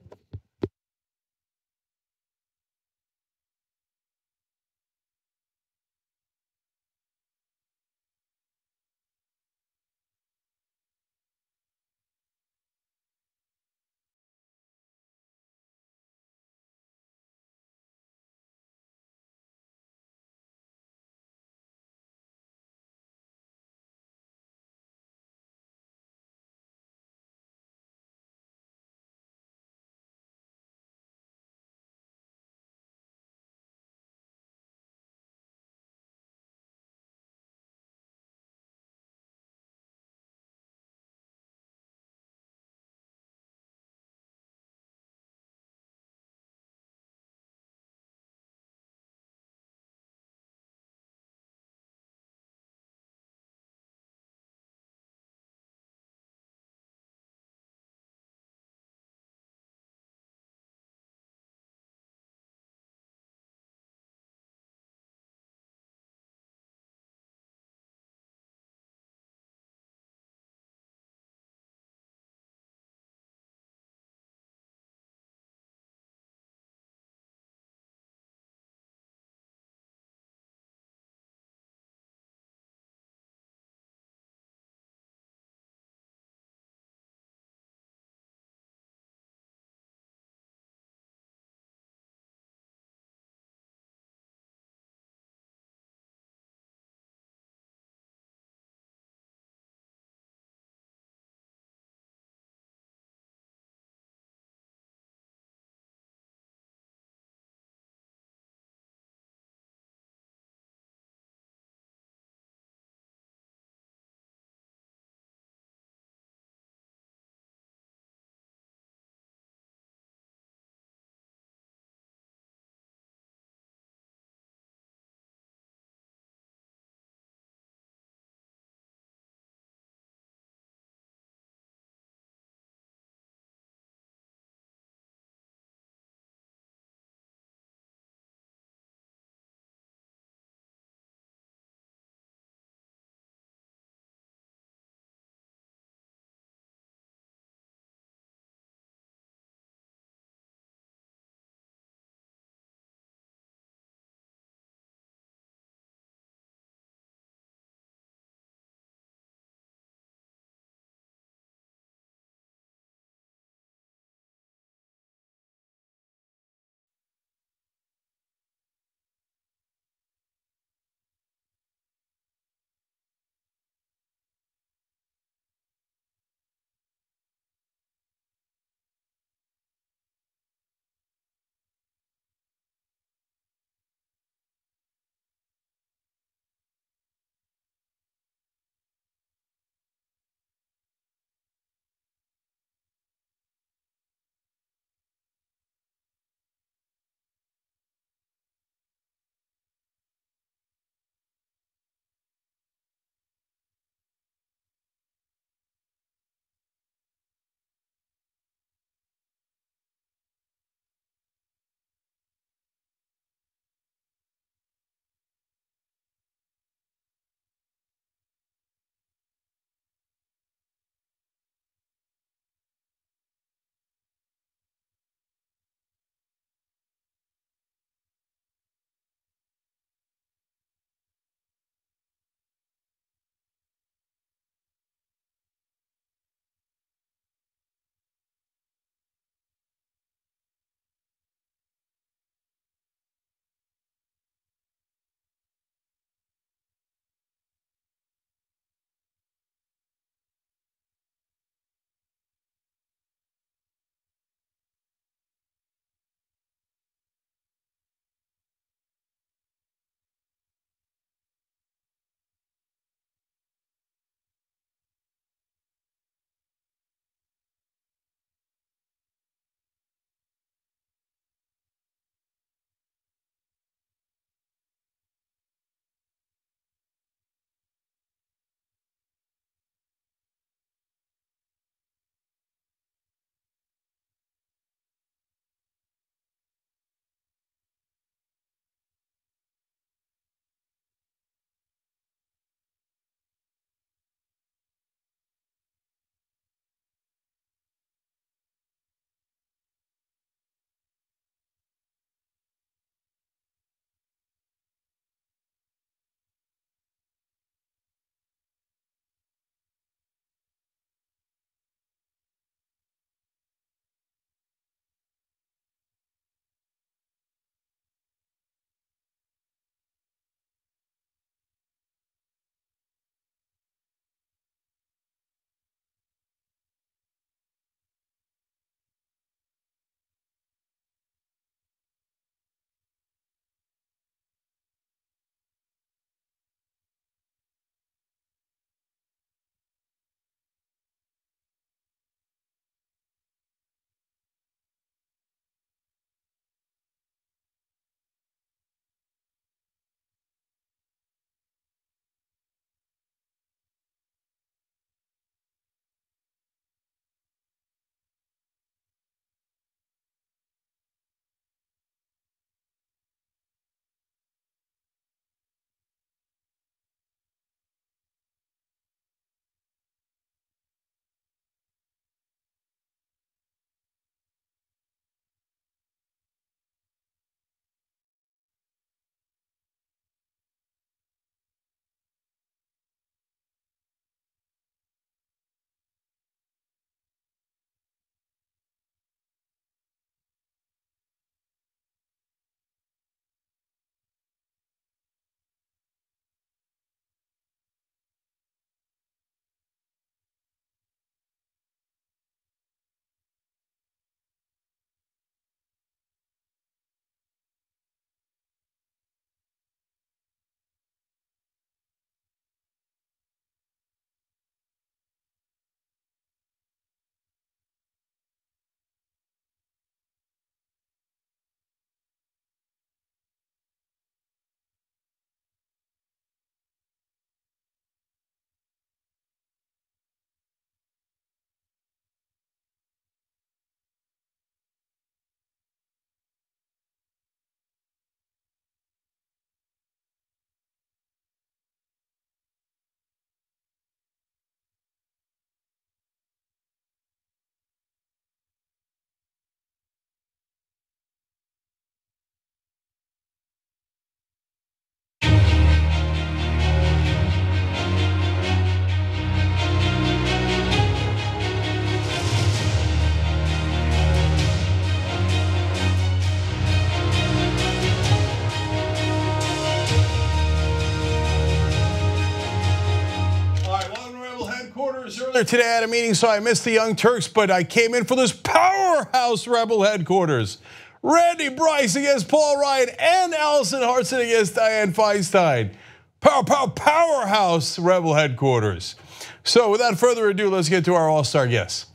Today I had a meeting, so I missed the Young Turks, but I came in for this powerhouse rebel headquarters. Randy Bryce against Paul Ryan and Allison Hartson against Dianne Feinstein. Powerhouse rebel headquarters. So without further ado, let's get to our all-star guests.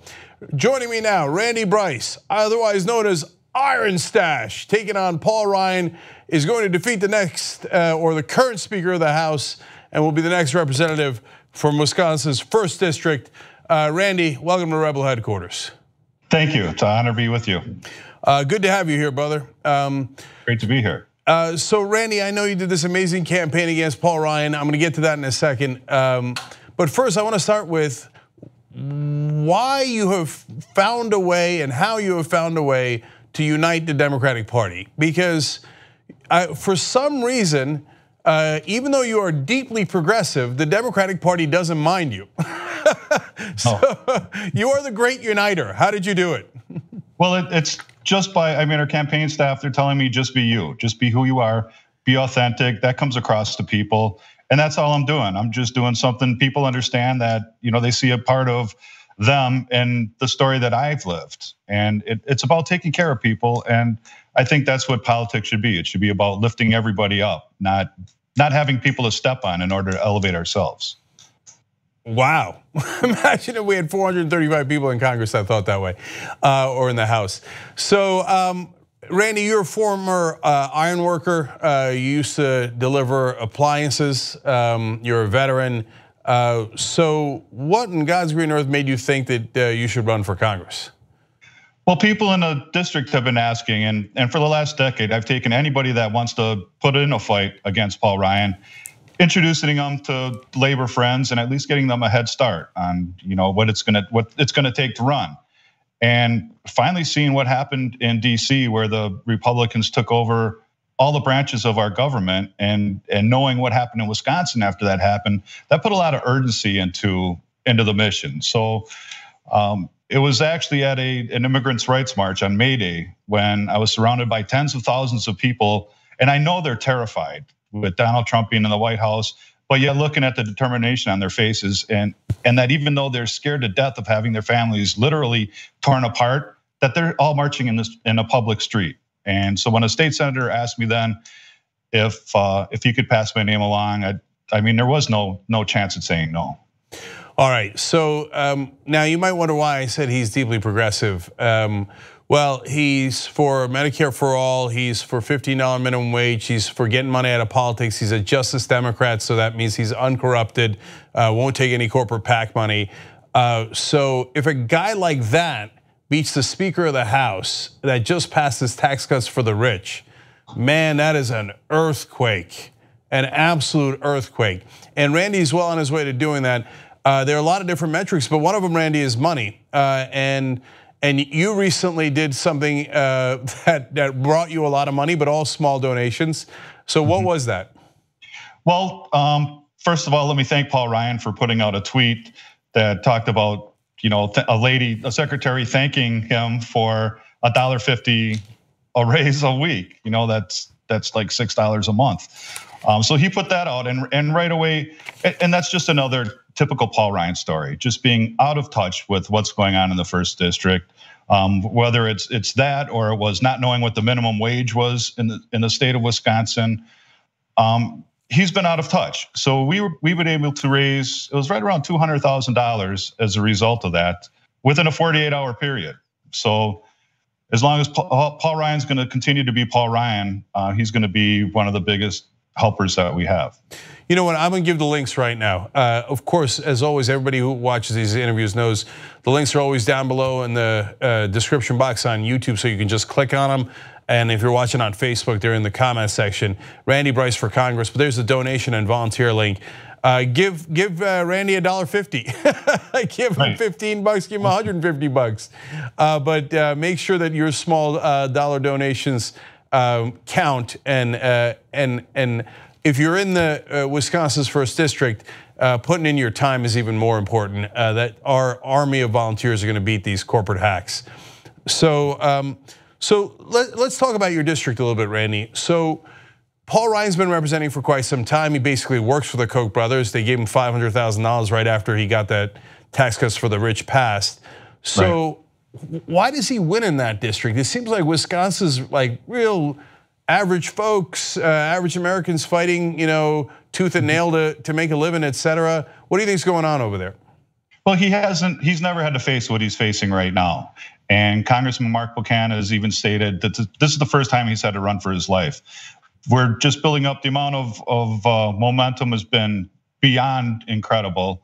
Joining me now, Randy Bryce, otherwise known as Iron Stash, taking on Paul Ryan, is going to defeat the next, or the current Speaker of the House, and will be the next representative from Wisconsin's 1st District. Randy, welcome to Rebel Headquarters. Thank you. It's an honor to be with you. Good to have you here, brother. Great to be here. So Randy, I know you did this amazing campaign against Paul Ryan. I'm going to get to that in a second. But first, I want to start with why you have found a way and how you have found a way to unite the Democratic Party. Because for some reason, even though you are deeply progressive, the Democratic Party doesn't mind you. So you are the great uniter. How did you do it? Well, it's just by, our campaign staff, they're telling me just be you, just be who you are, be authentic. That comes across to people. And that's all I'm doing. I'm just doing something people understand that, they see a part of them and the story that I've lived. And it's about taking care of people. And I think that's what politics should be. It should be about lifting everybody up, not having people to step on in order to elevate ourselves. Wow. Imagine if we had 435 people in Congress that thought that way, or in the House. So, Randy, you're a former iron worker. You used to deliver appliances. You're a veteran. So what in God's green earth made you think that you should run for Congress? Well, people in the district have been asking, and for the last decade, I've taken anybody that wants to put in a fight against Paul Ryan, introducing them to labor friends and at least getting them a head start on what it's gonna take to run. And finally seeing what happened in DC, where the Republicans took over all the branches of our government, and knowing what happened in Wisconsin after that happened, that put a lot of urgency into the mission. So it was actually at an immigrants' rights march on May Day when I was surrounded by tens of thousands of people, and I know they're terrified with Donald Trump being in the White House, but yet looking at the determination on their faces, and that even though they're scared to death of having their families literally torn apart, that they're all marching in a public street. And so when a state senator asked me then if he could pass my name along, there was no chance at saying no. All right, so now you might wonder why I said he's deeply progressive. Well, he's for Medicare for all, he's for $15 minimum wage, he's for getting money out of politics, he's a Justice Democrat, so that means he's uncorrupted, won't take any corporate PAC money. So if a guy like that beats the Speaker of the House that just passes tax cuts for the rich, man, that is an earthquake, an absolute earthquake. And Randy's well on his way to doing that. There are a lot of different metrics, but one of them, Randy, is money. And you recently did something that brought you a lot of money, but all small donations. So what was that? Well, first of all, let me thank Paul Ryan for putting out a tweet that talked about, a secretary thanking him for $1.50 a raise a week. That's like $6 a month. So he put that out, and right away, and that's just another typical Paul Ryan story, just being out of touch with what's going on in the 1st District. Whether it's that, or it was not knowing what the minimum wage was in the state of Wisconsin. He's been out of touch. So we've been able to raise, it was right around $200,000 as a result of that within a 48-hour period. So as long as Paul Ryan's going to continue to be Paul Ryan, he's going to be one of the biggest helpers that we have. You know what, I'm gonna give the links right now. Of course, as always, everybody who watches these interviews knows the links are always down below in the description box on YouTube, so you can just click on them. And if you're watching on Facebook, they're in the comment section. Randy Bryce for Congress, but there's a donation and volunteer link. Give Randy $1.50. Give him $15, give him $150. But make sure that your small dollar donations count, and if you're in the Wisconsin's 1st District, putting in your time is even more important. That our army of volunteers are going to beat these corporate hacks. So let's talk about your district a little bit, Randy. So Paul Ryan's been representing for quite some time. He basically works for the Koch brothers. They gave him $500,000 right after he got that tax cuts for the rich passed. So why does he win in that district? It seems like Wisconsin's like real average folks, average Americans fighting, tooth and nail to make a living, et cetera. What do you think's going on over there? Well, he's never had to face what he's facing right now. And Congressman Mark Buchanan has even stated that this is the first time he's had to run for his life. We're just building up. The amount of momentum has been beyond incredible.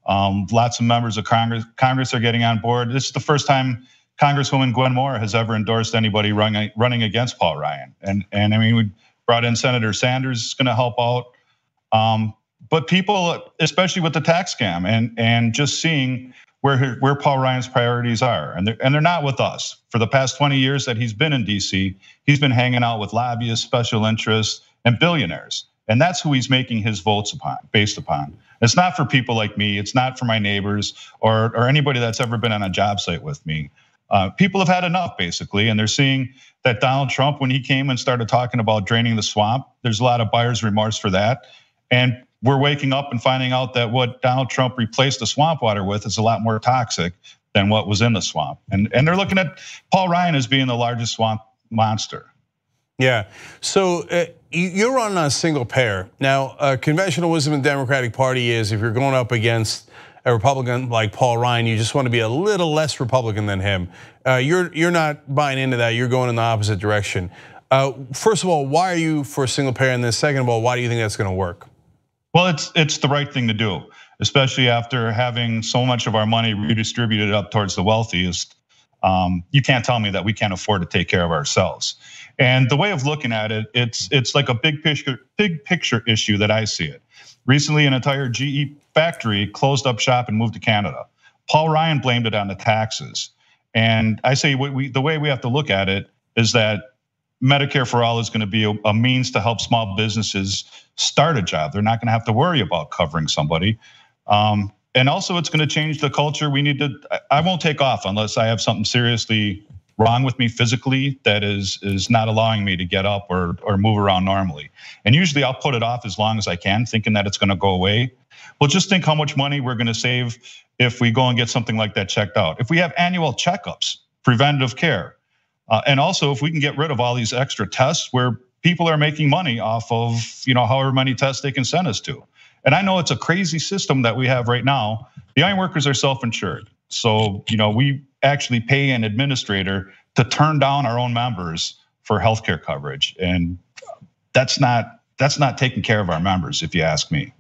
Lots of members of Congress are getting on board. This is the first time Congresswoman Gwen Moore has ever endorsed anybody running against Paul Ryan. And I mean, we brought in Senator Sanders, is going to help out. But people, especially with the tax scam and just seeing where Paul Ryan's priorities are, and they're not with us. For the past 20 years that he's been in DC, he's been hanging out with lobbyists, special interests, and billionaires. And that's who he's making his votes based upon. It's not for people like me. It's not for my neighbors or anybody that's ever been on a job site with me. People have had enough, basically, and they're seeing that Donald Trump, when he came and started talking about draining the swamp, there's a lot of buyer's remorse for that. And we're waking up and finding out that what Donald Trump replaced the swamp water with is a lot more toxic than what was in the swamp. And they're looking at Paul Ryan as being the largest swamp monster. Yeah, so you're on a single payer. Now, conventional wisdom in the Democratic Party is if you're going up against a Republican like Paul Ryan, you just want to be a little less Republican than him. You're not buying into that, you're going in the opposite direction. First of all, why are you for a single payer? And then second of all, why do you think that's gonna work? Well, it's the right thing to do, especially after having so much of our money redistributed up towards the wealthiest. You can't tell me that we can't afford to take care of ourselves. And the way of looking at it, it's like a big picture issue that I see it. Recently, an entire GE factory closed up shop and moved to Canada. Paul Ryan blamed it on the taxes. And I say the way we have to look at it is that Medicare for All is going to be a means to help small businesses start a job. They're not going to have to worry about covering somebody. And also, it's going to change the culture. I won't take off unless I have something seriously wrong with me physically that is not allowing me to get up or move around normally. And usually I'll put it off as long as I can, thinking that it's going to go away. Well, just think how much money we're going to save if we go and get something like that checked out. If we have annual checkups, preventative care, and also if we can get rid of all these extra tests where people are making money off of however many tests they can send us to. And I know it's a crazy system that we have right now. The iron workers are self-insured. So, we actually pay an administrator to turn down our own members for healthcare coverage. And that's not taking care of our members, if you ask me.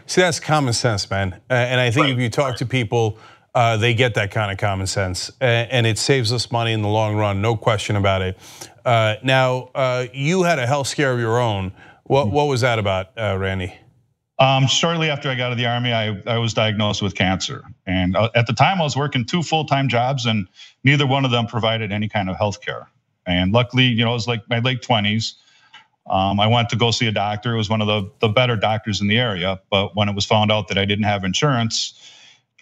See, that's common sense, man. And I think if you talk to people, they get that kind of common sense. And it saves us money in the long run, no question about it. Now, you had a health scare of your own. What was that about, Randy? Shortly after I got out of the Army, I was diagnosed with cancer. And at the time I was working 2 full-time jobs and neither one of them provided any kind of health care. And luckily, it was like my late 20s. I went to go see a doctor. It was one of the better doctors in the area. But when it was found out that I didn't have insurance,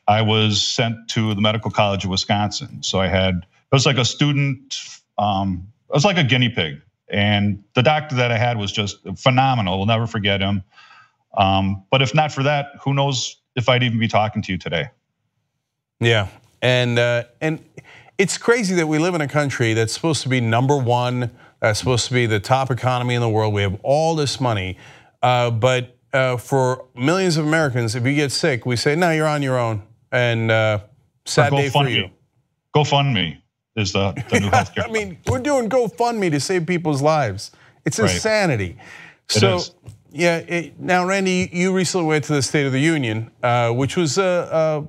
I was sent to the Medical College of Wisconsin. So it was like a student, it was like a guinea pig. And the doctor that I had was just phenomenal. We'll never forget him. But if not for that, who knows if I'd even be talking to you today. Yeah, and it's crazy that we live in a country that's supposed to be #1, that's supposed to be the top economy in the world. We have all this money, but for millions of Americans, if you get sick, we say, no, you're on your own, and sad day for you. GoFundMe is the new healthcare. I mean, we're doing GoFundMe to save people's lives. It's insanity. So. Yeah, now Randy, you recently went to the State of the Union, which was a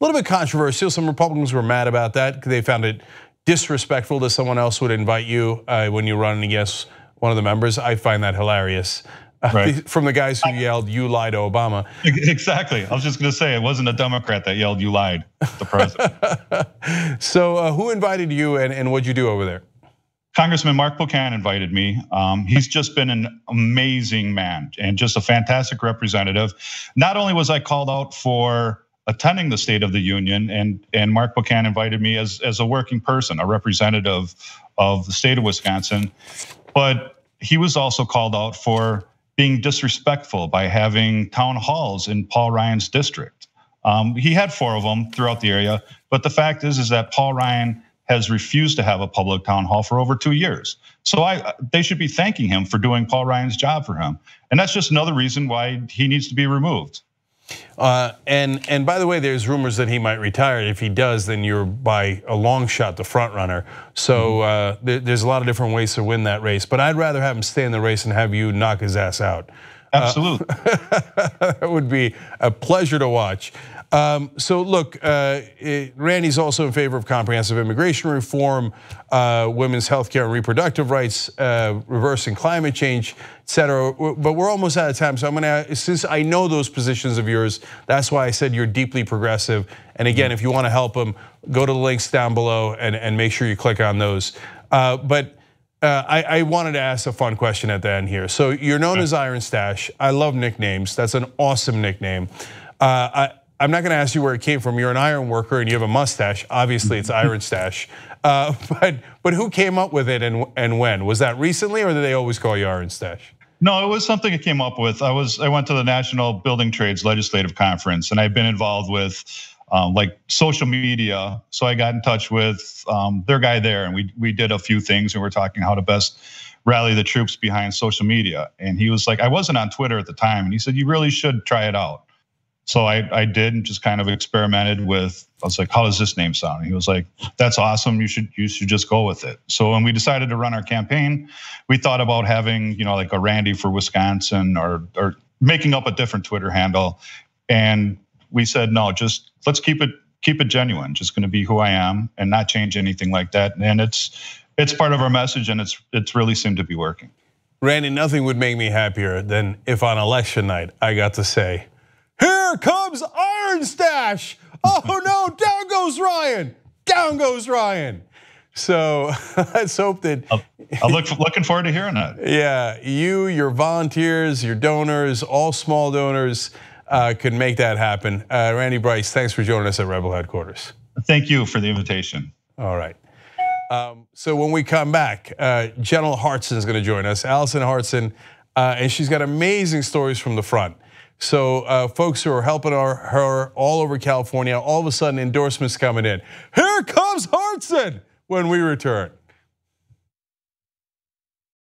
little bit controversial. Some Republicans were mad about that because they found it disrespectful that someone else would invite you when you're running against one of the members. I find that hilarious. From the guys who yelled, "You lied to Obama." Exactly. I was just going to say, it wasn't a Democrat that yelled, "You lied," the president. So who invited you and what'd you do over there? Congressman Mark Buchanan invited me. He's just been an amazing man and just a fantastic representative. Not only was I called out for attending the State of the Union, and Mark Buchanan invited me as a working person, a representative of the state of Wisconsin, but he was also called out for being disrespectful by having town halls in Paul Ryan's district. He had 4 of them throughout the area. But the fact is that Paul Ryan has refused to have a public town hall for over 2 years. So they should be thanking him for doing Paul Ryan's job for him. And that's just another reason why he needs to be removed. And by the way, there's rumors that he might retire. If he does, then you're by a long shot the front runner. So there's a lot of different ways to win that race. But I'd rather have him stay in the race and have you knock his ass out. Absolutely. That would be a pleasure to watch. So look, Randy's also in favor of comprehensive immigration reform, women's health care and reproductive rights, reversing climate change, et cetera. But we're almost out of time. So I'm gonna, since I know those positions of yours, that's why I said you're deeply progressive. And again, if you wanna help them, go to the links down below and make sure you click on those. I wanted to ask a fun question at the end here. So you're known as Iron Stash. I love nicknames. That's an awesome nickname. I'm not gonna ask you where it came from. You're an iron worker and you have a mustache. Obviously it's Iron Stash. But who came up with it and when? Was that recently or did they always call you Iron Stash? No, it was something I came up with. I went to the National Building Trades Legislative Conference and I've been involved with like social media. So I got in touch with their guy there and we did a few things and we're talking how to best rally the troops behind social media. And he was like, I wasn't on Twitter at the time. And he said, you really should try it out. So I did and just kind of experimented with, I was like, how does this name sound? And he was like, that's awesome, you should just go with it. So when we decided to run our campaign, we thought about having, like a Randy for Wisconsin or making up a different Twitter handle. And we said, no, just let's keep it genuine, just gonna be who I am and not change anything like that. And it's part of our message and it's really seemed to be working. Randy, nothing would make me happier than if on election night I got to say, here comes Iron Stash. Oh no, down goes Ryan. Down goes Ryan. So let's hope that. I'm looking forward to hearing that. Yeah, you, your volunteers, your donors, all small donors could make that happen. Randy Bryce, thanks for joining us at Rebel Headquarters. Thank you for the invitation. All right. So when we come back, General Hartson is going to join us, Allison Hartson, and she's got amazing stories from the front. So folks who are helping her all over California, all of a sudden endorsements coming in. Here comes Hartson when we return.